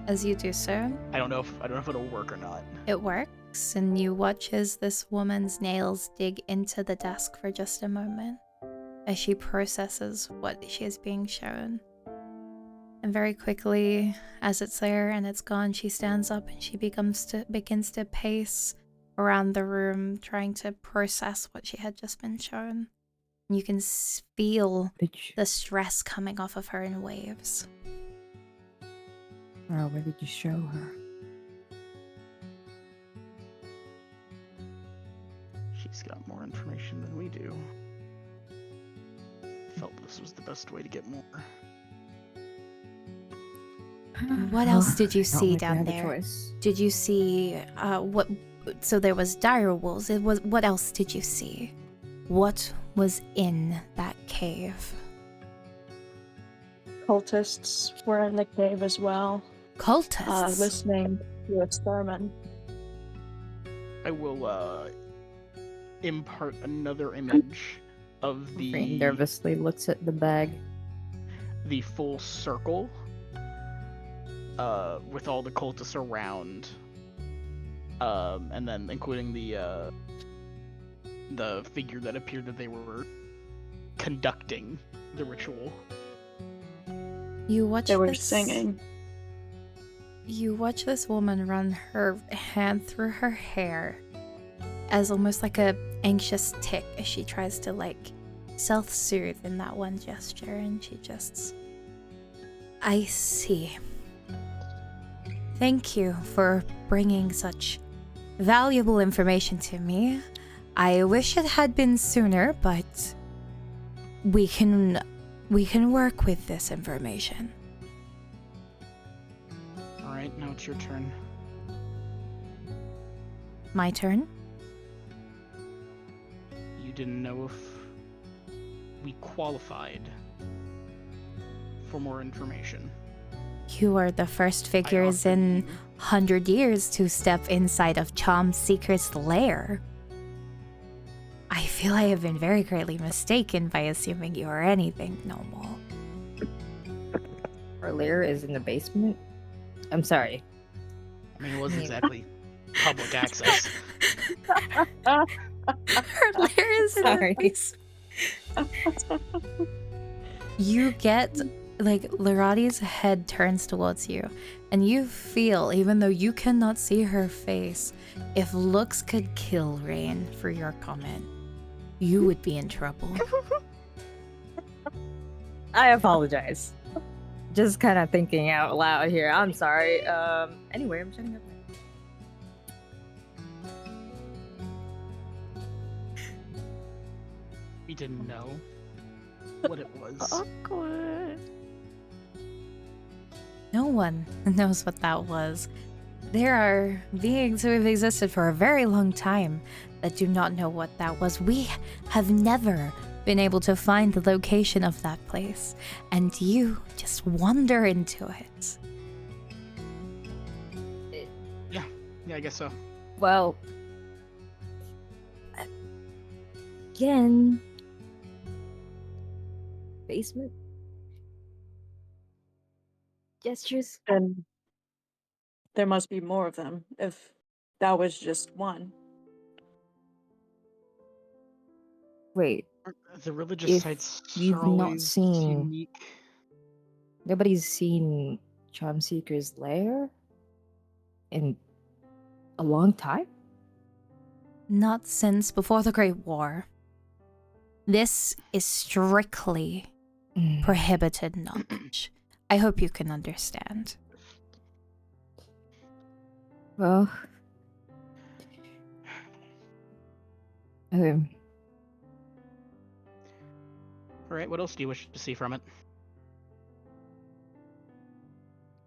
As you do so, I don't know if it'll work or not. it works. Lex, and you watch as this woman's nails dig into the desk for just a moment as she processes what she is being shown. And very quickly, as it's there and it's gone, she stands up and she begins to pace around the room, trying to process what she had just been shown. And you can feel the stress coming off of her in waves. Oh, where did you show her? She's got more information than we do. Felt this was the best way to get more. What else did you I don't see like down have a there? choice. Did you see what? So there was dire wolves. What else did you see? What was in that cave? Cultists were in the cave as well, Cultists. listening to a sermon. I will impart another image of Rain the nervously looks at the bag. full circle with all the cultists around, and then including the figure that appeared that they were conducting the ritual. You watch They were this, singing. You watch this woman run her hand through her hair as almost like a anxious tick as she tries to like self-soothe in that one gesture, and she just... I see. Thank you for bringing such valuable information to me. I wish it had been sooner, but we can work with this information. Alright, now it's your turn. My turn? You didn't know if we qualified for more information. You are the first figures in 100 years to step inside of Charm Seeker's lair. I feel I have been very greatly mistaken by assuming you are anything normal. Her lair is in the basement. I'm sorry. I mean, it wasn't exactly public access. Her lair is in the Sorry. basement. You get, like, Lorati's head turns towards you, and you feel, even though you cannot see her face, if looks could kill Rain for your comment, you would be in trouble. I apologize. Just kind of thinking out loud here. I'm sorry. Anyway, I'm shutting up. We didn't know what it was. Awkward. No one knows what that was. There are beings who have existed for a very long time that do not know what that was. We have never been able to find the location of that place, and you just wander into it. Yeah, I guess so. Well, again, basement gestures. And there must be more of them if that was just one. Wait, The religious If sites you've are not always seen- unique. nobody's seen Charm Seeker's lair in a long time? Not since before the Great War. This is strictly prohibited knowledge. I hope you can understand. Well, um, Alright, what else do you wish to see from it?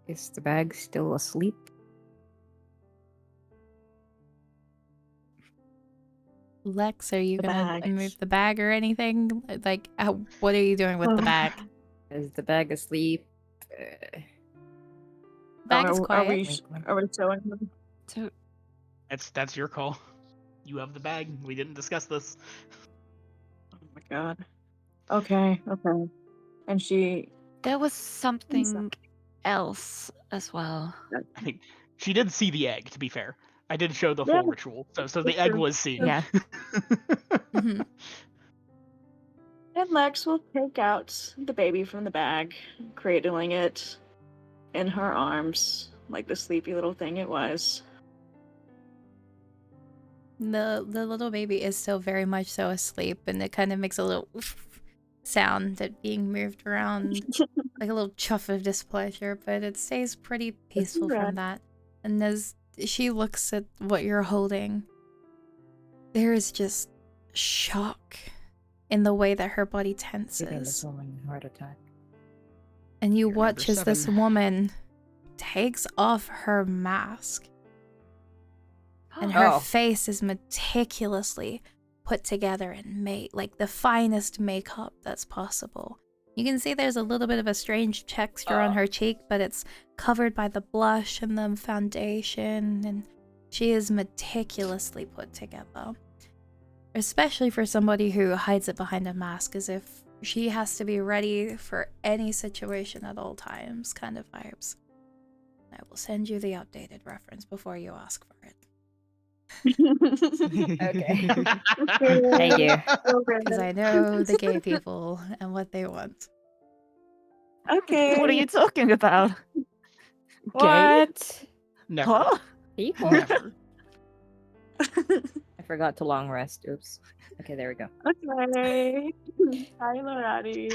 is the bag still asleep? Lex, are you The gonna bag. move the bag or anything? Like, what are you doing with the bag? Is the bag asleep? The bag is quiet. Are we showing them? So That's your call. You have the bag. We didn't discuss this. Oh my god. Okay. And she. there was something else as well. I mean, she did see the egg, to be fair. I did show the Yeah. full ritual, so the That's egg true. was seen. Yeah. Mhm. And Lex will take out the baby from the bag, cradling it in her arms like the sleepy little thing it was. The little baby is still very much so asleep, and it kind of makes a little sound that being moved around, like a little chuff of displeasure, but it stays pretty peaceful from right. that. And as she looks at what you're holding, there is just shock in the way that her body Even the tenses. following heart attack. And you You're watch number as this 7. woman takes off her mask, and her Oh. face is meticulously put together and made like the finest makeup that's possible. You can see there's a little bit of a strange texture on her cheek, but it's covered by the blush and the foundation, and she is meticulously put together. Especially for somebody who hides it behind a mask, as if she has to be ready for any situation at all times, kind of vibes. I will send you the updated reference before you ask for it. Okay. Thank you. Because I know the gay people and what they want. Okay. What are you talking about? What? Never. Huh? People? Never. I forgot to long rest. Oops. Okay, there we go. Okay. Hi, Lorati.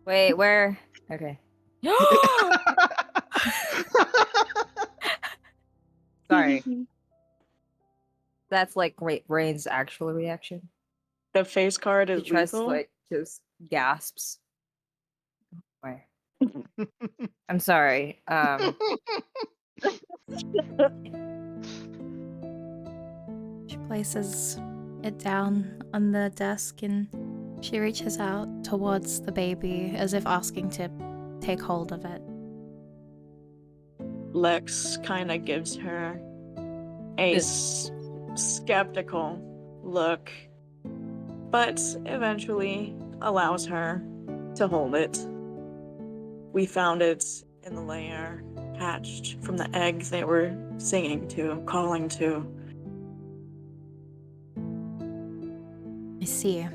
Wait, where? Okay. Sorry. That's like Rain's actual reaction. The face card She is tries to lethal. like just gasps. Where? I'm sorry. She places it down on the desk and she reaches out towards the baby as if asking to take hold of it. Lex kind of gives her a skeptical look, but eventually allows her to hold it. We found it in the lair, hatched from the egg they were singing to, calling to. I see.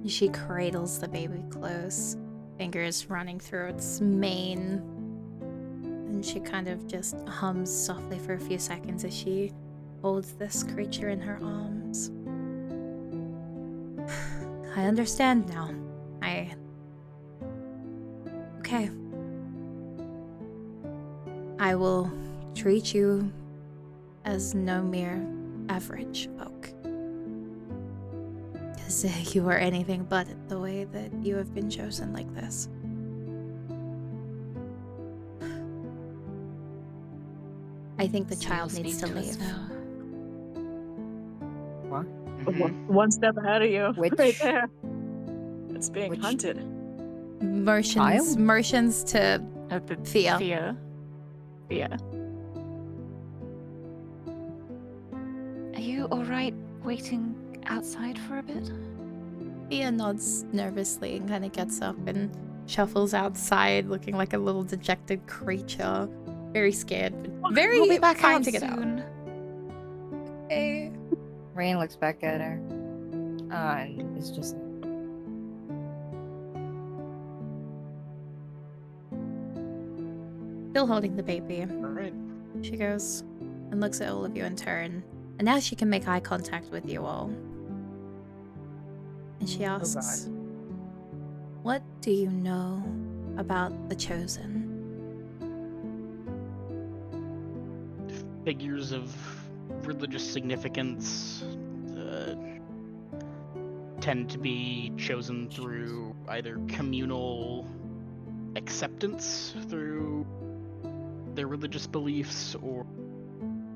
She cradles the baby close, fingers running through its mane. And she kind of just hums softly for a few seconds as she holds this creature in her arms. I understand now. Okay. I will treat you as no mere average folk. Because you are anything but the way that you have been chosen like this. I think the So child you'll needs speak to to us leave. now. What? Mhm. One step ahead of you, Which- right there. It's being which- hunted. Motions to The Fia. Fia. Are you alright waiting outside for a bit? Fia nods nervously and kind of gets up and shuffles outside looking like a little dejected creature. Very scared, but very We'll be back fine out to get soon. out. Okay. Rain looks back at her. And it's just Still holding the baby. Alright. She goes and looks at all of you in turn. And now she can make eye contact with you all. And she asks, what do you know about the Chosen? Figures of religious significance tend to be chosen through either communal acceptance through their religious beliefs, or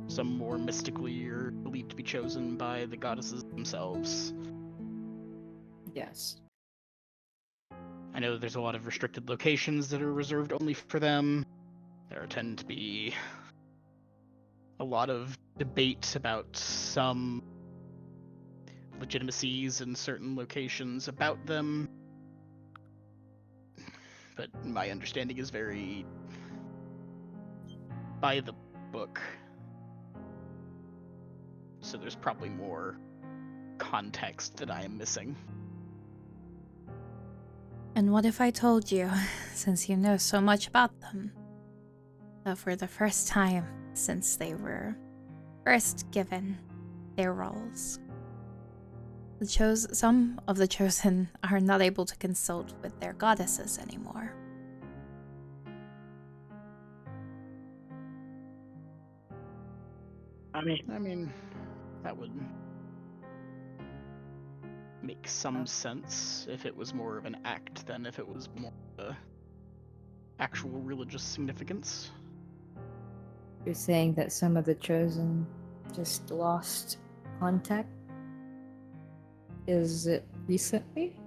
some more mystically are believed to be chosen by the goddesses themselves. yes. I know there's a lot of restricted locations that are reserved only for them. There tend to be a lot of debate about some legitimacies in certain locations about them. But my understanding is very by the book. So there's probably more context that I am missing. And what if I told you, since you know so much about them, that for the first time since they were first given their roles, some of the chosen are not able to consult with their goddesses anymore. I mean, that would make some sense if it was more of an act than if it was more of a actual religious significance. You're saying that some of the chosen just lost contact? Is it recently?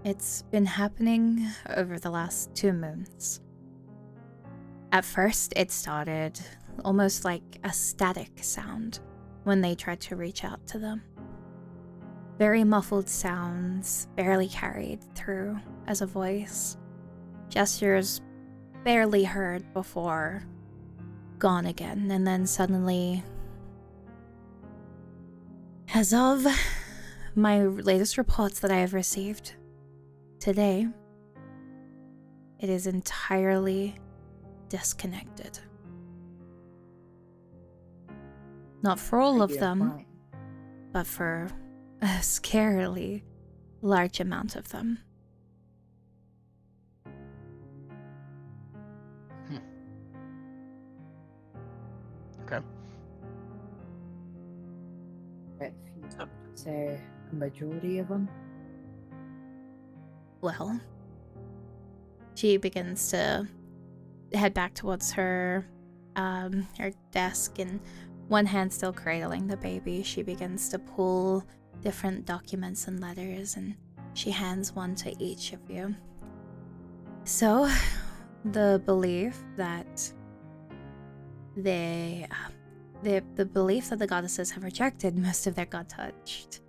It's been happening over the last 2 moons. At first, it started almost like a static sound when they tried to reach out to them. Very muffled sounds, barely carried through as a voice. Gestures barely heard before gone again, and then suddenly, as of my latest reports that I have received today, it is entirely disconnected. Not for all of them, but for a scarily large amount of them. Okay. Say a majority of them? Well, she begins to head back towards her desk, and one hand still cradling the baby. She begins to pull different documents and letters, and she hands one to each of you. So, the belief that the belief that the goddesses have rejected most of their god touched.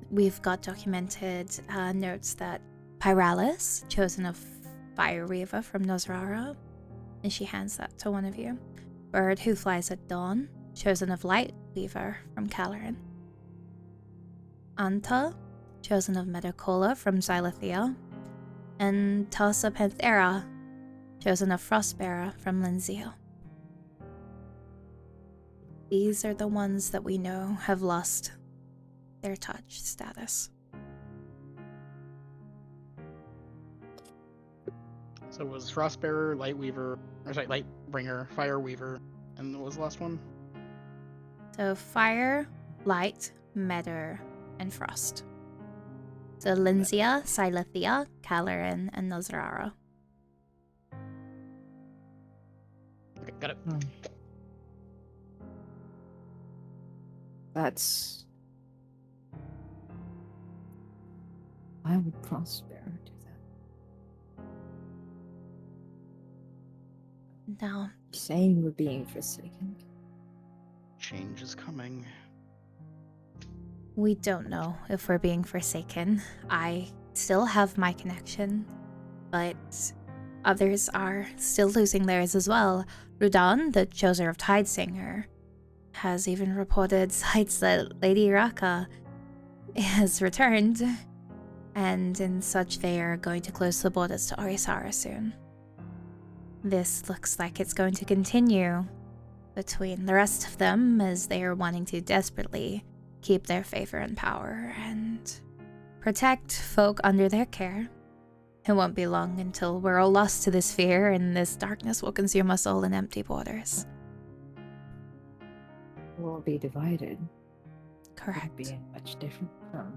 We've got documented notes that Pyralis, chosen of Fire Weaver from Nosrara, and she hands that to one of you. Bird who flies at dawn, chosen of Light Weaver from Calaran. Anta, chosen of Medocola from Xylothea, and Tasa Panthera, chosen of Frostbearer from Linzeo. These are the ones that we know have lost their touch status. So it was Frostbearer, Lightweaver, or sorry, Lightbringer, Fireweaver, and what was the last one? So Fire, Light, Meadow, and Frost. So Linzea, Xylothea, Calaran, and Nosrara. Okay, got it. That's... Why would Prosper do that? Now, Saying we're being forsaken. Change is coming. we don't know if we're being forsaken. I still have my connection, but others are still losing theirs as well. Rudan, the choser of Tidesinger, has even reported sights that Lady Raka has returned, and in such they are going to close the borders to Orisara soon. This looks like it's going to continue between the rest of them, as they are wanting to desperately keep their favor and power and protect folk under their care. It won't be long until we're all lost to this fear, and this darkness will consume us all in empty borders. We'll be divided. Correct. Could be much different from...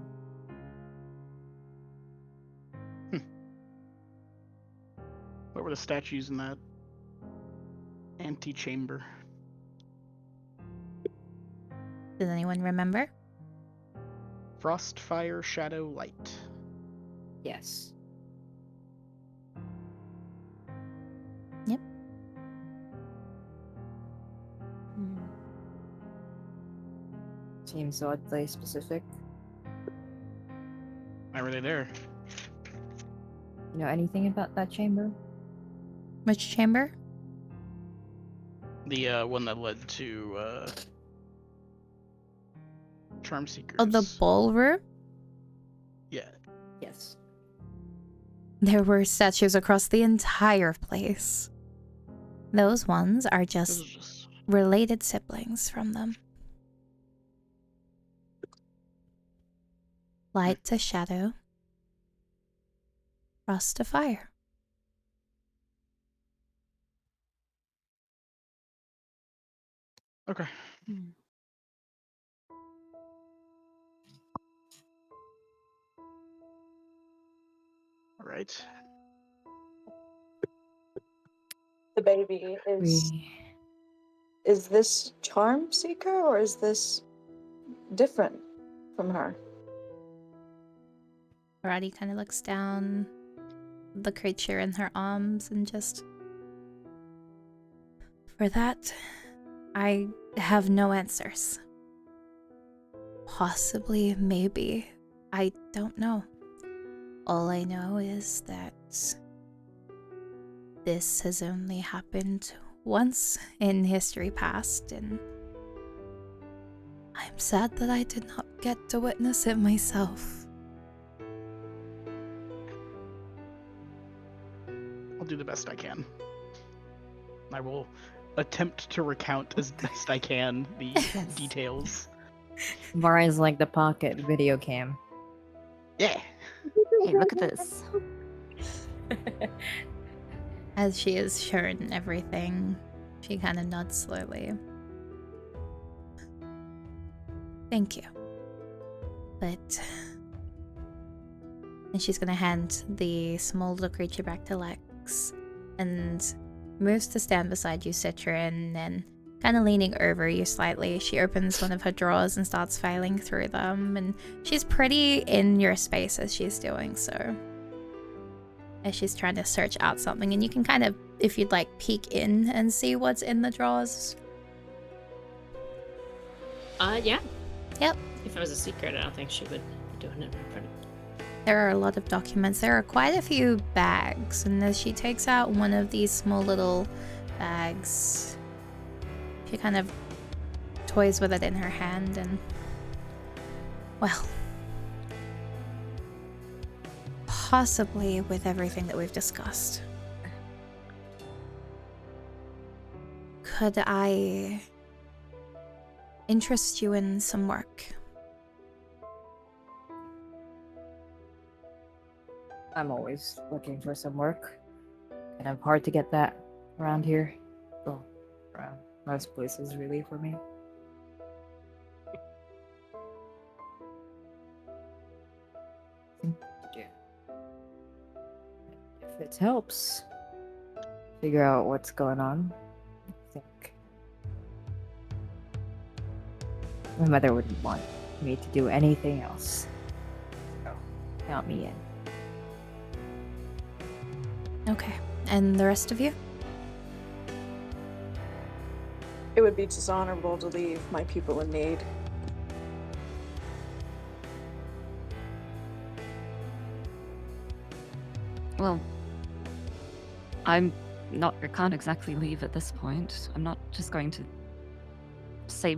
What were the statues in that antechamber? Does anyone remember? Frost, Fire, Shadow, Light. Yes. Yep. Seems oddly specific. Why were they there? You know anything about that chamber? Which chamber? The one that led to Charm Seekers. Oh, the ballroom? Yeah. Yes. There were statues across the entire place. Those ones are This is just just related siblings from them. Light to shadow. Frost to fire. okay. All right. The baby is this Charm Seeker or is this different from her? Karate kind of looks down the creature in her arms and just... For that, I have no answers. Possibly, maybe. I don't know. All I know is that this has only happened once in history past, and I'm sad that I did not get to witness it myself. I'll do the best I can. I will attempt to recount as best I can the details. Mari's like the pocket video cam. Yeah. Hey, look at this. As she is shown everything, she kind of nods slowly. Thank you. But... And she's gonna hand the small little creature back to Lex and moves to stand beside you, Citron, and kind of leaning over you slightly. She opens one of her drawers and starts filing through them, and she's pretty in your space as she's doing so. As she's trying to search out something, and you can kind of, if you'd like, peek in and see what's in the drawers. Yeah. Yep. If it was a secret, I don't think she would be doing it in front of me. There are a lot of documents. There are quite a few bags, and as she takes out one of these small little bags, she kind of toys with it in her hand, and well, possibly with everything that we've discussed, could I interest you in some work? I'm always looking for some work. Kind of hard to get that around here. Well, around most places, really, for me. Yeah. If it helps figure out what's going on, I think my mother wouldn't want me to do anything else. So, count me in. Okay, and the rest of you? It would be dishonorable to leave my people in need. Well, I can't exactly leave at this point. I'm not just going to say,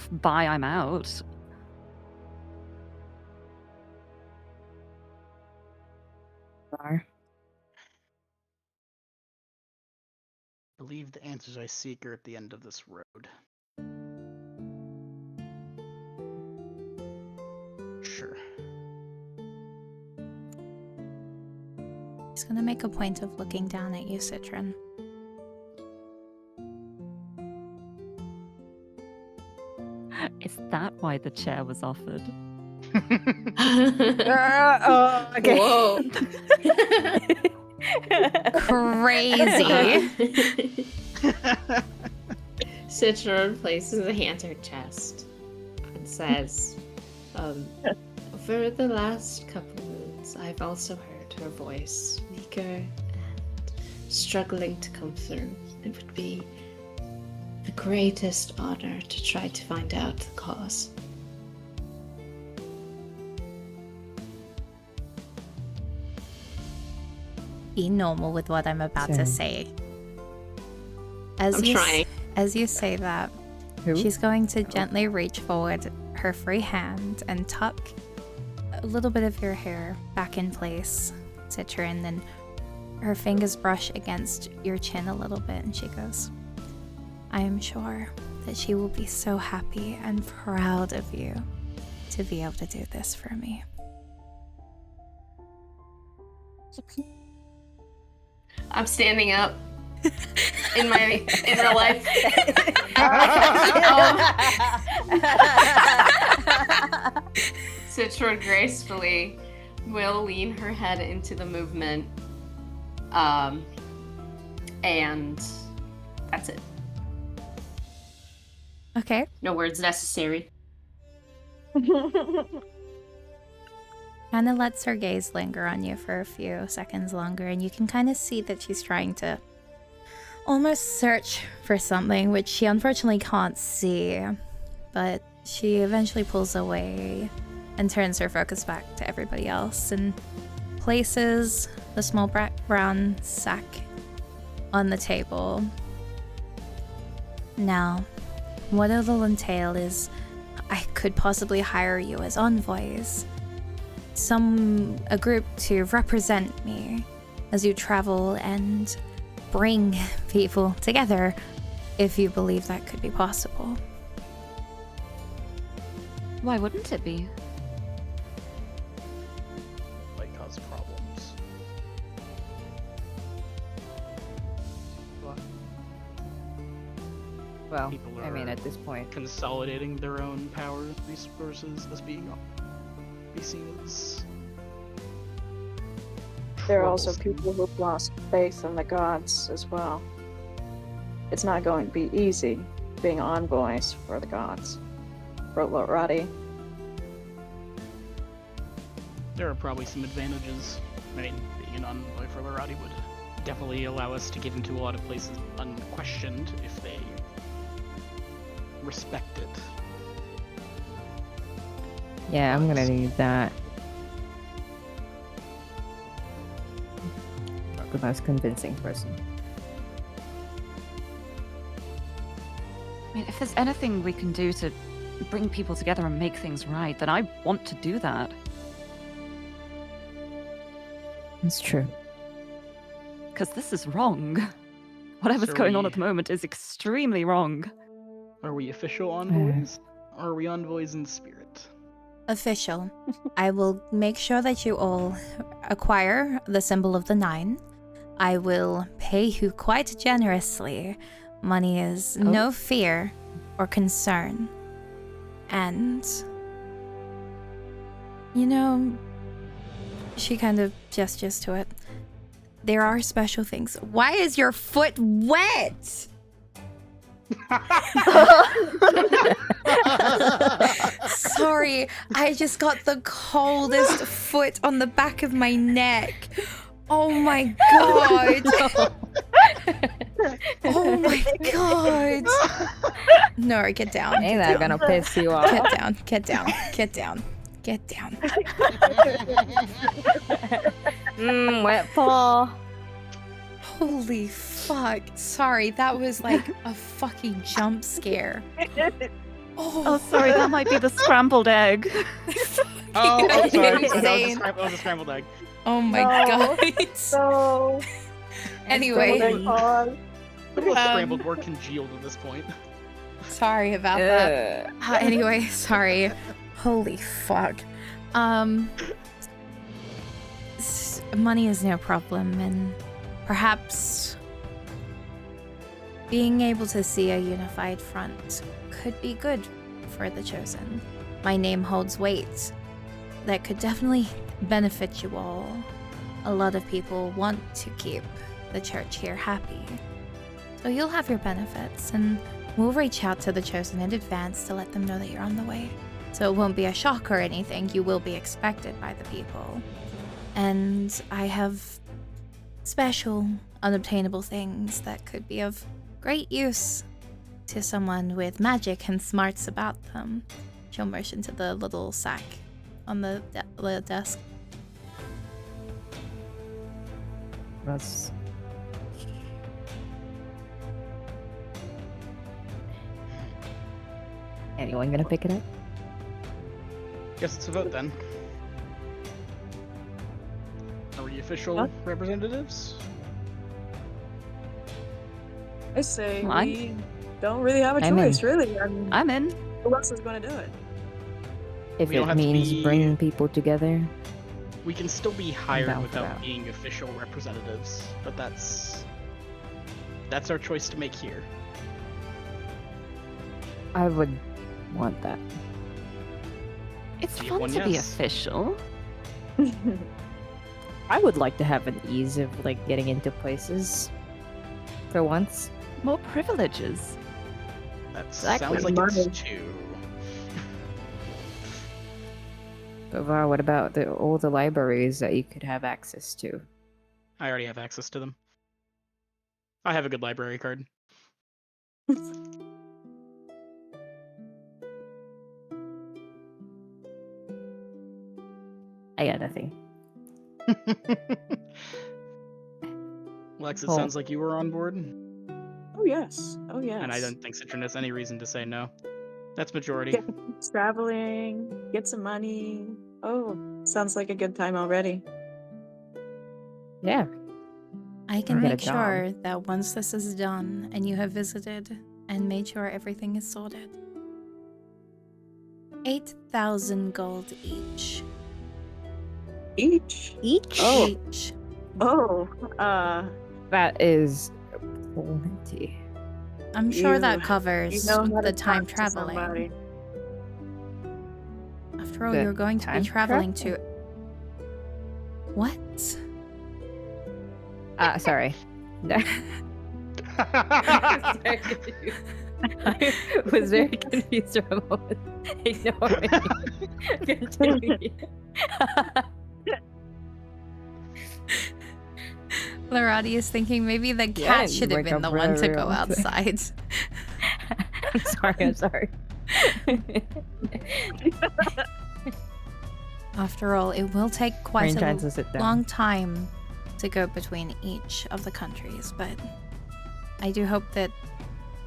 bye, I'm out. Bar. I believe the answers I seek are at the end of this road. Sure. He's gonna make a point of looking down at you, Citron. Is that why the chair was offered? Okay. Whoa. Crazy. Citron places a hand on her chest and says, over the last couple moons, I've also heard her voice, weaker and struggling to come through. It would be the greatest honor to try to find out the cause. Be normal with what I'm about to Sure. say. As I'm you trying. as you say that, Who? she's going to gently reach forward her free hand and tuck a little bit of your hair back in place, Citrin, and her fingers brush against your chin a little bit, and she goes, I am sure that she will be so happy and proud of you to be able to do this for me. I'm standing up in real life. Citra gracefully will lean her head into the movement. And that's it. Okay. No words necessary. Kind of lets her gaze linger on you for a few seconds longer, and you can kind of see that she's trying to almost search for something, which she unfortunately can't see. But she eventually pulls away and turns her focus back to everybody else and places the small brown sack on the table. Now, what it'll entail is I could possibly hire you as envoys. A group to represent me as you travel and bring people together, if you believe that could be possible. Why wouldn't it be? Might cause problems. Well, People I mean, are- at this point, Consolidating their own power and resources as being be seen as There are also troublesome. people who've lost faith in the gods as well. It's not going to be easy being envoys for the gods. For Lorati. There are probably some advantages. I mean, being an envoy for Lorati would definitely allow us to get into a lot of places unquestioned if they respect it. yeah, I'm gonna need that. Not the most convincing person. I mean, if there's anything we can do to bring people together and make things right, then I want to do that. It's true. Because this is wrong. Whatever's So going on we- at the moment is extremely wrong. Are we official envoys? Or are we envoys in spirit? Official. I will make sure that you all acquire the symbol of the 9. I will pay you quite generously. Money is no fear or concern. And, you know, she kind of gestures to it. There are special things. Why is your foot wet? Sorry, I just got the coldest foot on the back of my neck. Oh my god. Oh my god. No, get down. Ain't Get that down. gonna piss you off? Get down. Get down. Get down. Get down. Wet paw. Holy fuck. Sorry, that was like a fucking jump scare. Oh, sorry, that might be the scrambled egg. Oh, I'm sorry. Insane. That was a scrambled egg. Oh my No. god. So, Anyway, The scrambled were congealed at this point. sorry about that. Anyway, sorry. Holy fuck. Money is no problem, and perhaps being able to see a unified front could be good for the Chosen. My name holds weight that could definitely benefit you all. A lot of people want to keep the church here happy. So you'll have your benefits, and we'll reach out to the Chosen in advance to let them know that you're on the way. So it won't be a shock or anything. You will be expected by the people. And I have special, unobtainable things that could be of great use to someone with magic and smarts about them. She'll motion to the little sack on the desk. That's Anyone gonna pick it up? Guess it's a vote then. Are we official Huh? representatives? I say Well, we don't really have a I'm in. choice, really. I mean, I'm in. who else is going to do it? If We don't it have to means be- bringing people together, We can still be hired down for without that. being official representatives, but that's our choice to make here. I would want that. It's Do you fun have to one be yes? official. I would like to have an ease of like getting into places for once. More privileges. That Exactly. sounds like Money. it's 2. But wow, what about all the libraries that you could have access to? I already have access to them. I have a good library card. I got nothing. Lex, it Well- sounds like you were on board, Oh yes. Oh yes. and I don't think Citron has any reason to say no. That's majority. Get traveling, get some money. Oh, sounds like a good time already. Yeah. I can Get a make job. sure that once this is done and you have visited and made sure everything is sorted, 8,000 gold each. Each? Each? Oh. Each. Oh, That is plenty. I'm sure You- that you covers know how the to time talk to traveling. somebody. After all, The you're going to be time traveling travel? to. What? Sorry. I was very confused for a moment. Ignore me. Continue. Larati is thinking maybe the Yeah, cat should have wake been up the one to wherever go I want to. outside. I'm sorry. After all, it will take quite Rain a tries to sit down. long time to go between each of the countries, but I do hope that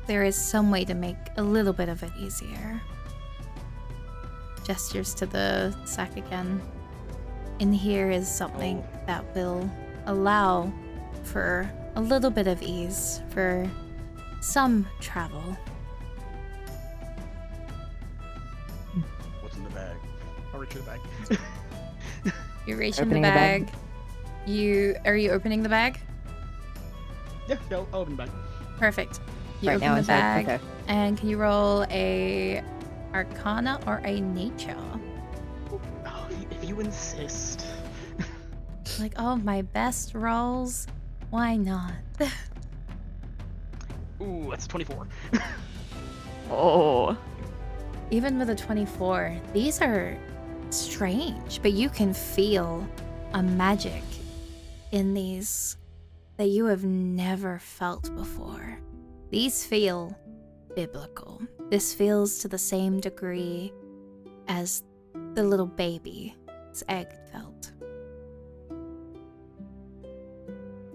there is some way to make a little bit of it easier. Gestures to the sack again. In here is something that will allow for a little bit of ease for some travel. What's in the bag? I'll reach for the bag. You reach in the Opening the bag. bag. Are you opening the bag? Yeah, I'll open the bag. Perfect. You Right open now the inside. bag, Okay. and can you roll a Arcana or a Nature? Oh, if you insist. Like, oh, my best rolls. Why not? Ooh, that's 24. Oh. Even with a 24, these are strange, but you can feel a magic in these that you have never felt before. These feel biblical. This feels to the same degree as the little baby's egg felt.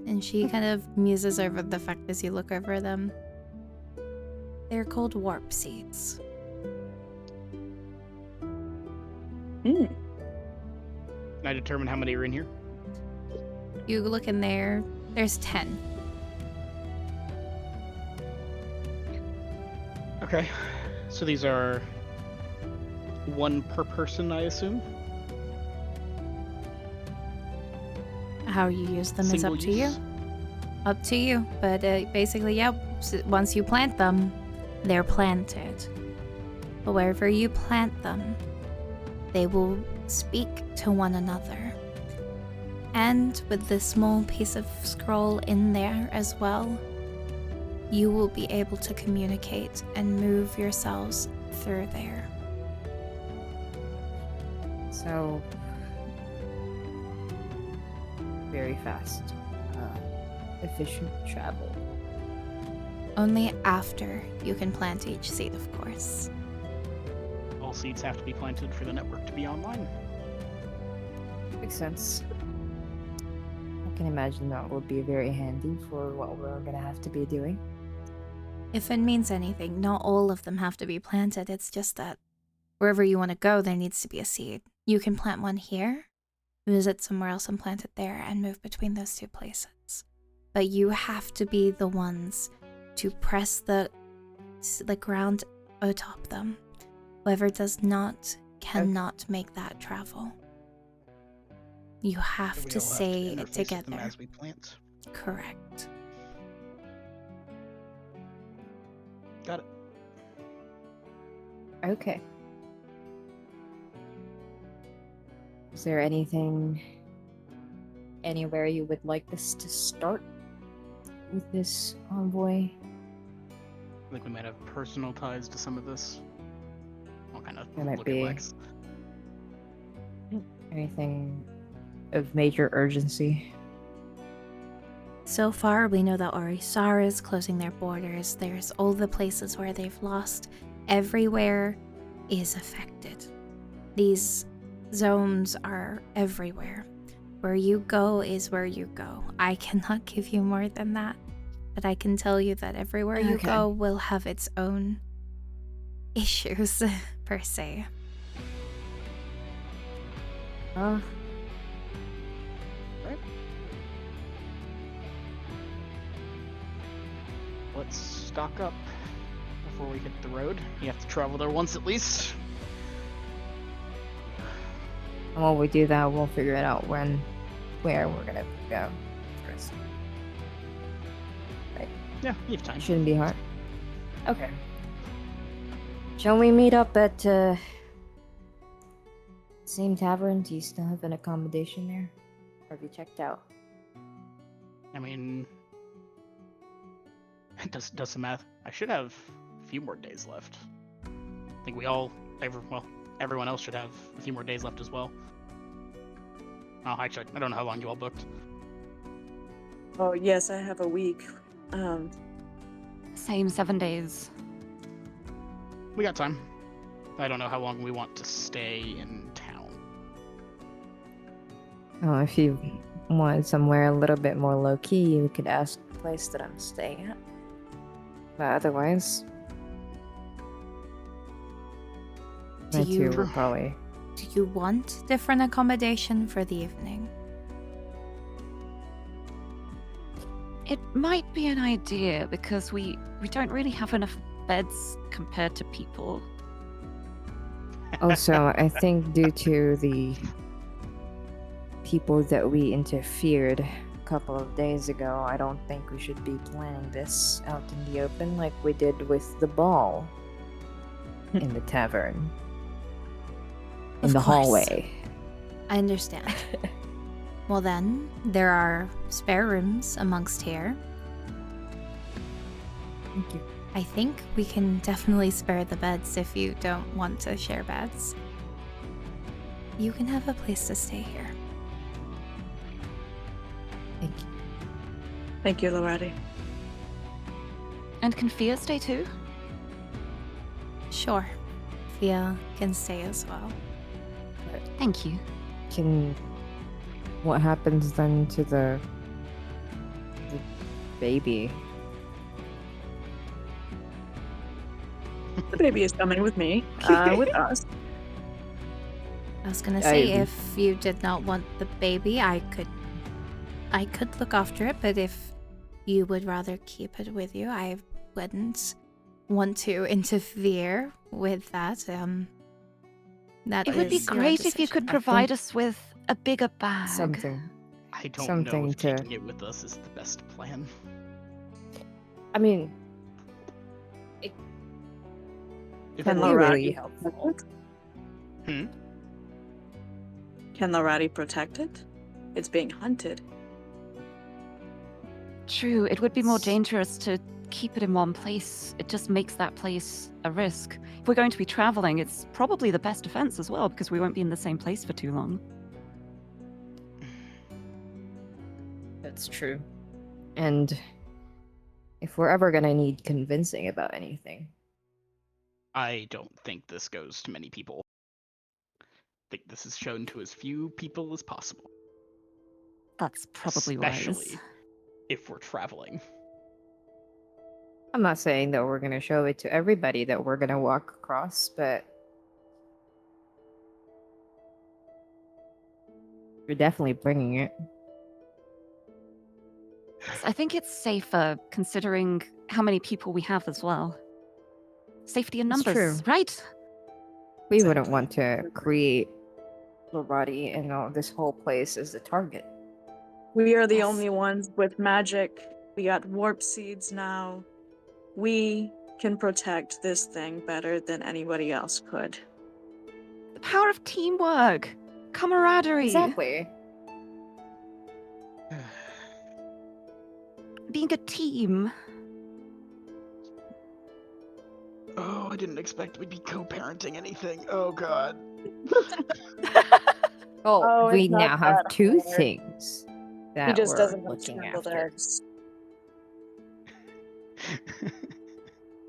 And she kind of muses over the fact as you look over them. They're called warp seeds. Hmm. Can I determine how many are in here? You look in there, there's 10. Okay. So these are one per person, I assume? How you use them is Single up to you. use? Up to you. But basically, yeah, once you plant them, they're planted. But wherever you plant them, they will speak to one another. And with this small piece of scroll in there as well, you will be able to communicate and move yourselves through there. So very fast, efficient travel. Only after you can plant each seed, of course. All seeds have to be planted for the network to be online. Makes sense. I can imagine that would be very handy for what we're gonna have to be doing. If it means anything, not all of them have to be planted. It's just that wherever you want to go, there needs to be a seed. You can plant one here, visit somewhere else and plant it there, and move between those two places. But you have to be the ones to press the ground atop them. Whoever does not cannot make that travel. You have We to all have say interface it with them together. as we plant. Correct. Got it. Okay. Is there anything, anywhere you would like us to start with this envoy? I think we might have personal ties to some of this. I'll kind of There might look be. at Lex. Anything of major urgency? So far, we know that Orisara is closing their borders. There's all the places where they've lost. Everywhere is affected. These zones are everywhere. Where you go is where you go. I cannot give you more than that, but I can tell you that everywhere you Okay. go will have its own issues, per se. Right. Let's stock up before we hit the road. You have to travel there once at least. And while we do that, we'll figure it out where we're gonna go first. Yeah, you have time. Shouldn't be hard. Okay. Shall we meet up at same tavern? Do you still have an accommodation there? Or have you checked out? I mean, does some math. I should have a few more days left. I think everyone else should have a few more days left as well. Oh, actually, I don't know how long you all booked. Oh yes, I have a week. Same 7 days. We got time. I don't know how long we want to stay in town. Oh, if you want somewhere a little bit more low key, you could ask the place that I'm staying at. But otherwise, Do my two you- will probably. Do you want different accommodation for the evening? It might be an idea because we don't really have enough beds compared to people. Also, I think due to the people that we interfered a couple of days ago, I don't think we should be planning this out in the open like we did with the ball in the tavern. In Of the course. hallway. I understand. Well then, there are spare rooms amongst here. Thank you. I think we can definitely spare the beds if you don't want to share beds. You can have a place to stay here. Thank you. Thank you, Lorati. And can Fia stay too? Sure. Fia can stay as well. Thank you. What happens then to the baby? The baby is coming with me, with us. I was gonna say, I- if you did not want the baby, I could look after it, but if you would rather keep it with you, I wouldn't want to interfere with that. That It would be is your great if you decision. could I provide think us with a bigger bag. Something. I don't know Something if to- taking it with us is the best plan. I mean, If can it be were- really Lorati helpful. Hmm? Can Lorati protect it? It's being hunted. True, it would be more dangerous to keep it in one place. It just makes that place a risk. If we're going to be traveling, it's probably the best defense as well because we won't be in the same place for too long. That's true. And if we're ever gonna need convincing about anything, I don't think this goes to many people. I think this is shown to as few people as possible, That's probably especially wise. if we're traveling. I'm not saying that we're gonna show it to everybody that we're gonna walk across, but you're definitely bringing it. I think it's safer considering how many people we have as well. Safety in It's numbers, true. right? We wouldn't Exactly. want to create Lorati and all this whole place as the target. We are the Yes. only ones with magic. We got warp seeds now. We can protect this thing better than anybody else could. The power of teamwork, camaraderie, Exactly. being a team. Oh, I didn't expect we'd be co-parenting anything. Oh god. Oh, it's we not now have that two hard. things that He just we're doesn't like looking scrambled after. eggs.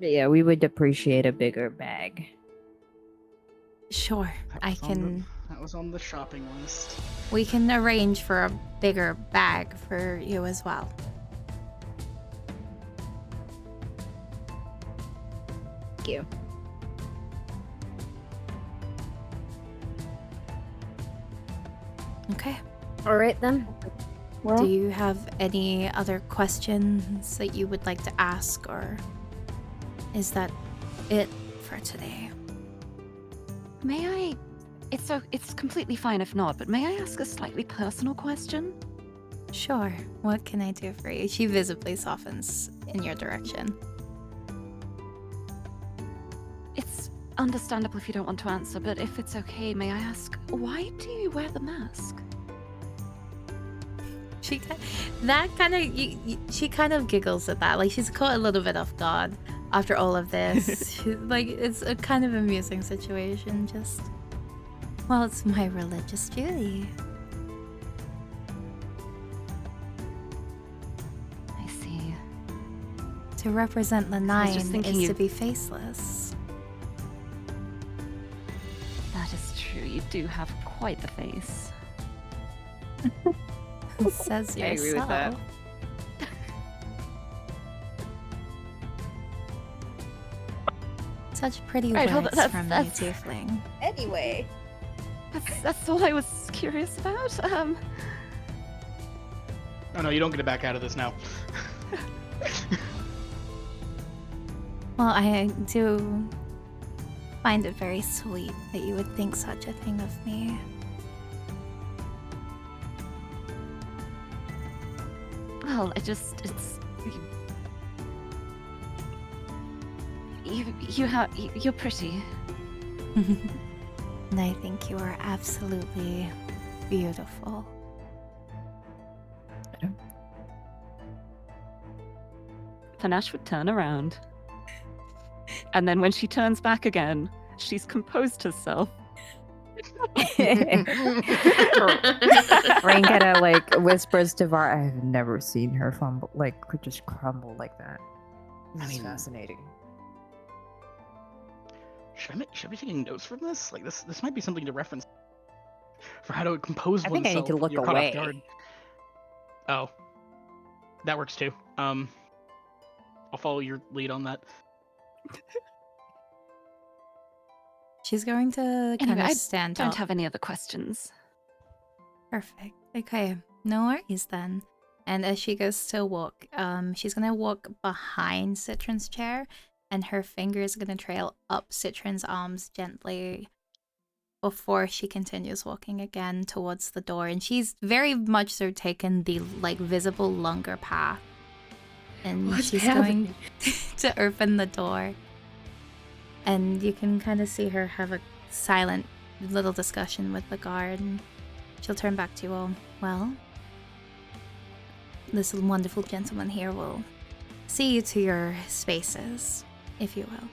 But yeah, we would appreciate a bigger bag. Sure, That was on the shopping list. we can arrange for a bigger bag for you as well. Thank you. Okay. All right then. Do you have any other questions that you would like to ask, or is that it for today? May I? It's completely fine if not, but may I ask a slightly personal question? Sure. What can I do for you? She visibly softens in your direction. It's understandable if you don't want to answer, but if it's okay, may I ask, why do you wear the mask? She kind of giggles at that. Like, she's caught a little bit off guard after all of this. Like, it's a kind of amusing situation. Just, well, it's my religious duty. I see. To represent the I was just nine thinking is you- to be faceless. That is true. You do have quite the face. Says I agree with that. yourself. Such pretty Right, well, words that's- from that's- you, Tiefling. Anyway. That's all I was curious about. Oh no, you don't get to back out of this now. Well, I do find it very sweet that you would think such a thing of me. Well, you're pretty. And I think you are absolutely beautiful. Panache would turn around. And then when she turns back again, she's composed herself. Rain kind of like whispers to Var, I have never seen her fumble, like just crumble like that. This is fascinating. Should I be taking notes from this? Like this might be something to reference for how to compose I think I need oneself to when look you're caught off away. guard. Oh, that works too. I'll follow your lead on that. She's going to kind Anyway, of I stand don't up. have any other questions. Perfect. Okay, no worries then. And as she goes to walk, she's gonna walk behind Citron's chair, and her finger is gonna trail up Citron's arms gently before she continues walking again towards the door. And she's very much so taken the like visible longer path, and What's she's happening? going to open the door. And you can kind of see her have a silent little discussion with the guard. And she'll turn back to you all. Well, this wonderful gentleman here will see you to your spaces, if you will.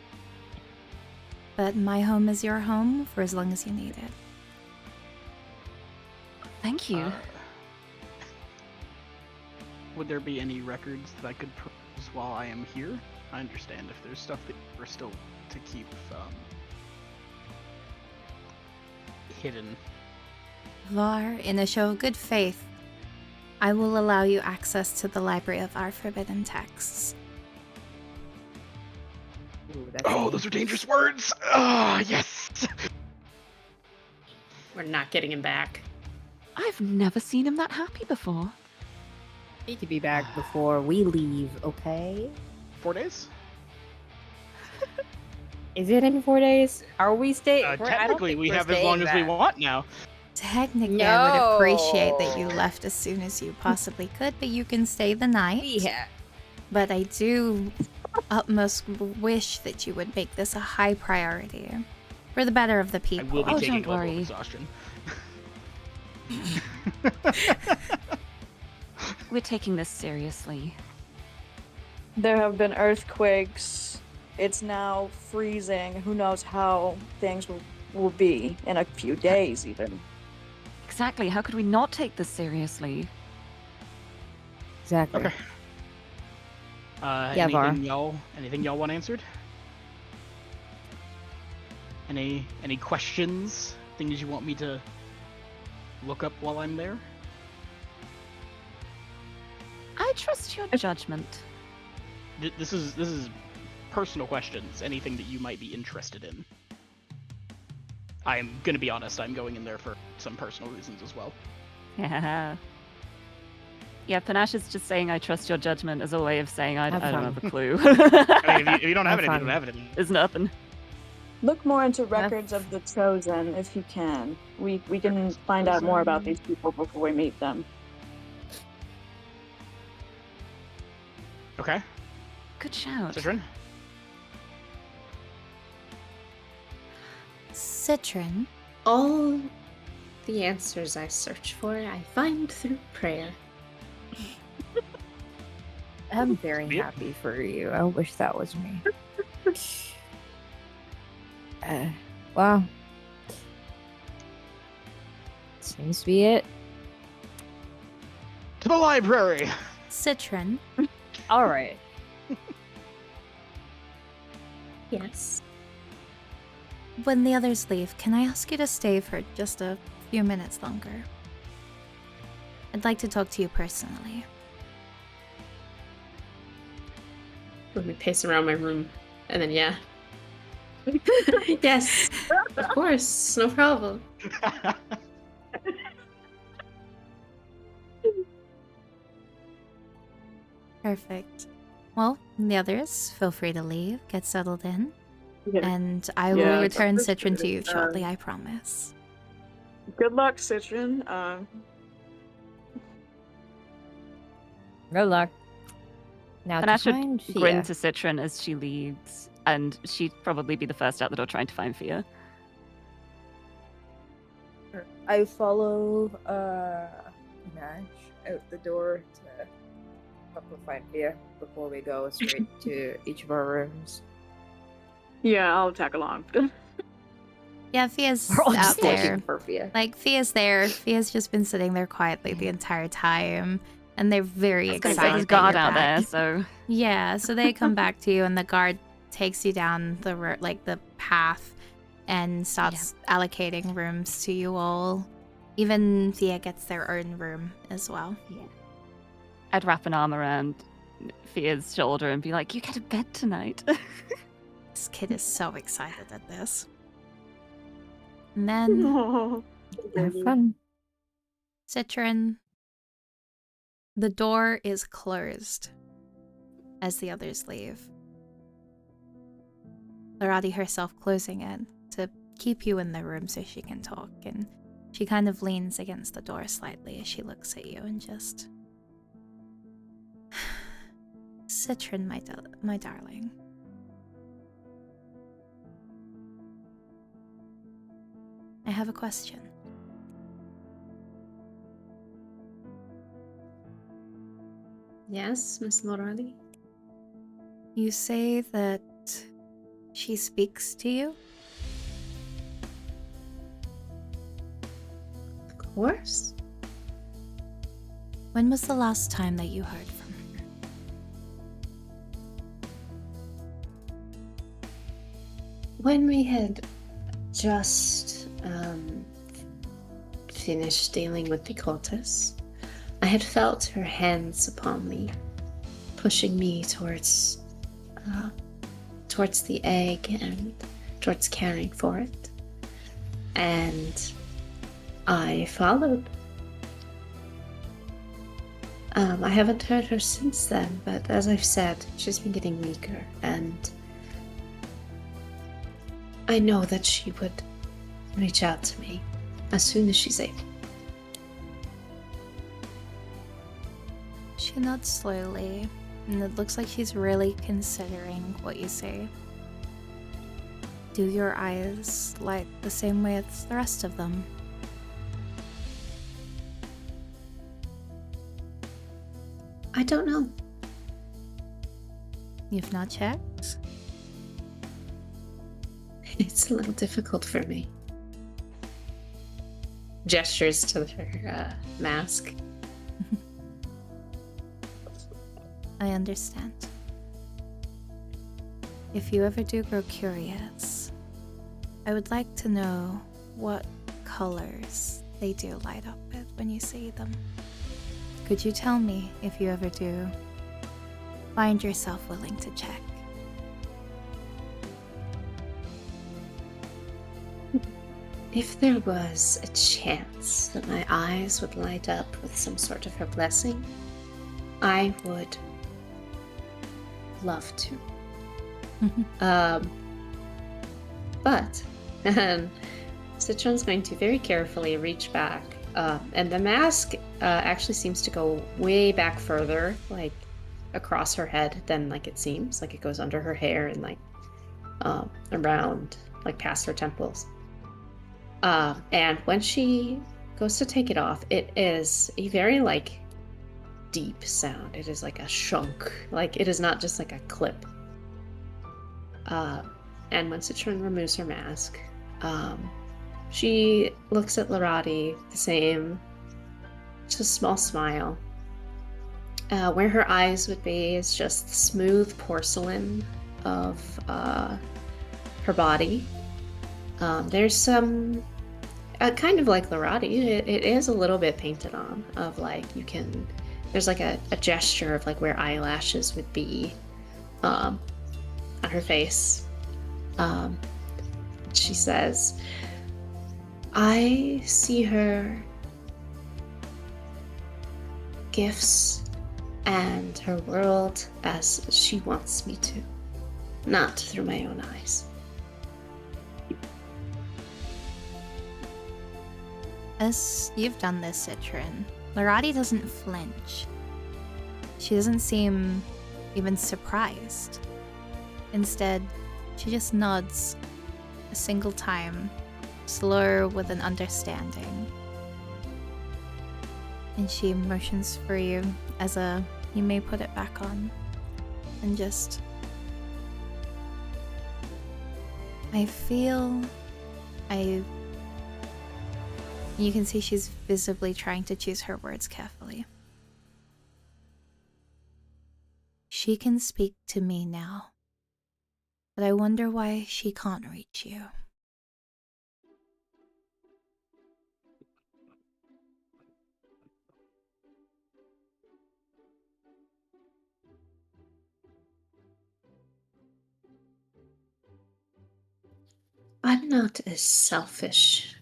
But my home is your home for as long as you need it. Thank you. Would there be any records that I could peruse while I am here? I understand if there's stuff that we're still to keep hidden. Var, in a show of good faith, I will allow you access to the library of our forbidden texts. Ooh, that's Oh, those are dangerous words. Ah, yes. We're not getting him back. I've never seen him that happy before. Need to be back before we leave, okay? 4 days? Is it in 4 days? Are we staying? I don't Technically, think we we're have as long staying as we back. want now. Technically, I would appreciate that you No. left as soon as you possibly could, but you can stay the night. Yeah. But I do utmost wish that you would make this a high priority for the better of the I people. will be Oh, taking don't level of worry. exhaustion. We're taking this seriously. There have been earthquakes. It's now freezing. Who knows how things will be in a few days, even. Exactly. How could we not take this seriously? Exactly. Okay. Yeah, Var. Anything y'all want answered? Any questions? Things you want me to look up while I'm there? I trust your judgment. This is personal questions. Anything that you might be interested in. I'm gonna be honest. I'm going in there for some personal reasons as well. Yeah. Yeah, Panache is just saying I trust your judgment as a way of saying I Have don't fun. have a clue. I mean, if you don't have Have anything, you fun. don't have anything. There's nothing. Look more into records of the Chosen if you can. We can find out more about these people before we meet them. Okay, Good shout. Citron. Citron, All the answers I search for, I find through prayer. I'm very Yep. happy for you. I wish that was me. Well, seems to be it. To the library. Citron, All right. Yes. when the others leave, can I ask you to stay for just a few minutes longer? I'd like to talk to you personally. Let me pace around my room, and then yeah. Yes, of course, no problem. Perfect. Well, the others, feel free to leave, get settled in, Yeah. and I will Yeah, return that's Citron to good. you shortly, I promise. Good luck, Citron. Good luck. Now to Panache find would grin Fia. to Citron as she leaves, and she'd probably be the first out the door trying to find Fia. I follow Nash out the door to help her find Fia before we go straight to each of our rooms. Yeah, I'll tag along. Yeah, Fia's We're all out just there. looking for Fia. Like, Fia's there. Fia's just been sitting there quietly the entire time, and they're very There's excited a that guard you're out back. there, so Yeah, so they come back to you, and the guard takes you down the the path, and starts allocating rooms to you all. Even Fia gets their own room as well. I'd wrap an arm around Fia's shoulder and be like, "You get a bed tonight." This kid is so excited at this. And then Oh, Have fun. Citron, the door is closed as the others leave. Larati herself closing it to keep you in the room so she can talk, and she kind of leans against the door slightly as she looks at you and just... Citron, my darling. I have a question. Yes, Miss Lorali? You say that she speaks to you? Of course. When was the last time that you heard from her? When we had just finished dealing with the cultists, I had felt her hands upon me, pushing me towards towards the egg and towards caring for it. And I followed. I haven't heard her since then, but as I've said, she's been getting weaker, and I know that she would reach out to me as soon as she's able. She nods slowly, and it looks like she's really considering what you say. Do your eyes light the same way as the rest of them? I don't know. You've not checked? It's a little difficult for me. Gestures to her mask. I understand. If you ever do grow curious, I would like to know what colors they do light up with when you see them. Could you tell me if you ever do find yourself willing to check? If there was a chance that my eyes would light up with some sort of her blessing, I would love to. But Citron's going to very carefully reach back, and the mask actually seems to go way back further, like across her head than like it seems. Like it goes under her hair and like around, like past her temples. And when she goes to take it off, it is a very like deep sound. It is like a shunk. Like it is not just like a clip. And when Citron removes her mask, she looks at Larati the same, just a small smile. Where her eyes would be is just the smooth porcelain of her body. There's some, kind of like Larati, it is a little bit painted on, of like there's like a gesture of like where eyelashes would be on her face. She says, I see her gifts and her world as she wants me to, not through my own eyes. As you've done this, Citron, Larati doesn't flinch. She doesn't seem even surprised. Instead, she just nods a single time, slower with an understanding. And she motions for you as you may put it back on. And just... You can see she's visibly trying to choose her words carefully. She can speak to me now, but I wonder why she can't reach you. I'm not a selfish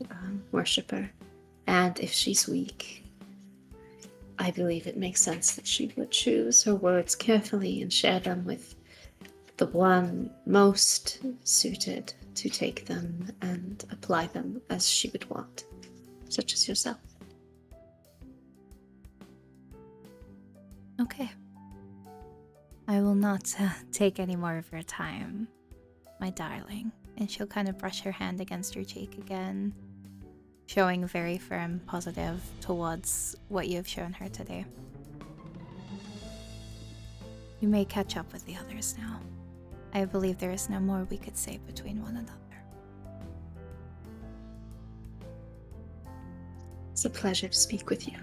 worshipper, and if she's weak, I believe it makes sense that she would choose her words carefully and share them with the one most suited to take them and apply them as she would want, such as yourself. Okay. I will not take any more of your time, my darling. And she'll kind of brush her hand against your cheek again, showing very firm positive towards what you have shown her today. You may catch up with the others now. I believe there is no more we could say between one another. It's a pleasure to speak with you.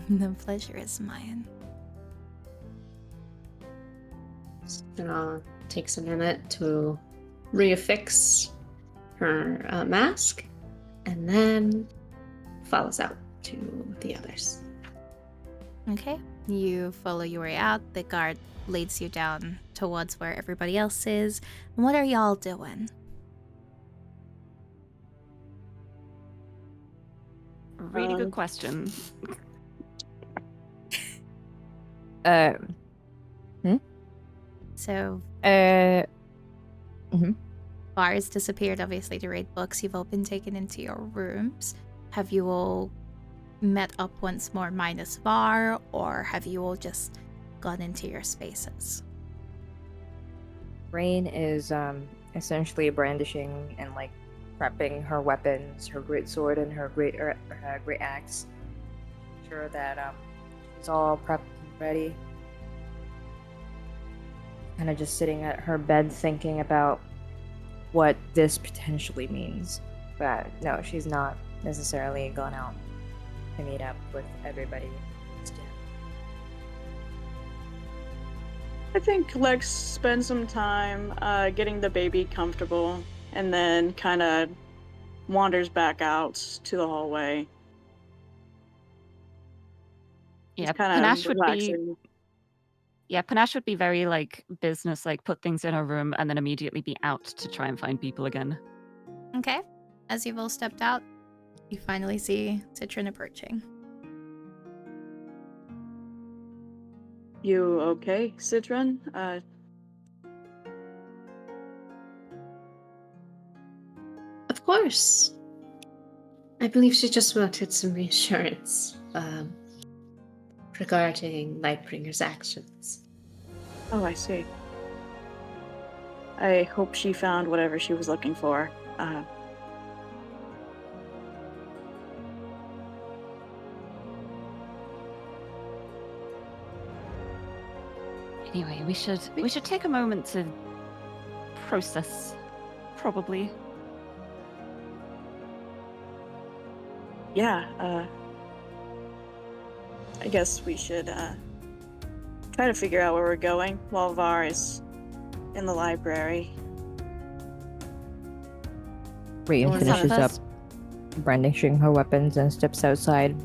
The pleasure is mine. Sarah takes a minute to reaffix her mask and then follows out to the others. Okay. You follow your way out. The guard leads you down towards where everybody else is. And what are y'all doing? Really good question. Uh, So, mhm. Var's disappeared, obviously, to read books. You've all been taken into your rooms. Have you all met up once more minus Var, or have you all just gone into your spaces? Rain is essentially brandishing and like prepping her weapons, her great sword and her great axe. Sure that she's all prepped and ready. Kind of just sitting at her bed thinking about what this potentially means. But no, she's not necessarily gone out to meet up with everybody. just yet. I think Lex spends some time getting the baby comfortable and then kind of wanders back out to the hallway. Yeah, Just kind Panache of would be. relaxing. Yeah, Panache would be very like business, like put things in her room and then immediately be out to try and find people again. Okay. As you've all stepped out, you finally see Citron approaching. You okay, Citron? Of course. I believe she just wanted some reassurance regarding Lightbringer's actions. Oh, I see. I hope she found whatever she was looking for. Anyway, we should take a moment to process, probably. Yeah, I guess we should try to figure out where we're going while Var is in the library. Rain Or finishes up first. brandishing her weapons and steps outside.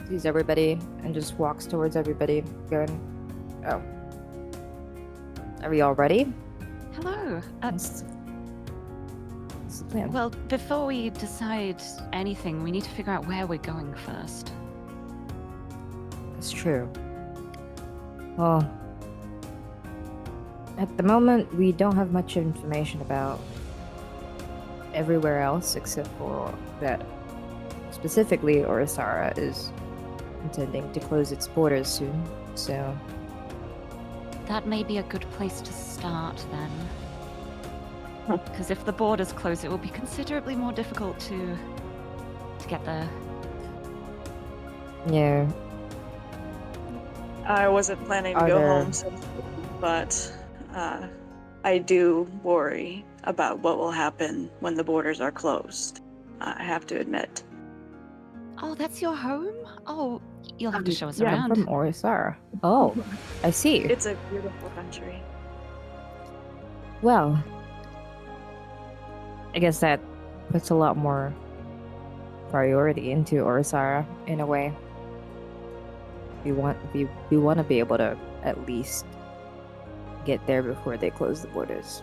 Sees everybody and just walks towards everybody, going, "Oh, are we all ready?" Hello. What's the plan? Well, before we decide anything, we need to figure out where we're going first. It's true. Well, at the moment, we don't have much information about everywhere else except for that specifically Orisara is intending to close its borders soon, so That may be a good place to start then. Huh. Because if the borders close, it will be considerably more difficult to get there. yeah. I wasn't planning to Are go there- home, but I do worry about what will happen when the borders are closed. I have to admit. Oh, that's your home? Oh, you'll have to show us Yeah, I'm around. from Orisara. Oh, I see. It's a beautiful country. Well, I guess that puts a lot more priority into Orisara in a way. We want to be able to at least get there before they close the borders.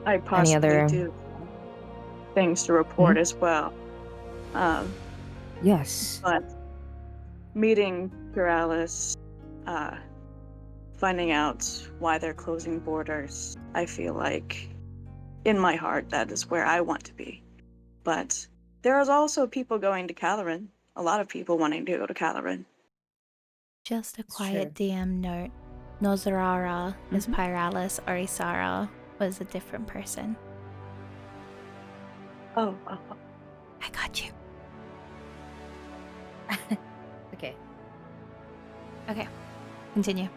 I possibly other- do things to report as well. Yes. But meeting Puralis, finding out why they're closing borders, I feel like in my heart that is where I want to be. But there is also people going to Caloran. A lot of people wanting to go to Caloran. Just a It's quiet true. DM note. Nozarara is Mhm. Pyralis, Orisara was a different person. Oh, I got you. Okay. Okay, continue.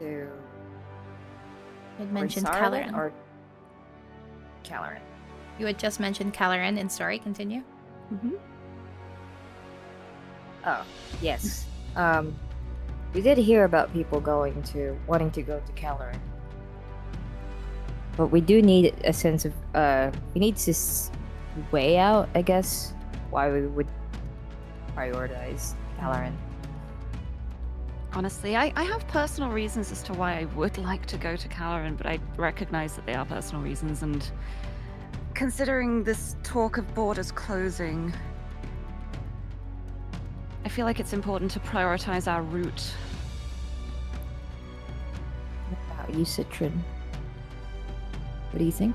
So You had mentioned Orisara then, Calaran. or Calaran? You had just mentioned Calaran in story. Continue. Oh, yes. We did hear about people wanting to go to Calaran. But we do need a sense of we need to weigh out, I guess, why we would prioritize Caloran. Honestly, I have personal reasons as to why I would like to go to Caloran, but I recognize that they are personal reasons, and considering this talk of borders closing, I feel like it's important to prioritize our route. What about you, Citron? What do you think?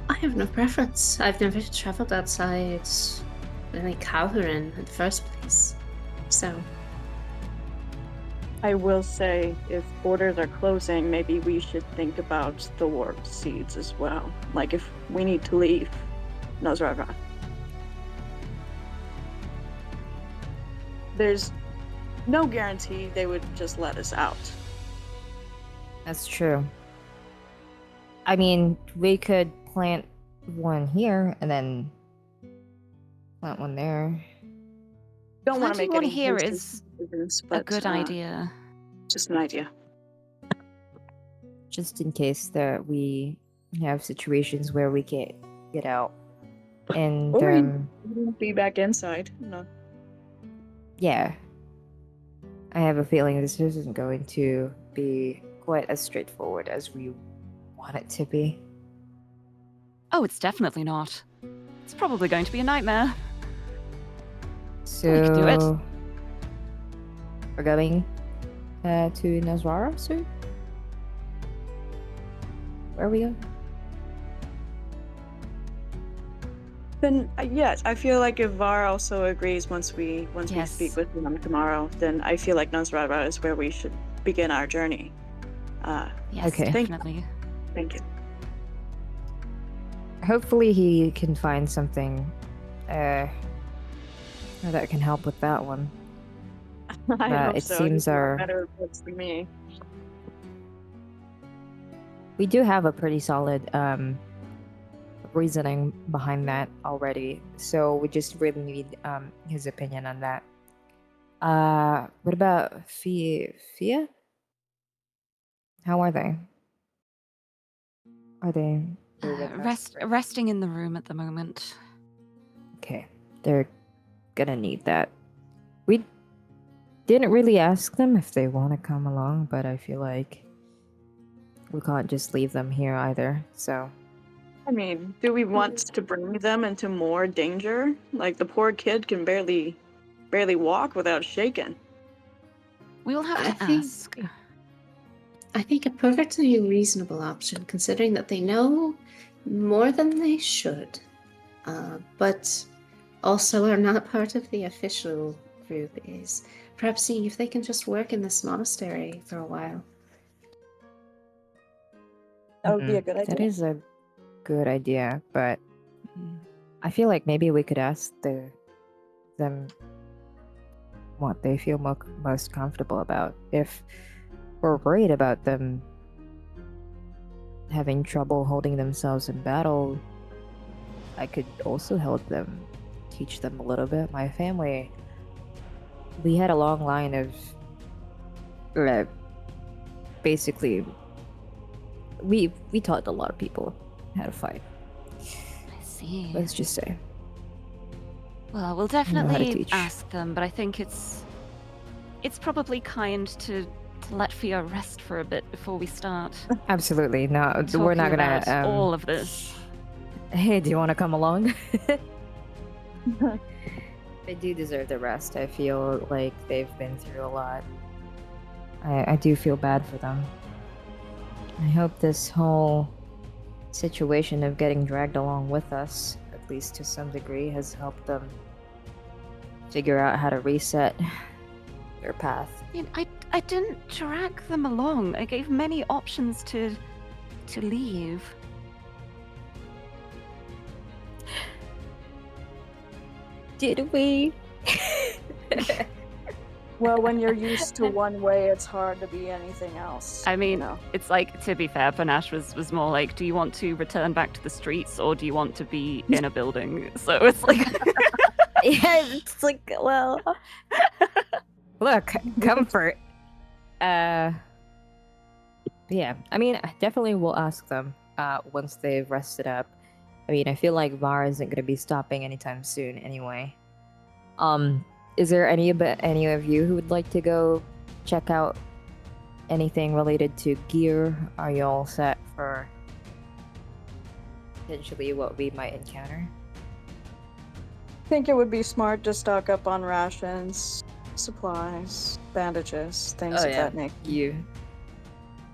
I have no preference. I've never traveled outside really Calhoun in the first place. So I will say, if borders are closing, maybe we should think about the warp seeds as well. Like if we need to leave Nosraga. There's no guarantee they would just let us out. That's true. I mean, we could plant one here and then plant one there. Don't want to Planting make one any here hasty is decisions, a but, good idea. Just an idea. Just in case that we have situations where we can't get out. And Or we be back inside. No. yeah. I have a feeling this isn't going to be quite as straightforward as we want it to be. Oh, it's definitely not. It's probably going to be a nightmare. So We could do it. We're going to Nazrara soon? Where are we going? Then yes, I feel like if Var also agrees once we Yes. speak with them tomorrow, then I feel like Nosraga is where we should begin our journey. Yes, Okay. definitely. Thank you. Hopefully he can find something that can help with that one. I hope it so. seems He's got our- better looks than me. We do have a pretty solid reasoning behind that already, so we just really need his opinion on that. What about Fia? How are they? Are they they're with us, right? Resting in the room at the moment. Okay, they're gonna need that. We didn't really ask them if they want to come along, but I feel like we can't just leave them here either. So I mean, do we want to bring them into more danger? Like the poor kid can barely walk without shaking. We will have I to think- ask. I think a perfectly reasonable option, considering that they know more than they should, but also are not part of the official group, is perhaps seeing if they can just work in this monastery for a while. That would be a good idea. that is a good idea, but Mm. I feel like maybe we could ask them what they feel most comfortable about. If we're worried about them having trouble holding themselves in battle, I could also help them, teach them a little bit. My family, we had a long line of basically we taught a lot of people how to fight. I see. Let's just say. Well, we'll know how to definitely teach. ask them, but I think it's probably kind to let Fia rest for a bit before we start. Absolutely. No, we're talking not gonna about all of this. Hey, do you want to come along? They do deserve the rest. I feel like they've been through a lot. I do feel bad for them. I hope this whole situation of getting dragged along with us, at least to some degree, has helped them figure out how to reset their path. I mean, I didn't drag them along. I gave many options to leave. Did we? Well, when you're used to one way, it's hard to be anything else. I mean, you know? it's like, to be fair, Panache was more like, do you want to return back to the streets or do you want to be in a building? So it's like... Yeah, it's like, well, look, comfort. But yeah, I mean, I definitely will ask them once they've rested up. I mean, I feel like Var isn't going to be stopping anytime soon anyway. Is there any of you who would like to go check out anything related to gear? Are you all set for potentially what we might encounter? I think it would be smart to stock up on rations, supplies, bandages, things of that nature. You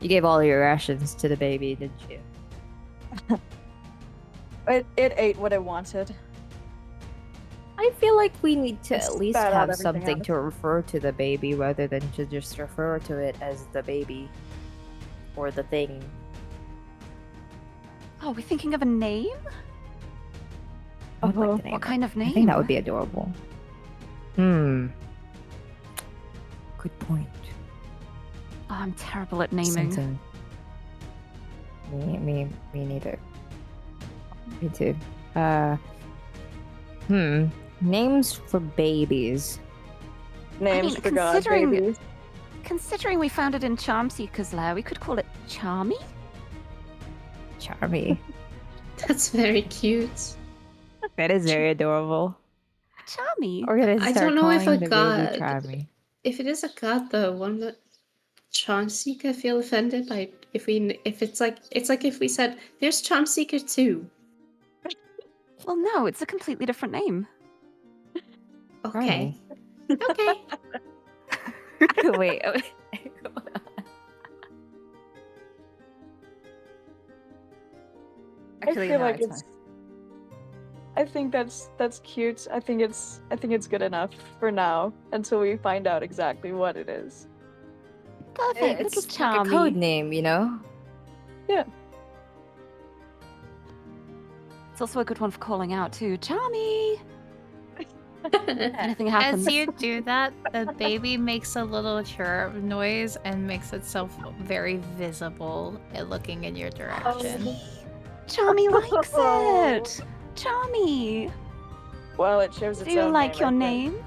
gave all your rations to the baby, didn't you? It ate what it wanted. I feel like we need to It at least spat out have everything something out. to refer to the baby rather than to just refer to it as the baby or the thing. Oh, we're thinking of a name? I would like Uh-huh. to name What it. kind of I name? think that would be adorable. Good point. Oh, I'm terrible at naming. Something. Me neither. Me too. Names for babies. Names mean, for God considering- babies. Considering we found it in Charmseeker's lair, we could call it Charmy? Charmy. That's very cute. That is very adorable. Charmy? We're gonna I start don't know if calling a the god- baby Charmy. If it is a god, though, won't the Charmseeker feel offended by if it's like if we said there's Charmseeker 2. Well, no, it's a completely different name. Okay. Okay. Wait. Actually, feel no, like it's it's- fine. I think that's cute. I think it's good enough for now until we find out exactly what it is. Perfect, It's little like a Charmy. code name, you know? It's also a good one for calling out too. Charmy! Anything happens. As you do that, the baby makes a little chirp noise and makes itself very visible looking in your direction. Charmy likes it! Charmy! Well, it shows its Do you own like name, your I think. name?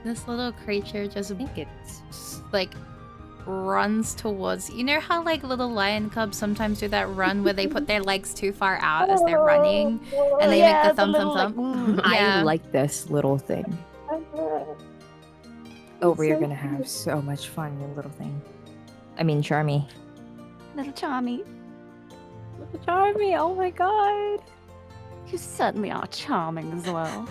This little creature just I think it's like runs towards, you know how like little lion cubs sometimes do that run where they put their legs too far out as they're running and they make the thump thump thump. I Yeah. like this little thing. Oh, we're gonna have so much fun, you little thing. I mean, Charmy. Little Charmy. Little Charmy, oh my god. You certainly are charming as well.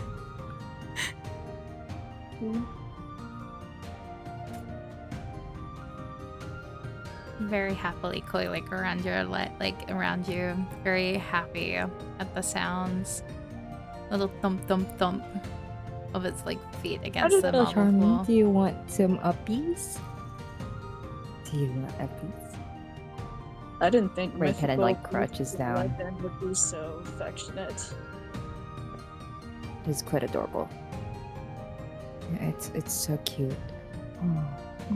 Very happily coiling around your around you, very happy at the sounds. Little thump thump thump of its like feet against the Little marble Charmy, floor. do you want some uppies? Do you want uppies? I didn't think Ray kinda, mythical like, crouches creatures down. like them would be so affectionate. It's quite adorable. Yeah, it's so cute.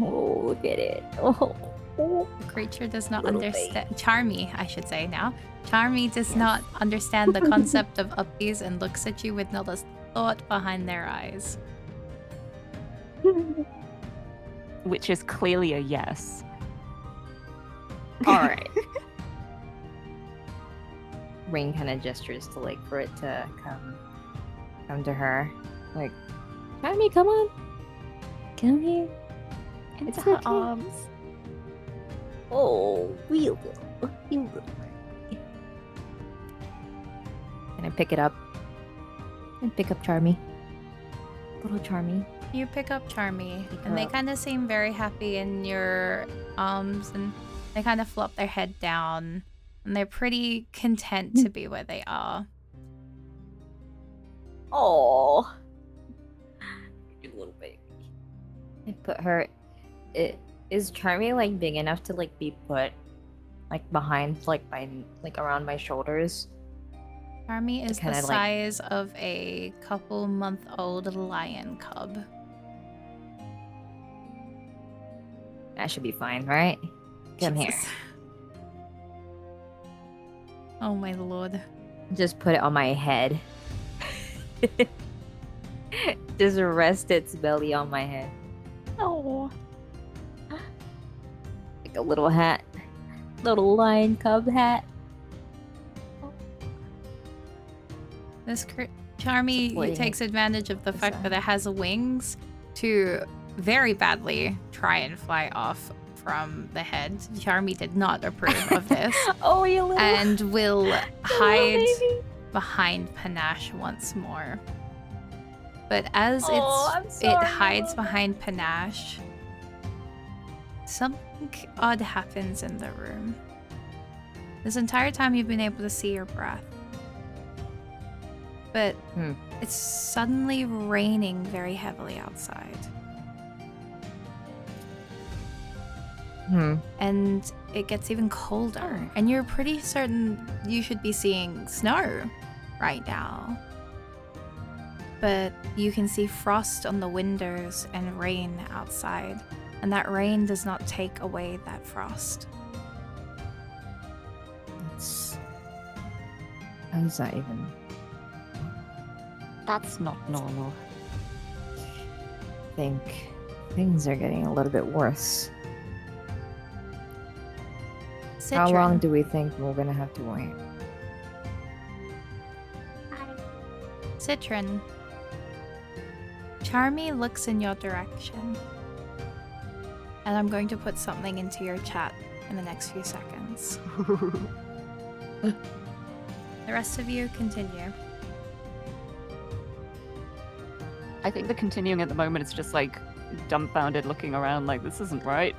Oh, look at it. Oh. The creature does not Little understand. Charmy, I should say now. Charmy does not understand the concept of uppies and looks at you with not a thought behind their eyes. Which is clearly a yes. All right. Ring kind of gestures to like for it to come to her. Like, Charmy, come on, come here. Into It's her okay. arms. Oh, you little. Can I pick it up? And pick up Charmy. Little Charmy. You pick up Charmy, Pick and her they up. kind of seem very happy in your arms, and they kind of flop their head down, and they're pretty content to be where they are. Oh, you little baby. I put her. Is Charmy like big enough to like be put like behind like my like around my shoulders? Charmy is the Kinda like- size of a couple-month-old lion cub. That should be fine, right? Come here. Jesus. Oh my lord. Just put it on my head. Just rest its belly on my head. Oh. Like a little hat. little lion cub hat. This Charmy Supporting takes advantage of the fact that design. it has wings to very badly try and fly off from the head. Charmy did not approve of this Oh, you little. and will little hide baby. behind Panache once more. But as I'm it sorry, hides Mama. behind Panache, something odd happens in the room. This entire time you've been able to see your breath. But it's suddenly raining very heavily outside. And it gets even colder. And you're pretty certain you should be seeing snow right now. But you can see frost on the windows and rain outside. And that rain does not take away that frost. How is that even? That's not normal. I think things are getting a little bit worse. How long do we think we're gonna have to wait? Citron. Charmy looks in your direction. And I'm going to put something into your chat in the next few seconds. The rest of you continue. I think the continuing at the moment is just like dumbfounded looking around like this isn't right.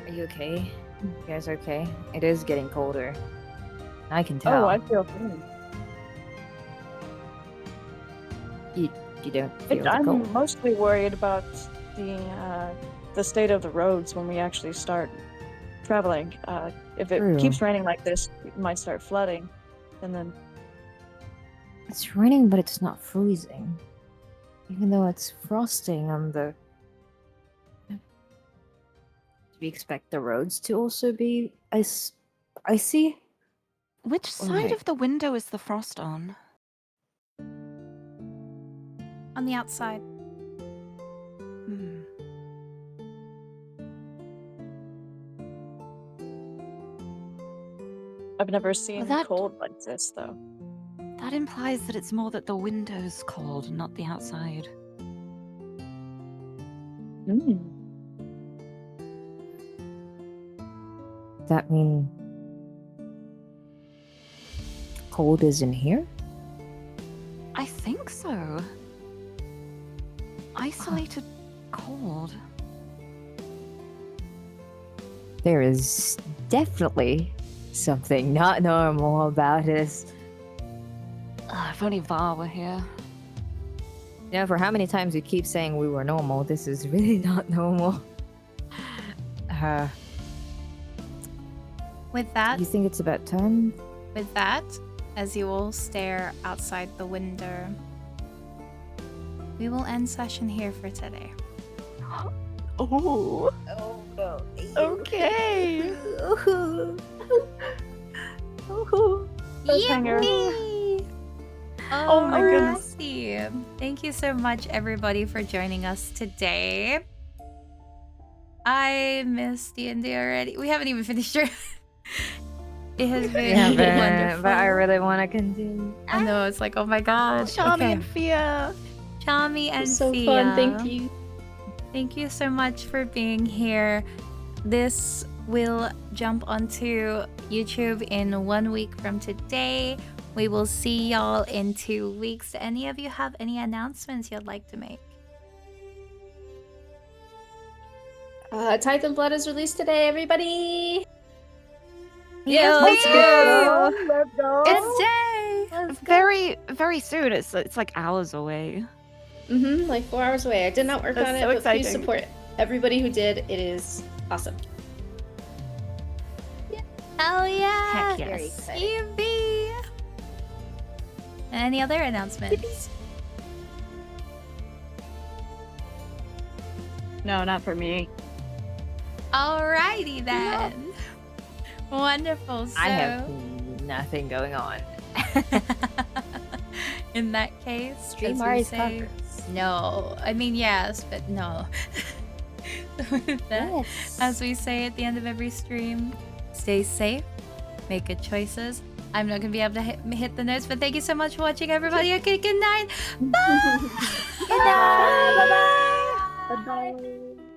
Are you okay? You guys okay? It is getting colder. I can tell. Oh, I feel fine. You don't feel the I'm cold. mostly worried about the state of the roads when we actually start traveling. If it True. keeps raining like this, it might start flooding, and then It's raining, but it's not freezing. Even though it's frosting on the... Do we expect the roads to also be icy? Which side Okay. of the window is the frost on? On the outside. Hmm. I've never seen that- cold like this though. That implies that it's more that the window's cold, not the outside. Mm. Does that mean cold is in here? I think so. Isolated cold. There is definitely something not normal about this. If only Var were here. You know, for how many times we keep saying we were normal, this is really not normal. With that, You think it's about time? as you all stare outside the window, we will end session here for today. Oh. Oh no. Okay. Yippee! Oh my goodness. Alrighty. Thank you so much, everybody, for joining us today. I missed D&D already. We haven't even finished it. It has been wonderful. But I really want to continue. I know, it's like, oh my god. Charmy Okay. and Fia. Charmy and So Fia. fun, thank you. Thank you so much for being here. This will jump onto YouTube in 1 week from today. We will see y'all in 2 weeks. Do any of you have any announcements you'd like to make? Titan Blood is released today, everybody. Yes, let's go! Let's go. It's day! Very, very soon. It's like hours away. Like 4 hours away. I did not work That's on it, so but please exciting. support everybody who did. It is awesome. Oh yeah! Heck yes. Evie! Any other announcements? No, not for me. Alrighty then. Wonderful. So, I have nothing going on. in that case, Stream as we already say, covers. No. I mean, yes, but no. With that, Yes. as we say at the end of every stream, stay safe, make good choices. I'm not going to be able to hit the notes, but thank you so much for watching, everybody. Okay, good night. Bye! Good night. Bye bye. Bye bye.